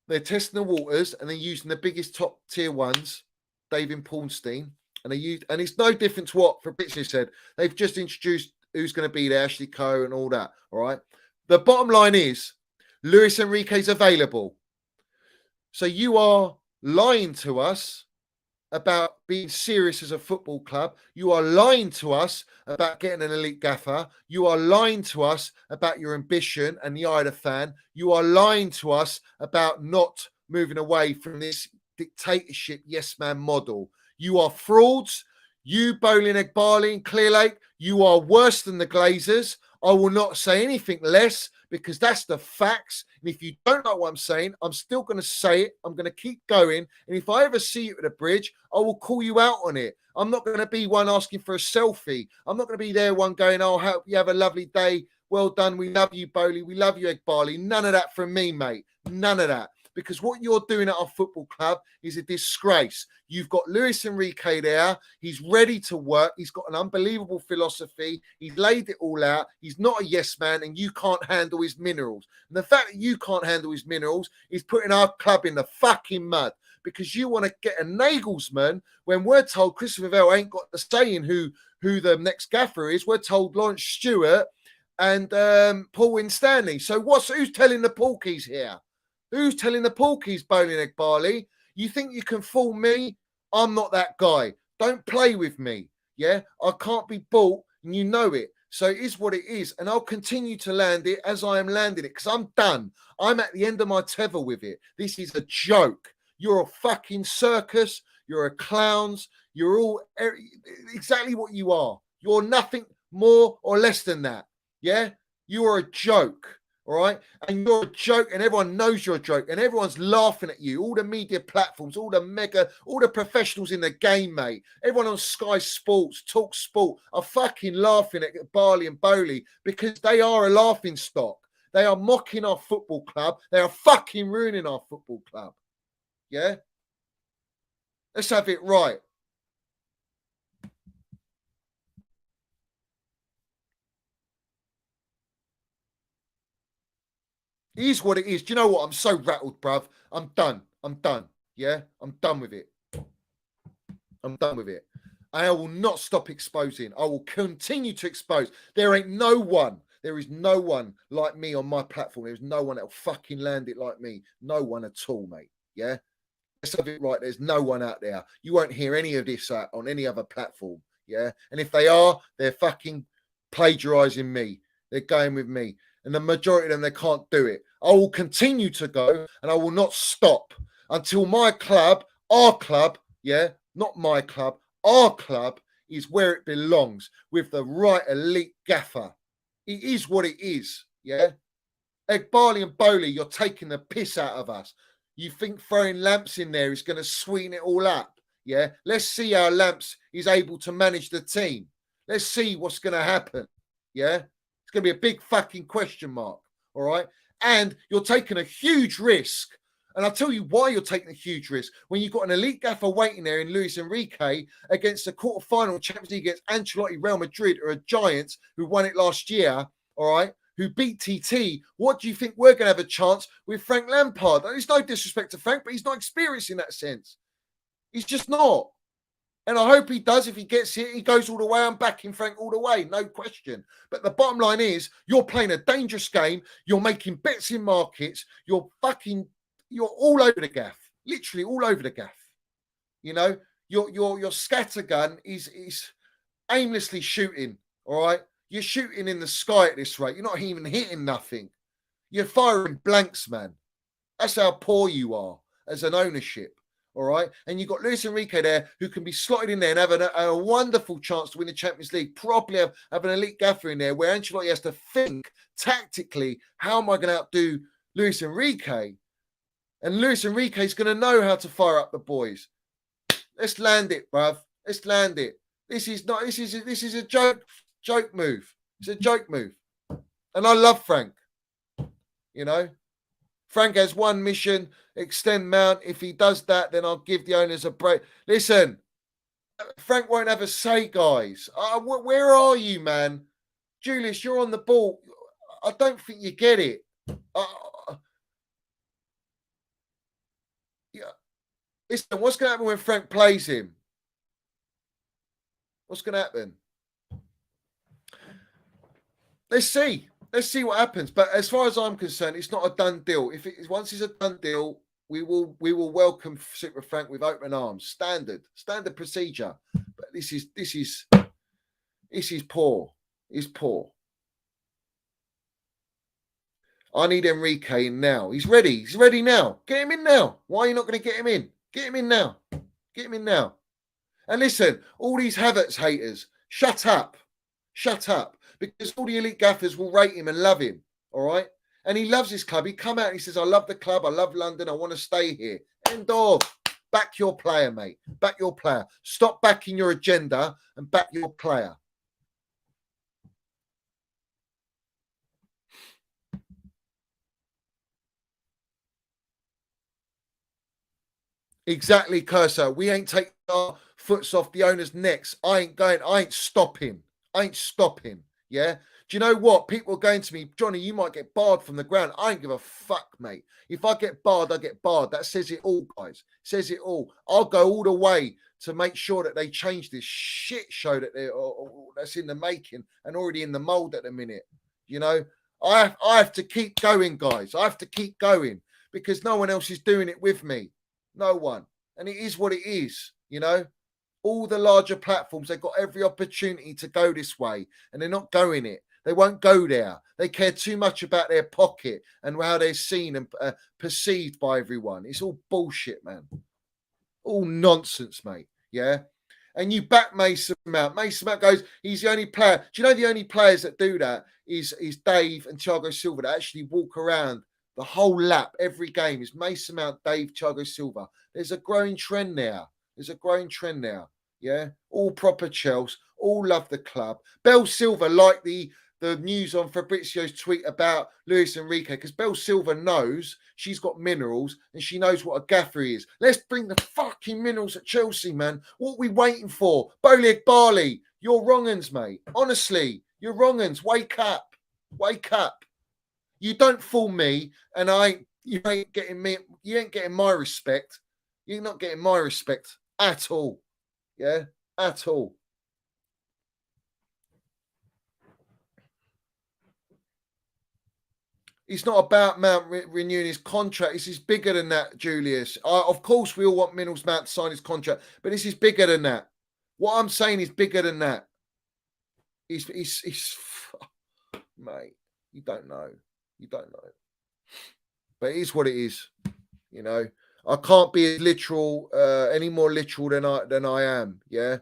A: They're testing the waters and they're using the biggest top tier ones, David Ornstein, and it's no different to what Fabrizio said. They've just introduced who's going to be there, Ashley Cole and all that. All right. The bottom line is Luis Enrique's available. So you are lying to us about being serious as a football club. You are lying to us about getting an elite gaffer. You are lying to us about your ambition and the eye of the fan. You are lying to us about not moving away from this dictatorship yes man model. You are frauds. You, Bowling, Egbali and Clearlake, you are worse than the Glazers. I will not say anything less because that's the facts. And if you don't like what I'm saying, I'm still going to say it. I'm going to keep going. And if I ever see you at the bridge, I will call you out on it. I'm not going to be one asking for a selfie. I'm not going to be there one going, oh, hope you have a lovely day. Well done. We love you, Bowley. We love you, Egbali. None of that from me, mate. None of that. Because what you're doing at our football club is a disgrace. You've got Luis Enrique there. He's ready to work. He's got an unbelievable philosophy. He's laid it all out. He's not a yes man, and you can't handle his minerals. And the fact that you can't handle his minerals is putting our club in the fucking mud because you want to get a Nagelsmann when we're told Christopher Vell ain't got the say in who the next gaffer is. We're told Lawrence Stewart and Paul Winstanley. So who's telling the porkies here? Who's telling the porkies, Bowling Egbali? You think you can fool me? I'm not that guy. Don't play with me. Yeah, I can't be bought, and you know it. So it is what it is, and I'll continue to land it as I am landing it because I'm done. I'm at the end of my tether with it. This is a joke. You're a fucking circus. You're a clowns. You're all exactly what you are. You're nothing more or less than that. Yeah, you are a joke. All right. And you're a joke, and everyone knows you're a joke, and everyone's laughing at you. All the media platforms, all the professionals in the game, mate. Everyone on Sky Sports, Talk Sport are fucking laughing at Barley and Bowley because they are a laughing stock. They are mocking our football club. They are fucking ruining our football club. Yeah. Let's have it right. It is what it is. Do you know what? I'm so rattled, bruv. I'm done. Yeah? I'm done with it. I'm done with it. I will not stop exposing. I will continue to expose. There is no one like me on my platform. There's no one that'll fucking land it like me. No one at all, mate. Yeah? Let's have it right. There's no one out there. You won't hear any of this on any other platform. Yeah? And if they are, they're fucking plagiarizing me. They're going with me. And the majority of them, they can't do it. I will continue to go and I will not stop until my club, our club, yeah, not my club, our club is where it belongs with the right elite gaffer. It is what it is, yeah? Egbali and Bowley, you're taking the piss out of us. You think throwing Lamps in there is going to sweeten it all up, yeah? Let's see how Lamps is able to manage the team. Let's see what's going to happen, yeah? It's going to be a big fucking question mark, all right? And you're taking a huge risk. And I'll tell you why you're taking a huge risk. When you've got an elite gaffer waiting there in Luis Enrique against the quarterfinal Champions League against Ancelotti, Real Madrid, or a Giants who won it last year, all right, who beat TT, what do you think we're going to have a chance with Frank Lampard? There's no disrespect to Frank, but he's not experienced in that sense. He's just not. And I hope he does. If he gets it, he goes all the way. I'm backing Frank all the way, no question. But the bottom line is you're playing a dangerous game. You're making bets in markets. You're all over the gaff, literally all over the gaff. You know, your scattergun is aimlessly shooting. All right, you're shooting in the sky at this rate. You're not even hitting nothing. You're firing blanks, man. That's how poor you are as an ownership. All right, and you've got Luis Enrique there who can be slotted in there and have a wonderful chance to win the Champions League. Probably have an elite gaffer in there where Ancelotti has to think tactically, how am I going to outdo Luis Enrique? And Luis Enrique is going to know how to fire up the boys. Let's land it, bruv. Let's land it. This is a joke move. It's a joke move. And I love Frank. You know, Frank has one mission, extend Mount. If he does that, then I'll give the owners a break. Listen, Frank won't have a say, guys. Where are you, man? Julius, you're on the ball. I don't think you get it. Listen, what's going to happen when Frank plays him? What's going to happen? Let's see. Let's see what happens. But as far as I'm concerned, it's not a done deal. Once it's a done deal, we will welcome Super Frank with open arms. Standard procedure. But this is poor. It's poor. I need Enrique in now. He's ready. He's ready now. Get him in now. Why are you not going to get him in? Get him in now. Get him in now. And listen, all these Havertz haters, shut up. Shut up. Because all the elite gaffers will rate him and love him. All right? And he loves his club. He come out and he says, I love the club. I love London. I want to stay here. End of. Back your player, mate. Back your player. Stop backing your agenda and back your player. Exactly, Cursor. We ain't taking our foots off the owner's necks. I ain't stopping. Yeah? Do you know what? People are going to me, Johnny, you might get barred from the ground. I don't give a fuck, mate. If I get barred, I get barred. That says it all, guys. Says it all. I'll go all the way to make sure that they change this shit show that's in the making and already in the mold at the minute. You know? I have to keep going, guys. I have to keep going because no one else is doing it with me. No one. And it is what it is, you know. All the larger platforms, they've got every opportunity to go this way, and they're not going it. They won't go there. They care too much about their pocket and how they're seen and perceived by everyone. It's all bullshit, man. All nonsense, mate. Yeah. And you back Mason Mount. Mason Mount goes, he's the only player. Do you know the only players that do that is Dave and Thiago Silva that actually walk around the whole lap every game is Mason Mount, Dave, Thiago Silva. There's a growing trend there. Yeah. All proper Chelsea. All love the club. Bell Silva liked the news on Fabrizio's tweet about Luis Enrique because Bell Silva knows she's got minerals and she knows what a gaffer he is. Let's bring the fucking minerals at Chelsea, man. What are we waiting for? Bolig Barley, you're wrong-uns, mate. Honestly, you're wrong-uns. Wake up. Wake up. You don't fool me, and you ain't getting my respect. You're not getting my respect at all. Yeah, at all. It's not about Mount renewing his contract. This is bigger than that, Julius. Of course, we all want Minnals Mount to sign his contract, but this is bigger than that. What I'm saying is bigger than that. He's mate, you don't know. You don't know. But it is what it is. You know, I can't be as literal, any more literal than I am. Yeah.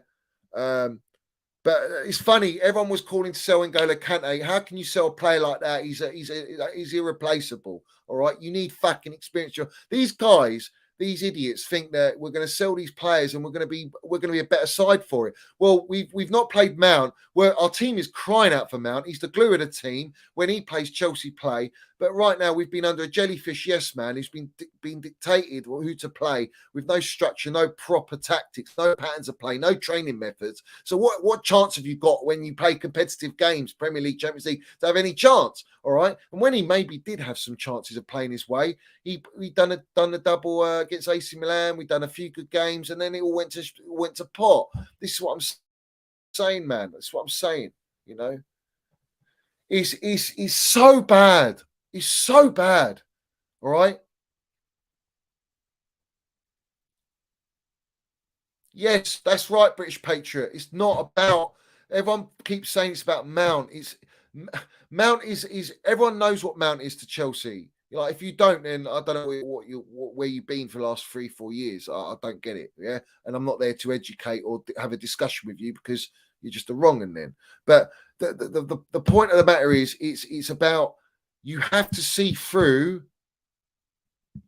A: But it's funny. Everyone was calling to sell N'Golo Kante. How can you sell a player like that? He's irreplaceable. All right, you need fucking experience. These guys, these idiots, think that we're going to sell these players and we're going to be a better side for it. Well, we've not played Mount. Our team is crying out for Mount. He's the glue of the team when he plays Chelsea play. But right now we've been under a jellyfish yes man who's been dictated who to play with no structure, no proper tactics, no patterns of play, no training methods. So what chance have you got when you play competitive games, Premier League, Champions League, to have any chance? All right. And when he maybe did have some chances of playing his way, he done a double against AC Milan. We've done a few good games, and then it all went to pot. This is what I'm saying, man. That's what I'm saying. You know, he's so bad. He's so bad. All right. Yes, that's right, British Patriot. It's not about. Everyone keeps saying it's about Mount. Mount is. Everyone knows what Mount is to Chelsea. Like, if you don't, then I don't know where you've been for the last 3-4 years. I don't get it. Yeah, and I'm not there to educate or have a discussion with you because you're just the wrong one then. But the point of the matter is, it's about you have to see through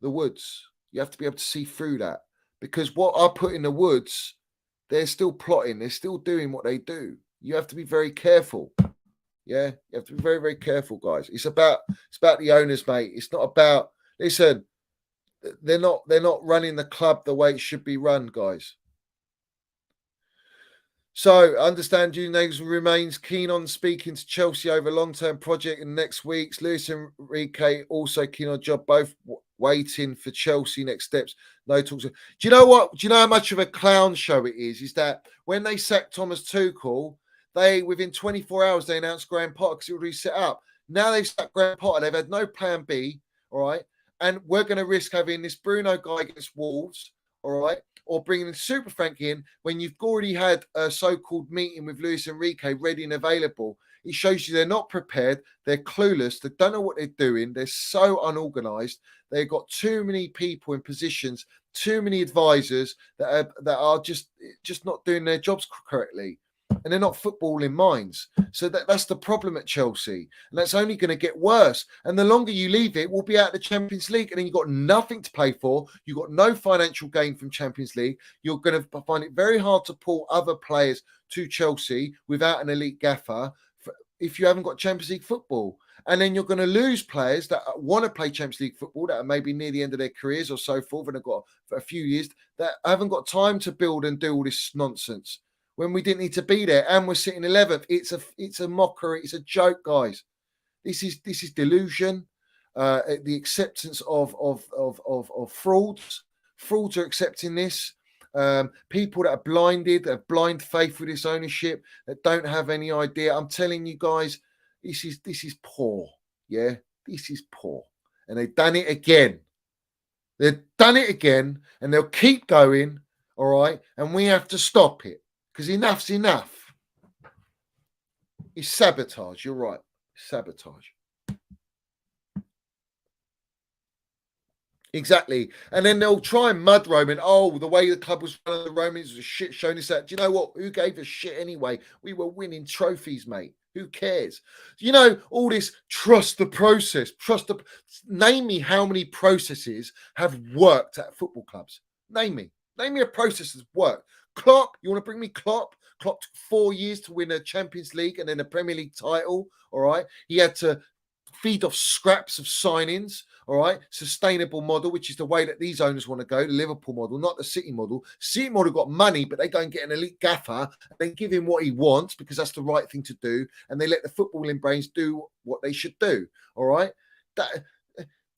A: the woods. You have to be able to see through that, because what I put in the woods, they're still plotting. They're still doing what they do. You have to be very careful. Yeah, you have to be very, very careful, guys. It's about the owners, mate. It's not about. Listen, they're not running the club the way it should be run, guys. So, understand Julian Nagelsmann remains keen on speaking to Chelsea over a long-term project in the next weeks. Luis Enrique also keen on a job, both waiting for Chelsea next steps. No talks. Do you know what? Do you know how much of a clown show it is? Is that when they sacked Thomas Tuchel, within 24 hours, they announced Graham Potter because it would reset up. Now they've sacked Graham Potter. They've had no plan B, all right? And we're going to risk having this Bruno guy against Wolves, all right? Or bringing in Super Frank in when you've already had a so-called meeting with Luis Enrique ready and available. It shows you they're not prepared. They're clueless. They don't know what they're doing. They're so unorganized. They've got too many people in positions, too many advisors that are just not doing their jobs correctly. And they're not footballing minds. So that's the problem at Chelsea. And that's only going to get worse. And the longer you leave it, we'll be out of the Champions League. And then you've got nothing to play for. You've got no financial gain from Champions League. You're going to find it very hard to pull other players to Chelsea without an elite gaffer if you haven't got Champions League football. And then you're going to lose players that want to play Champions League football that are maybe near the end of their careers or so forth and have got for a few years that haven't got time to build and do all this nonsense. When we didn't need to be there, and we're sitting 11th, it's a mockery, it's a joke, guys. This is delusion, the acceptance of frauds. Frauds are accepting this. People that are blinded, that have blind faith with this ownership, that don't have any idea. I'm telling you guys, this is poor. Yeah, this is poor, and they've done it again. They've done it again, and they'll keep going. All right, and we have to stop it. Because enough's enough. It's sabotage. You're right. Sabotage. Exactly. And then they'll try and mud Roman. Oh, the way the club was run, the Romans was shit showing us that. Do you know what? Who gave a shit anyway? We were winning trophies, mate. Who cares? You know, all this trust the process. Name me how many processes have worked at football clubs. Name me a process that's worked. Klopp, you want to bring me Klopp? Klopp took 4 years to win a Champions League and then a Premier League title, all right? He had to feed off scraps of signings, all right? Sustainable model, which is the way that these owners want to go, the Liverpool model, not the City model. City model got money, but they go and get an elite gaffer and they give him what he wants because that's the right thing to do, and they let the footballing brains do what they should do, all right?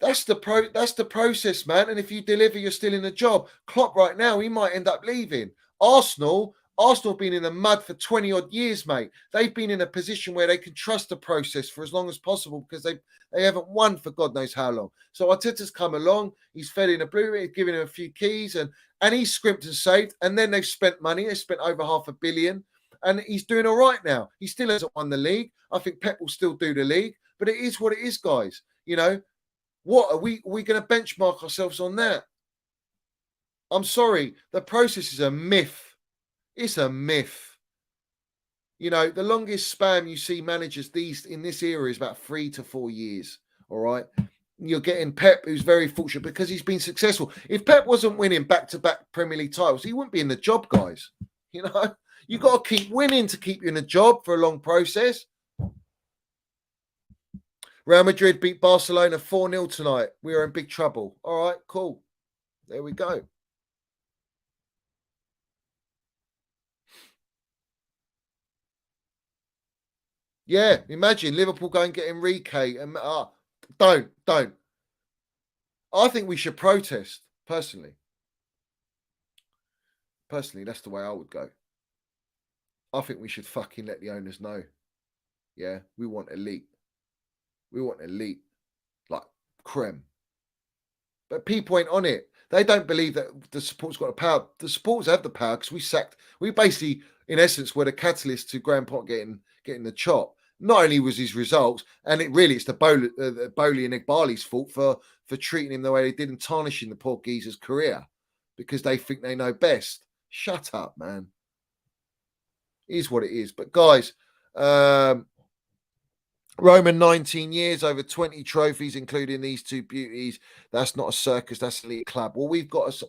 A: That's the process, man. And if you deliver, you're still in the job. Klopp right now, he might end up leaving. Arsenal Arsenal have been in the mud for 20 odd years, mate. They've been in a position where they can trust the process for as long as possible because they haven't won for God knows how long. So Arteta's come along, he's fed in a blue, he's given him a few keys and he's scrimped and saved. And then they've spent money. They spent over £500 million and he's doing all right now. He still hasn't won the league. I think Pep will still do the league, but it is what it is, guys. You know, what are we going to benchmark ourselves on that? I'm sorry, the process is a myth. It's a myth. You know, the longest span you see managers in this era is about 3 to 4 years. All right. You're getting Pep, who's very fortunate because he's been successful. If Pep wasn't winning back-to-back Premier League titles, he wouldn't be in the job, guys. You know, you got to keep winning to keep you in a job for a long process. Real Madrid beat Barcelona 4-0 tonight. We are in big trouble. All right, cool. There we go. Yeah, imagine Liverpool go and get Enrique and don't. I think we should protest, personally. Personally, that's the way I would go. I think we should fucking let the owners know. Yeah, we want elite. We want elite, like creme. But people ain't on it. They don't believe that the support's got the power. The supporters have the power because we basically, in essence, were the catalyst to Graham Potter getting the chop. Not only was his results, and it's the Bowley and Igbali's fault for treating him the way they did and tarnishing the poor geezer's career because they think they know best. Shut up, man. It is what it is. But guys, Roman 19 years, over 20 trophies, including these two beauties. That's not a circus. That's an elite club. Well, we've got a.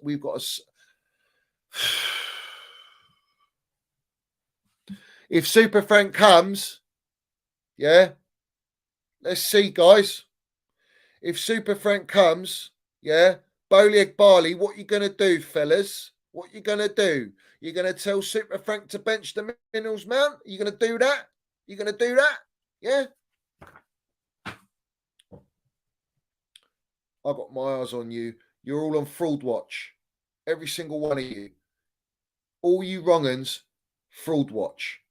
A: If Super Frank comes, yeah, let's see, guys. If Super Frank comes, yeah, Bowley Barley, what you gonna do, fellas? What you gonna do? You're gonna tell Super Frank to bench the Minerals Mount? You gonna do that? You gonna do that? Yeah. I've got my eyes on you. You're all on fraud watch. Every single one of you. All you wrong-uns, fraud watch.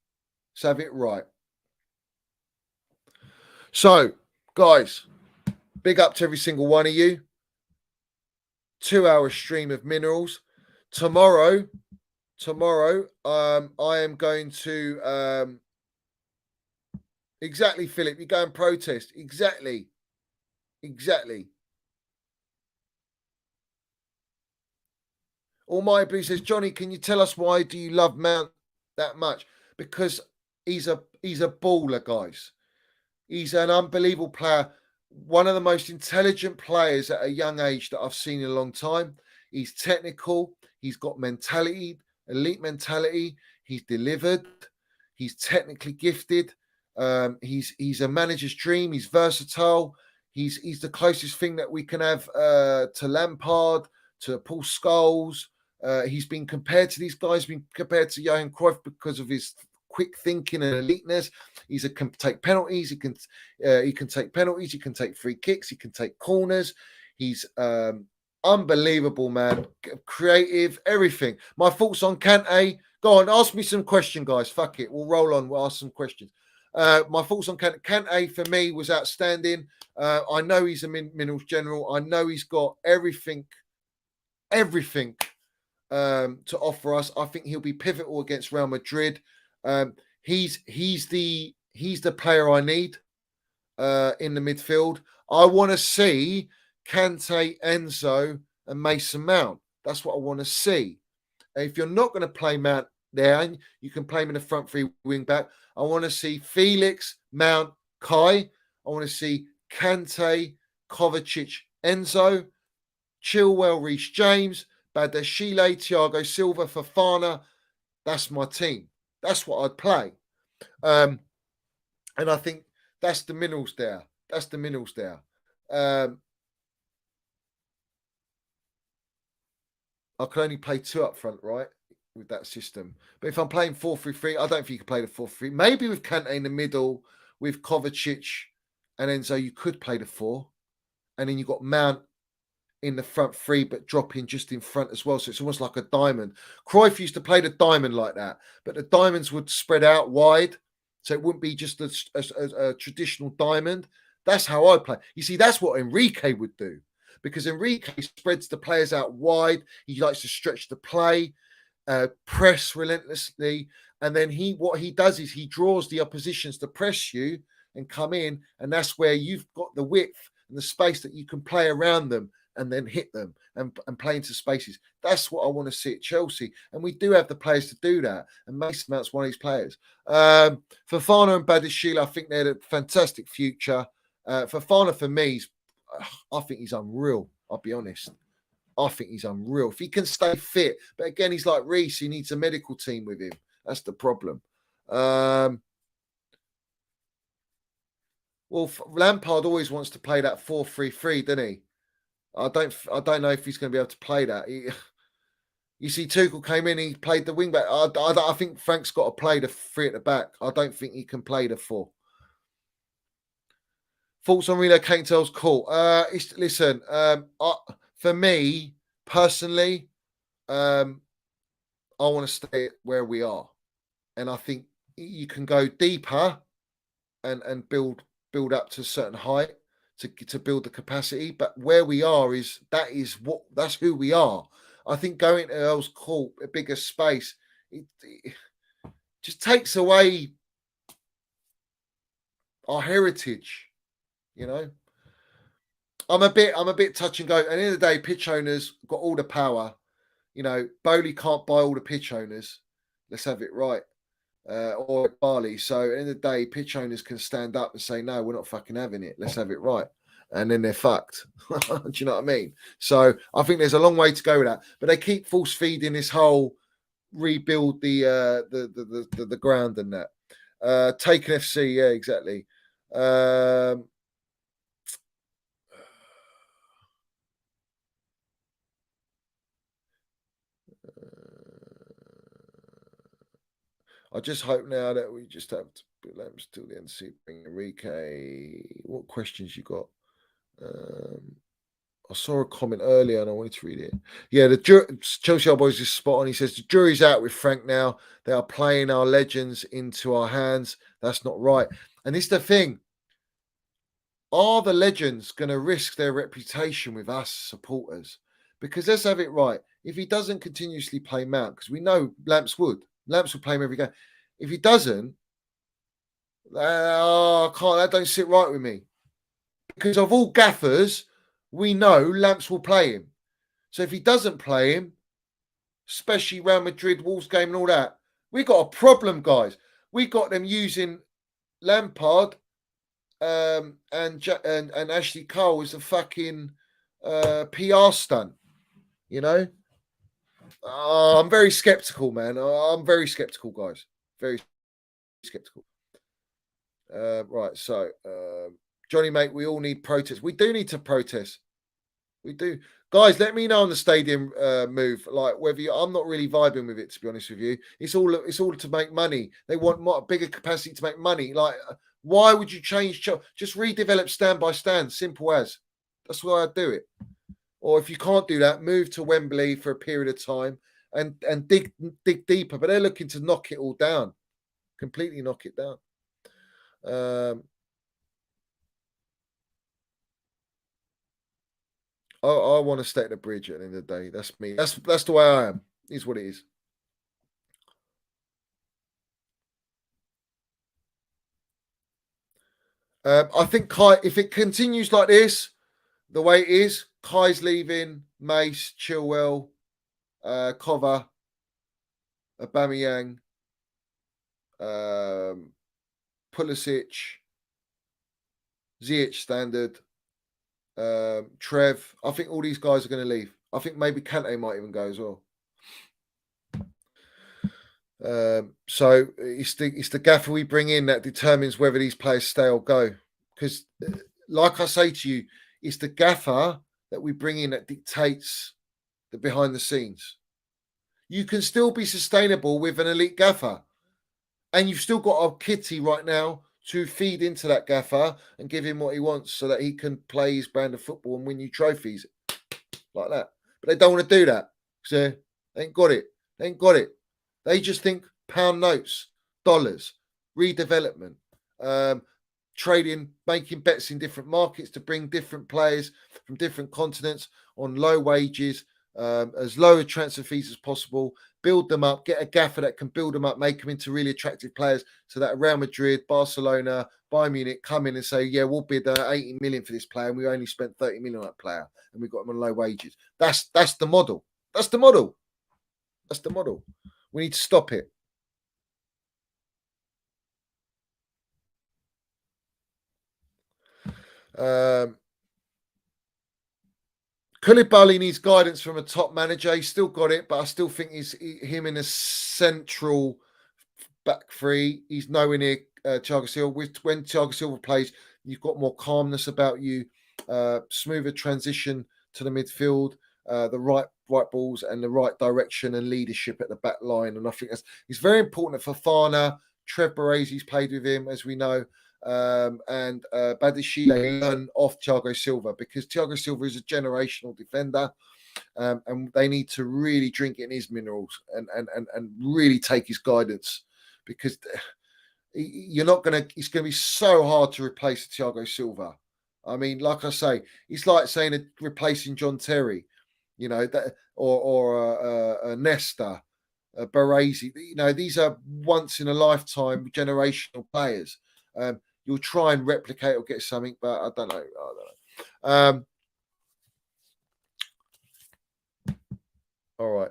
A: Let's have it right. So, guys, big up to every single one of you. 2-hour stream of Minerals. Tomorrow, I am going to exactly, Philip. You go and protest. Exactly. Almighty Blue says, Johnny, can you tell us why do you love Mount that much? Because he's a baller, guys. He's an unbelievable player. One of the most intelligent players at a young age that I've seen in a long time. He's technical. He's got mentality, elite mentality. He's delivered. He's technically gifted. He's a manager's dream. He's versatile. He's the closest thing that we can have to Lampard, to Paul Scholes. He's been compared to these guys, been compared to Johan Cruyff because of his quick thinking and eliteness. He can take penalties. He can take penalties. He can take free kicks. He can take corners. He's unbelievable, man. Creative, everything. My thoughts on Kante. Go on, ask me some questions, guys. Fuck it. We'll roll on. We'll ask some questions. My thoughts on Kante. Kante, for me, was outstanding. I know he's a Minerals general. I know he's got everything to offer us. I think he'll be pivotal against Real Madrid. He's the player I need in the midfield. I want to see Kante, Enzo, and Mason Mount. That's what I want to see. If you're not going to play Mount there, you can play him in the front three wing back. I want to see Felix, Mount, Kai. I want to see Kante, Kovacic, Enzo, Chilwell, Reece James, Badashile, Thiago Silva, Fofana. That's my team. That's what I'd play. And I think that's the Minerals there. I can only play two up front, right, with that system. But if I'm playing 4-3-3, I don't think you can play the 4-3. Maybe with Kante in the middle, with Kovacic and Enzo, you could play the 4. And then you've got Mount in the front three, but dropping just in front as well. So it's almost like a diamond. Cruyff used to play the diamond like that, but the diamonds would spread out wide. So it wouldn't be just a traditional diamond. That's how I play. You see, that's what Enrique would do, because Enrique spreads the players out wide. He likes to stretch the play, press relentlessly. And then what he does is he draws the oppositions to press you and come in. And that's where you've got the width and the space that you can play around them and then hit them and play into spaces. That's what I want to see at Chelsea. And we do have the players to do that. And Mason Mount's one of these players. Fofana and Badiashile, I think they're a fantastic future. Fofana, for me, I think he's unreal. I'll be honest. I think he's unreal. If he can stay fit. But again, he's like Reece. He needs a medical team with him. That's the problem. Well, Lampard always wants to play that 4-3-3, doesn't he? I don't know if he's going to be able to play that. You see, Tuchel came in, he played the wing back. I think Frank's got to play the 3 at the back. I don't think he can play the 4. Thoughts on relocating to cool. Listen, for me personally, I want to stay where we are, and I think you can go deeper and build up to a certain height to build the capacity. But where we are that's who we are. I think going to Earl's Court, a bigger space, it just takes away our heritage. You know, I'm a bit touch and go. At the end of the day, pitch owners got all the power. You know, Bowley can't buy all the pitch owners. Let's have it right. Or Barley. So at the end of the day, pitch owners can stand up and say, no, we're not fucking having it. Let's have it right. And then they're fucked. Do you know what I mean? So I think there's a long way to go with that. But they keep force feeding this whole rebuild the ground and that. Take an FC, yeah, exactly. I just hope now that we just have to put lamps till the end. See, bring Enrique. What questions you got? I saw a comment earlier and I wanted to read it. Yeah, the Chelsea Old Boys is spot on. He says the jury's out with Frank now. They are playing our legends into our hands. That's not right. And it's the thing. Are the legends going to risk their reputation with us supporters? Because let's have it right. If he doesn't continuously play Mount, because we know Lamps will play him every game. If he doesn't, that don't sit right with me. Because of all gaffers, we know Lamps will play him. So if he doesn't play him, especially Real Madrid, Wolves game and all that, we got a problem, guys. We got them using Lampard and Ashley Cole as a fucking PR stunt, you know? I'm very skeptical, man. I'm very skeptical, guys. Very skeptical. Right, so Johnny, mate, we all need protests. We do need to protest. We do. Guys, let me know on the stadium move. Like whether I'm not really vibing with it, to be honest with you. It's all to make money. They want bigger capacity to make money. Like, why would you change? Just redevelop stand by stand. Simple as. That's why I do it. Or if you can't do that, move to Wembley for a period of time and dig deeper. But they're looking to knock it all down, completely knock it down. I want to stay at the bridge at the end of the day. That's me. That's the way I am. Is what it is. I think Kai, if it continues like this, the way it is, Kai's leaving, Mace, Chilwell, Kova, Aubameyang, Pulisic, Ziyech standard, Trev. I think all these guys are going to leave. I think maybe Kante might even go as well. So it's the gaffer we bring in that determines whether these players stay or go. Because, like I say to you, it's the gaffer that we bring in that dictates the behind the scenes. You can still be sustainable with an elite gaffer, and you've still got a kitty right now to feed into that gaffer and give him what he wants so that he can play his brand of football and win you trophies. like that. But they don't want to do that. So they ain't got it. They ain't got it. They just think pound notes, dollars, redevelopment, trading, making bets in different markets to bring different players from different continents on low wages, as low a transfer fees as possible, build them up, get a gaffer that can build them up, make them into really attractive players so that Real Madrid, Barcelona, Bayern Munich come in and say, yeah, we'll bid 80 million for this player and we only spent 30 million on that player and we got him on low wages. That's the model. That's the model. That's the model. We need to stop it. Koulibaly needs guidance from a top manager. He's still got it, but I still think him in a central back three. He's nowhere near Thiago Silva. When Thiago Silva plays, you've got more calmness about you, smoother transition to the midfield, the right balls and the right direction and leadership at the back line. And I think it's very important for Fofana. Trev Baresi's played with him, as we know. And Badiashile learn off Thiago Silva because Thiago Silva is a generational defender, and they need to really drink in his minerals and really take his guidance, because it's going to be so hard to replace Thiago Silva. I mean, like I say, it's like saying replacing John Terry, or Nesta, Baresi. These are once in a lifetime generational players. You'll try and replicate or get something, but I don't know. All right.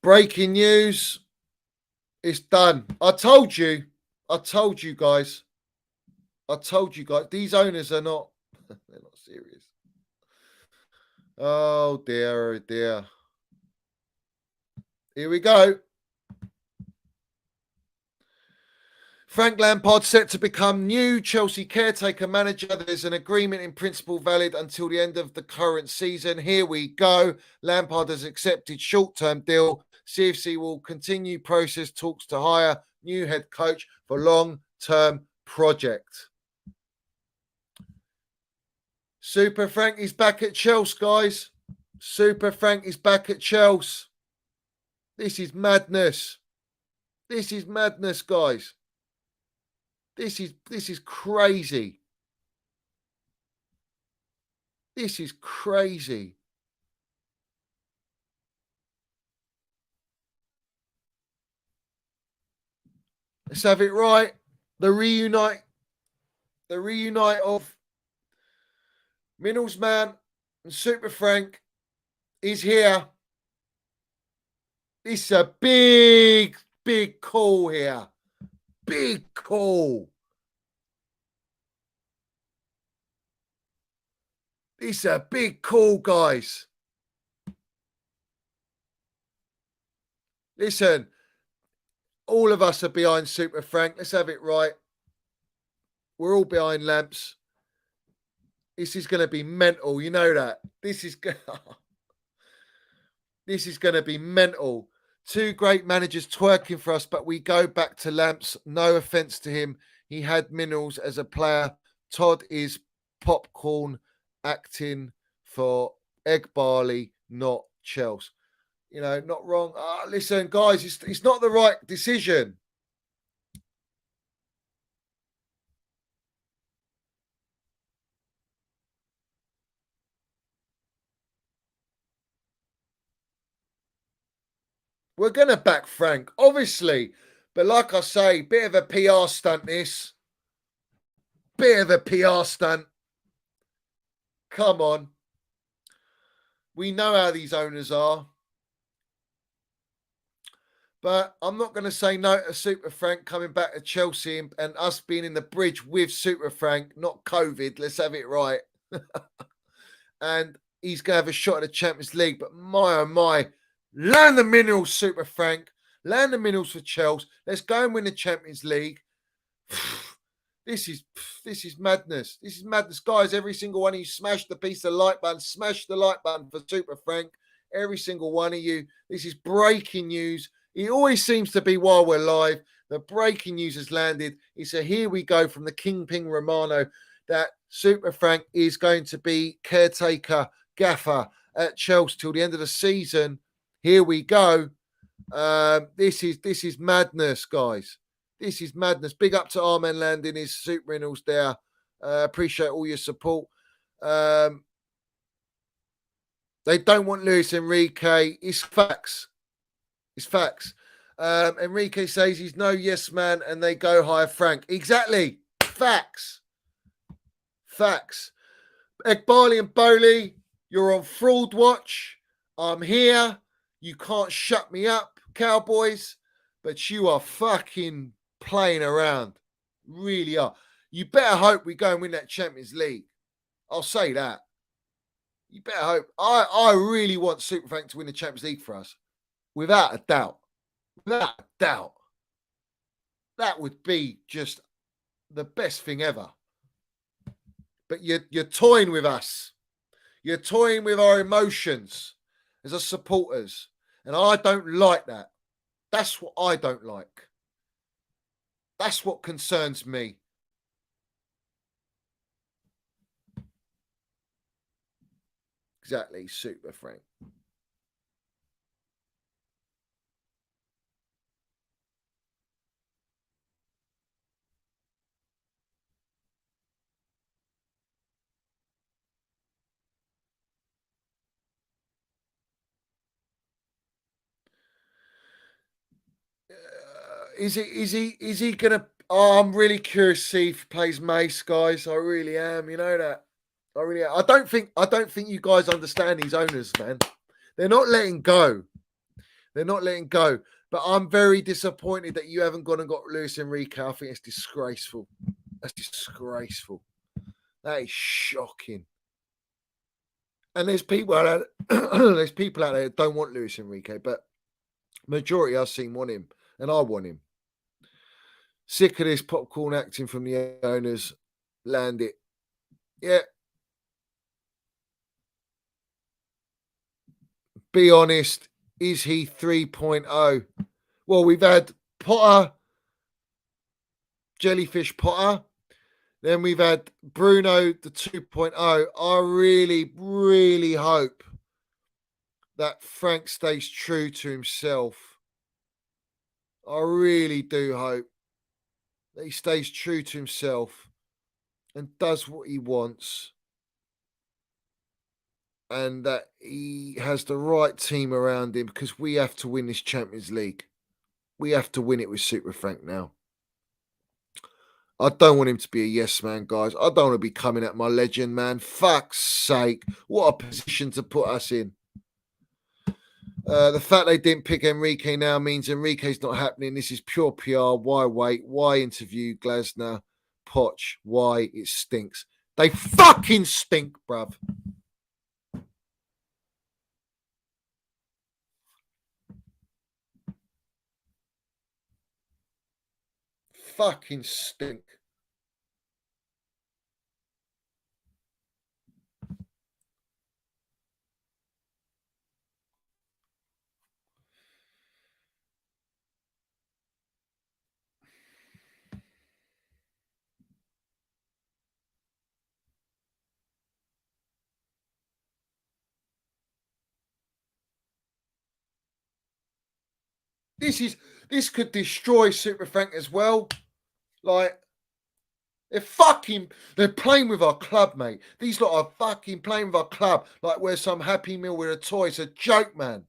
A: Breaking news. It's done. I told you guys. These owners are not, they're not serious. Oh dear, oh dear. Here we go. Frank Lampard set to become new Chelsea caretaker manager. There's an agreement in principle valid until the end of the current season. Here we go. Lampard has accepted short-term deal. CFC will continue process talks to hire new head coach for long-term project. Super Frank is back at Chelsea, guys. Super Frank is back at Chelsea. This is madness. This is madness, guys. This is crazy. This is crazy. Let's have it right. The reunite of Minerals Man and Super Frank is here. This is a big call here. Big call. This is a big call, guys. Listen, all of us are behind Super Frank. Let's have it right. We're all behind Lamps. This is going to be mental. You know that. This is going to be mental. Two great managers twerking for us, but we go back to Lamps. No offense to him. He had minerals as a player. Todd is popcorn acting for Egg Barley, not Chelsea. Not wrong. Listen, guys, it's not the right decision. We're going to back Frank, obviously. But like I say, bit of a PR stunt, this. Bit of a PR stunt. Come on. We know how these owners are. But I'm not going to say no to Super Frank coming back to Chelsea and us being in the bridge with Super Frank, not COVID. Let's have it right. And he's going to have a shot at the Champions League. But my, oh my, land the minerals, Super Frank. Land the minerals for Chelsea. Let's go and win the Champions League. This is madness. This is madness. Guys, every single one of you smash the piece of like button. Smash the like button for Super Frank. every single one of you. This is breaking news. It always seems to be while we're live. The breaking news has landed. It's a here we go from the Kingpin Romano that Super Frank is going to be caretaker gaffer at Chelsea till the end of the season. Here we go. This is madness, guys. This is madness. Big up to Armen landing his super innals there. Appreciate all your support. They don't want Luis Enrique. It's facts. It's facts. Enrique says he's no yes man and they go hire Frank. Exactly. Facts. Facts. Ekbali and Bowley, you're on fraud watch. I'm here. You can't shut me up, Cowboys. But you are fucking playing around. Really are. You better hope we go and win that Champions League. I'll say that. You better hope. I really want Super Frank to win the Champions League for us. Without a doubt. Without a doubt. That would be just the best thing ever. But you're toying with us. You're toying with our emotions as a supporters. And I don't like that. That's what I don't like. That's what concerns me. Exactly, Super Frank. Is he gonna? Oh, I'm really curious to see if he plays Mace, guys. I really am. You know that. I really am. I don't think you guys understand these owners, man. They're not letting go. They're not letting go. But I'm very disappointed that you haven't gone and got Luis Enrique. I think it's disgraceful. That's disgraceful. That is shocking. And there's people out there, that don't want Luis Enrique, but majority I've seen want him, and I want him. Sick of this popcorn acting from the owners. Land it. Yeah. Be honest. Is he 3.0? Well, we've had Potter, Jellyfish Potter. Then we've had Bruno, the 2.0. I really, really hope that Frank stays true to himself. I really do hope that he stays true to himself and does what he wants. And that he has the right team around him, because we have to win this Champions League. We have to win it with Super Frank now. I don't want him to be a yes man, guys. I don't want to be coming at my legend, man. Fuck's sake. What a position to put us in. The fact they didn't pick Enrique now means Enrique's not happening. This is pure PR. Why wait? Why interview Glasner? Poch? Why? It stinks. They fucking stink, bruv. Fucking stink. This could destroy Super Frank as well. Like, they're playing with our club, mate. These lot are fucking playing with our club like we're some Happy Meal with a toy. It's a joke, man.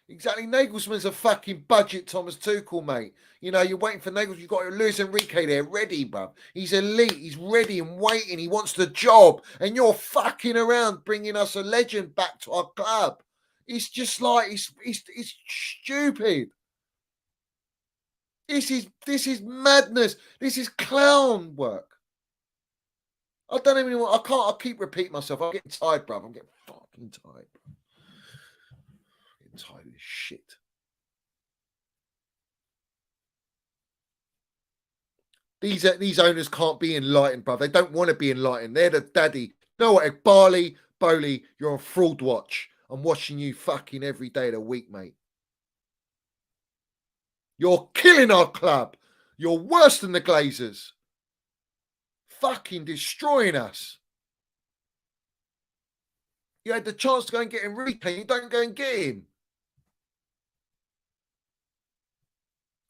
A: Exactly. Nagelsmann's a fucking budget Thomas Tuchel, mate. You know, you're waiting for Nagelsmann. You've got Luis Enrique there, ready, bruv. He's elite. He's ready and waiting. He wants the job. And you're fucking around bringing us a legend back to our club. It's just like, it's stupid. This is madness. This is clown work. I don't even want, I keep repeating myself. I'm getting tired, bruv. I'm getting fucking tired, bruv. Tired of this shit. These owners can't be enlightened, bruv. They don't want to be enlightened. They're the daddy. You know what, Barley, Bowley, you're on fraud watch. I'm watching you fucking every day of the week, mate. You're killing our club. You're worse than the Glazers. Fucking destroying us. You had the chance to go and get Enrique. You don't go and get him.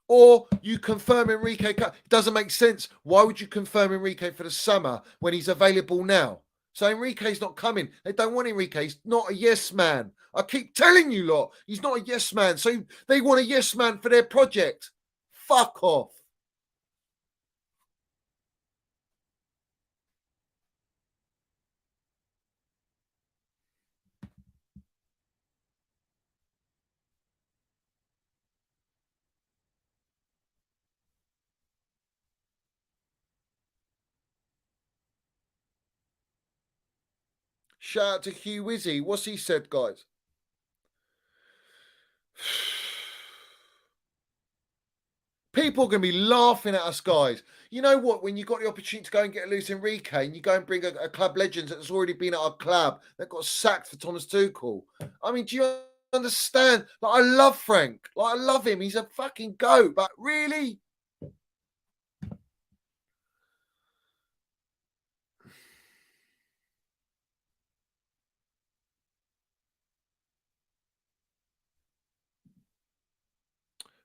A: Or you confirm Enrique. It doesn't make sense. Why would you confirm Enrique for the summer when he's available now? So Enrique's not coming. They don't want Enrique. He's not a yes man. I keep telling you lot, he's not a yes man. So they want a yes man for their project. Fuck off. Shout out to Hugh Wizzy. What's he said, guys? People are going to be laughing at us, guys. You know what? When you got the opportunity to go and get Luis Enrique and you go and bring a club legend that's already been at our club that got sacked for Thomas Tuchel. I mean, do you understand? Like, I love Frank. Like, I love him. He's a fucking goat. But really?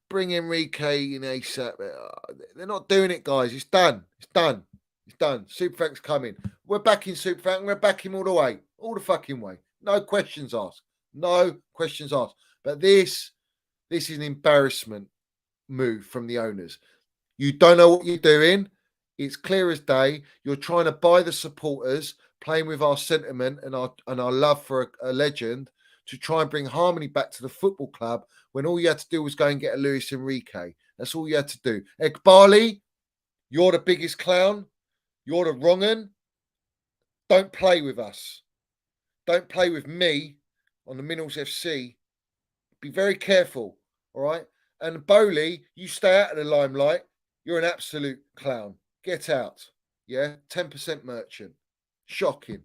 A: Bring Enrique in ASAP. They're not doing it, guys. It's done. It's done. It's done. Super Frank's coming. We're back in Super Frank. We're back him all the way. All the fucking way. No questions asked. No questions asked. But this is an embarrassment move from the owners. You don't know what you're doing. It's clear as day. You're trying to buy the supporters, playing with our sentiment and our love for a legend to try and bring harmony back to the football club when all you had to do was go and get a Luis Enrique. That's all you had to do. Egbali, you're the biggest clown. You're the wrong un. Don't play with us. Don't play with me on the Minerals FC. Be very careful, all right? And Bowley, you stay out of the limelight. You're an absolute clown. Get out. Yeah? 10% merchant. Shocking.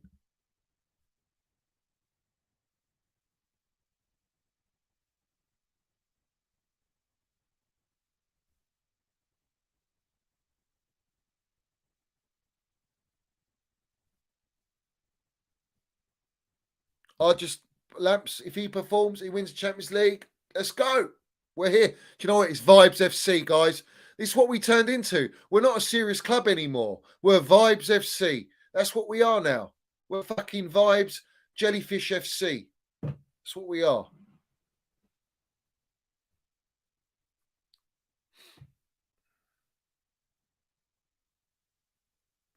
A: Lamps, if he performs, he wins the Champions League. Let's go. We're here. Do you know what? It's Vibes FC, guys. This is what we turned into. We're not a serious club anymore. We're Vibes FC. That's what we are now. We're fucking Vibes Jellyfish FC. That's what we are.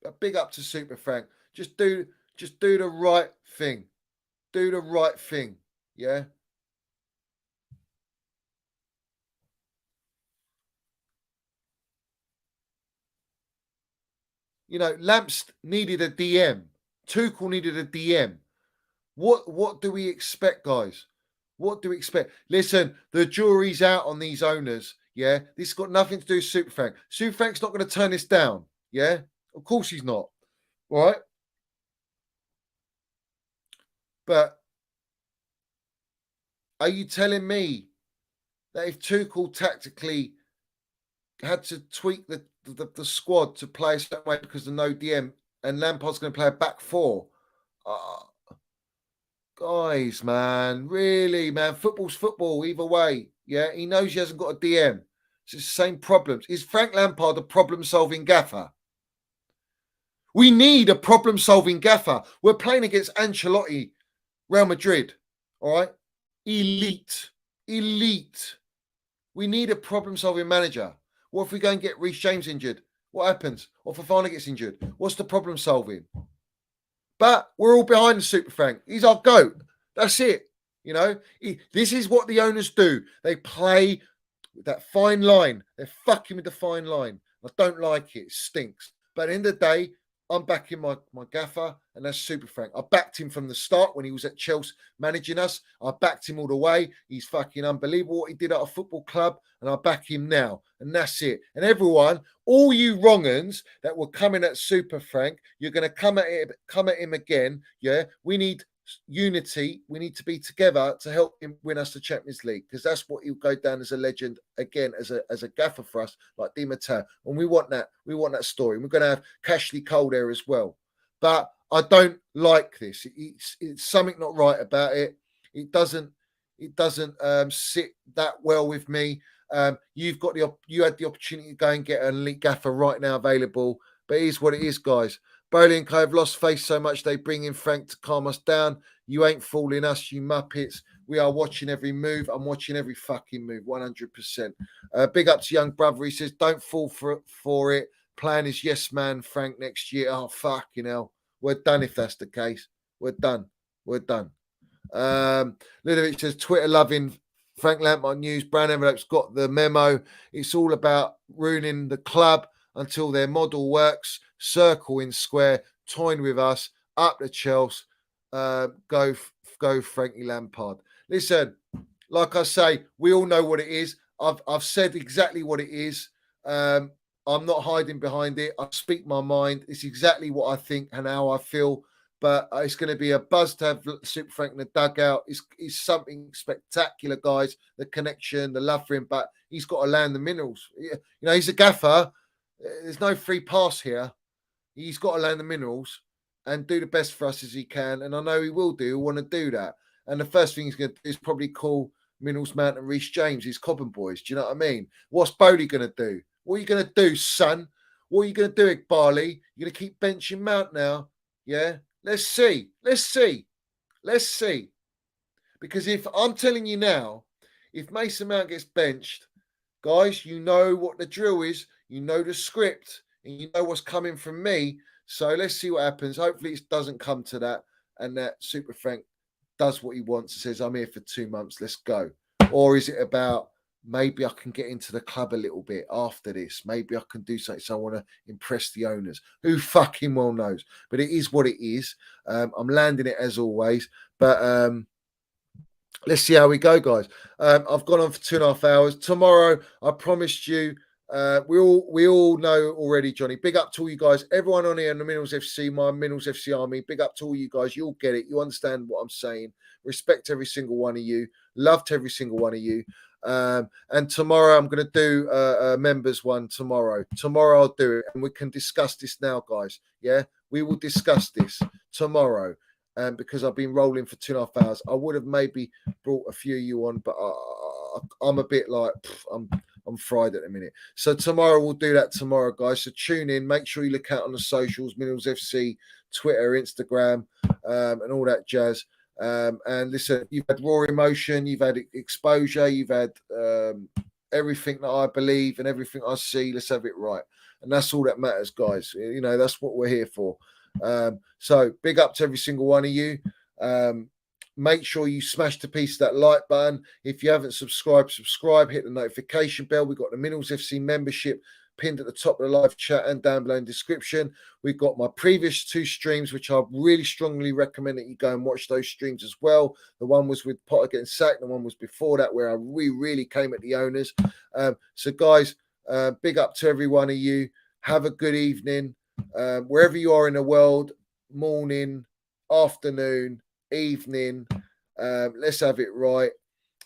A: A big up to Super Frank. Just do the right thing. Do the right thing. Yeah. You know, Lamps needed a DM. Tuchel needed a DM. What do we expect, guys? What do we expect? Listen, the jury's out on these owners. Yeah. This has got nothing to do with Super Frank. Super Frank's not going to turn this down. Yeah. Of course he's not. All right. But are you telling me that if Tuchel tactically had to tweak the squad to play a certain way because of no DM and Lampard's going to play a back four? Guys, man, really, man, football's football either way. Yeah, he knows he hasn't got a DM. It's the same problems. Is Frank Lampard a problem-solving gaffer? We need a problem-solving gaffer. We're playing against Ancelotti, Real Madrid, all right? Elite. We need a problem-solving manager. What if we go and get Reece James injured? What happens? Or Fofana gets injured? What's the problem-solving? But we're all behind the Super Frank. He's our GOAT. That's it. You know, this is what the owners do. They play with that fine line. They're fucking with the fine line. I don't like it. It stinks. But at the end of the day, I'm backing my gaffer, and that's Super Frank. I backed him from the start when he was at Chelsea managing us. I backed him all the way. He's fucking unbelievable what he did at a football club, and I back him now. And that's it. And everyone, all you wrong-uns that were coming at Super Frank, you're going to come at him again. Yeah, we need unity. We need to be together to help him win us the Champions League, because that's what he'll go down as a legend again, as a gaffer for us, like Di Matteo. And we want that story. And we're going to have Cashley Cole there as well. But I don't like this. It's something not right about it. It doesn't sit that well with me. You had the opportunity to go and get an elite gaffer right now available, but it is what it is, guys. Bowley and Co have lost face so much they bring in Frank to calm us down. You ain't fooling us, you muppets. We are watching every move. I'm watching every fucking move, 100%. Big up to young brother. He says, don't fall for it. Plan is yes, man, Frank, next year. Oh, fucking hell. We're done if that's the case. We're done. Ludovic says, Twitter loving Frank Lampard news. Brown Envelope's got the memo. It's all about ruining the club until their model works. Circle in square, toying with us, up to Chelsea. Go Frankie Lampard. Listen, like I say, we all know what it is. I've said exactly what it is. I'm not hiding behind it. I speak my mind. It's exactly what I think and how I feel. But it's going to be a buzz to have Super Frank in the dugout. It's something spectacular, guys. The connection, the love for him. But he's got to land the minerals. You know, he's a gaffer. There's no free pass here. He's got to land the minerals and do the best for us as he can. And I know he will do. He'll want to do that. And the first thing he's going to do is probably call Minerals Mount and Reece James, his Cobham boys. Do you know what I mean? What's Bowley going to do? What are you going to do, son? What are you going to do, Barley? You're going to keep benching Mount now? Yeah? Let's see. Because if I'm telling you now, if Mason Mount gets benched, guys, you know what the drill is. You know the script. And you know what's coming from me. So let's see what happens. Hopefully it doesn't come to that. And that Super Frank does what he wants and says, I'm here for 2 months. Let's go. Or is it about, maybe I can get into the club a little bit after this. Maybe I can do something. So I want to impress the owners. Who fucking well knows? But it is what it is. I'm landing it as always. But let's see how we go, guys. I've gone on for 2.5 hours. Tomorrow, I promised you, we all know already, Johnny. Big up to all you guys. Everyone on here in the Minerals FC, my Minerals FC army. Big up to all you guys. You'll get it. You understand what I'm saying. Respect every single one of you. Love to every single one of you. And tomorrow I'm going to do a members one tomorrow. Tomorrow I'll do it, and we can discuss this now, guys. Yeah, we will discuss this tomorrow. Because I've been rolling for 2.5 hours, I would have maybe brought a few of you on, but I'm a bit like I'm fried at the minute. So tomorrow we'll do that tomorrow, guys. So tune in. Make sure you look out on the socials, Minerals FC, Twitter, Instagram, and all that jazz. And listen, you've had raw emotion, you've had exposure, you've had everything that I believe and everything I see. Let's have it right, and that's all that matters, guys. You know, that's what we're here for. So big up to every single one of you. Make sure you smash the piece of that like button. If you haven't subscribed, subscribe, hit the notification bell. We've got the Minerals FC membership pinned at the top of the live chat and down below in the description. We've got my previous 2 streams, which I really strongly recommend that you go and watch those streams as well. The one was with Potter getting sacked. The one was before that where we really came at the owners. So guys, big up to every one of you. Have a good evening. Wherever you are in the world, morning, afternoon, evening, let's have it right.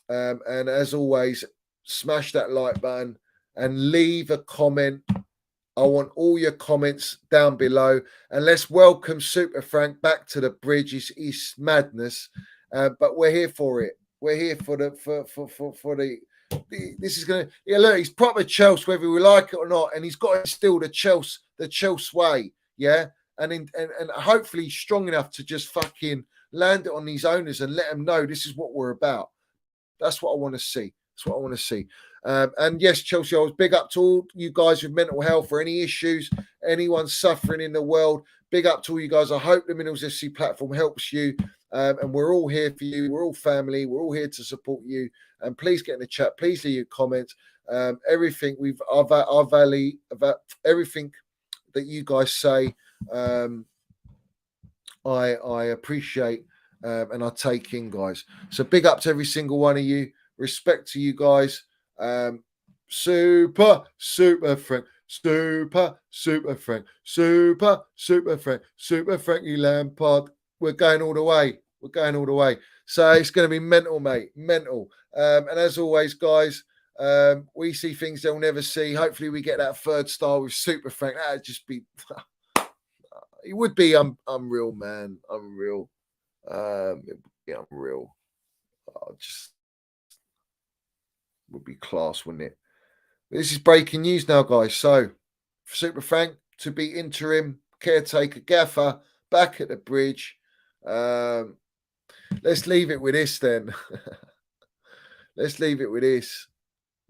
A: And as always, smash that like button and leave a comment. I want all your comments down below, and let's welcome Super Frank back to the bridge. It's madness, but we're here for it. We're here for the this is gonna, yeah, look, he's proper Chelsea whether we like it or not, and he's got to instill the Chelsea way, yeah, and hopefully strong enough to just fucking land it on these owners and let them know this is what we're about. That's what I want to see. That's what I want to see. And yes, Chelsea, I was big up to all you guys with mental health or any issues, anyone suffering in the world. Big up to all you guys. I hope the Minerals FC platform helps you. And we're all here for you. We're all family. We're all here to support you. And please get in the chat. Please leave your comments. Everything I value everything that you guys say. I appreciate and I take in, guys. So big up to every single one of you. Respect to you guys. Super Frank. Super Frank. Super Frankie Lampard. We're going all the way. We're going all the way. So it's going to be mental, mate. Mental. And as always, guys, we see things they'll never see. Hopefully we get that third star with Super Frank. That'd just be... It would be unreal, man. Unreal. It would be unreal. Just would be class, wouldn't it? This is breaking news now, guys. So, Super Frank to be interim caretaker gaffer back at the bridge. Let's leave it with this then. Let's leave it with this.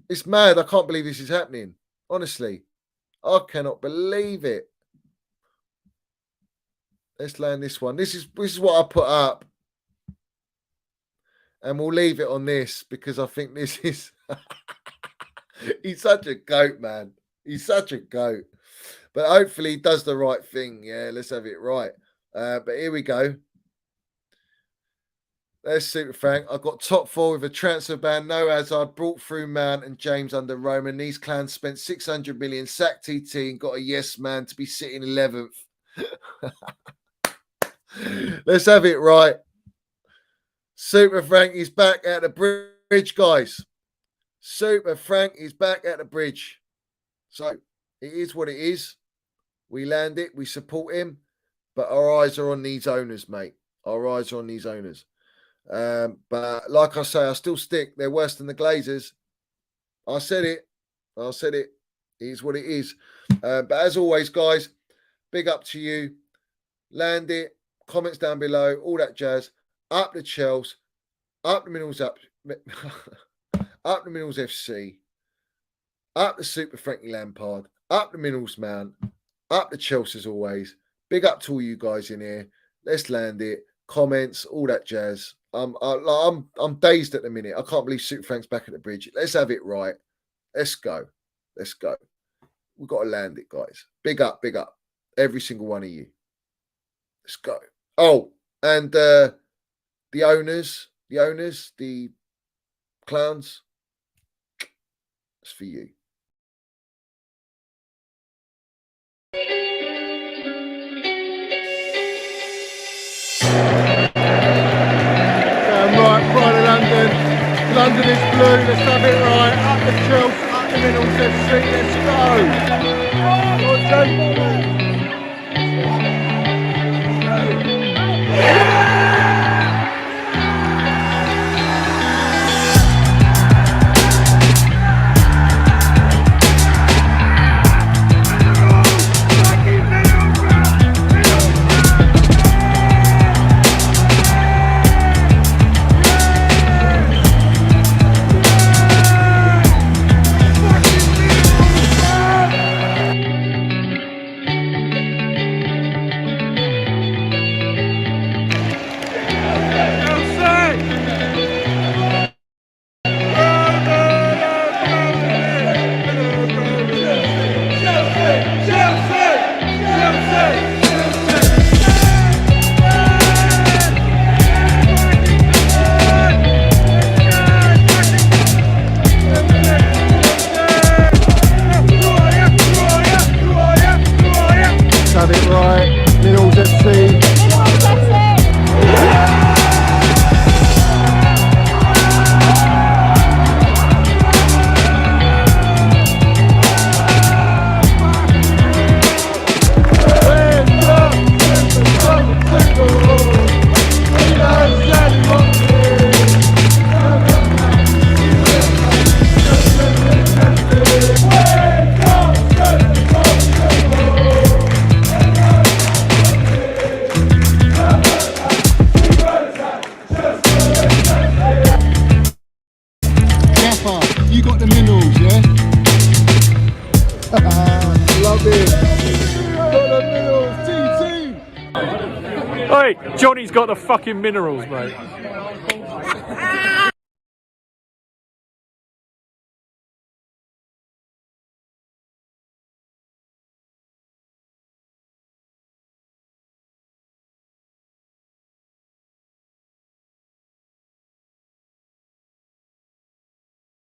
A: It's mad. I can't believe this is happening. Honestly, I cannot believe it. Let's land this one. This is what I put up. And we'll leave it on this because I think this is... He's such a goat, man. He's such a goat. But hopefully he does the right thing. Yeah, let's have it right. But here we go. There's Super Frank. I've got top four with a transfer ban. No Hazard, brought through Mount and James under Roman. These clans spent 600 million, sacked TT and got a yes man to be sitting 11th. Let's have it right. Super Frank is back at the bridge, guys. Super Frank is back at the bridge. So it is what it is. We land it. We support him. But our eyes are on these owners, mate. Our eyes are on these owners. But like I say, I still stick. They're worse than the Glazers. I said it. I said it. It is what it is. But as always, guys, big up to you. Land it. Comments down below. All that jazz. Up the Chels. Up the Minerals. Up the Minerals FC. Up the Super Frankie Lampard. Up the Minerals man. Up the Chelsea as always. Big up to all you guys in here. Let's land it. Comments, all that jazz. I'm dazed at the minute. I can't believe Super Frank's back at the bridge. Let's have it right. Let's go. Let's go. We've got to land it, guys. Big up, every single one of you. Let's go. Oh, and the owners, the clowns. It's for you. Right to London. London is blue. Let's have it right. Up the Chelsea, up the Minerals FC. Let's go. You got the Minerals, yeah? Love it. Got the Minerals, TT.
B: Hey, Johnny's got the fucking Minerals, mate.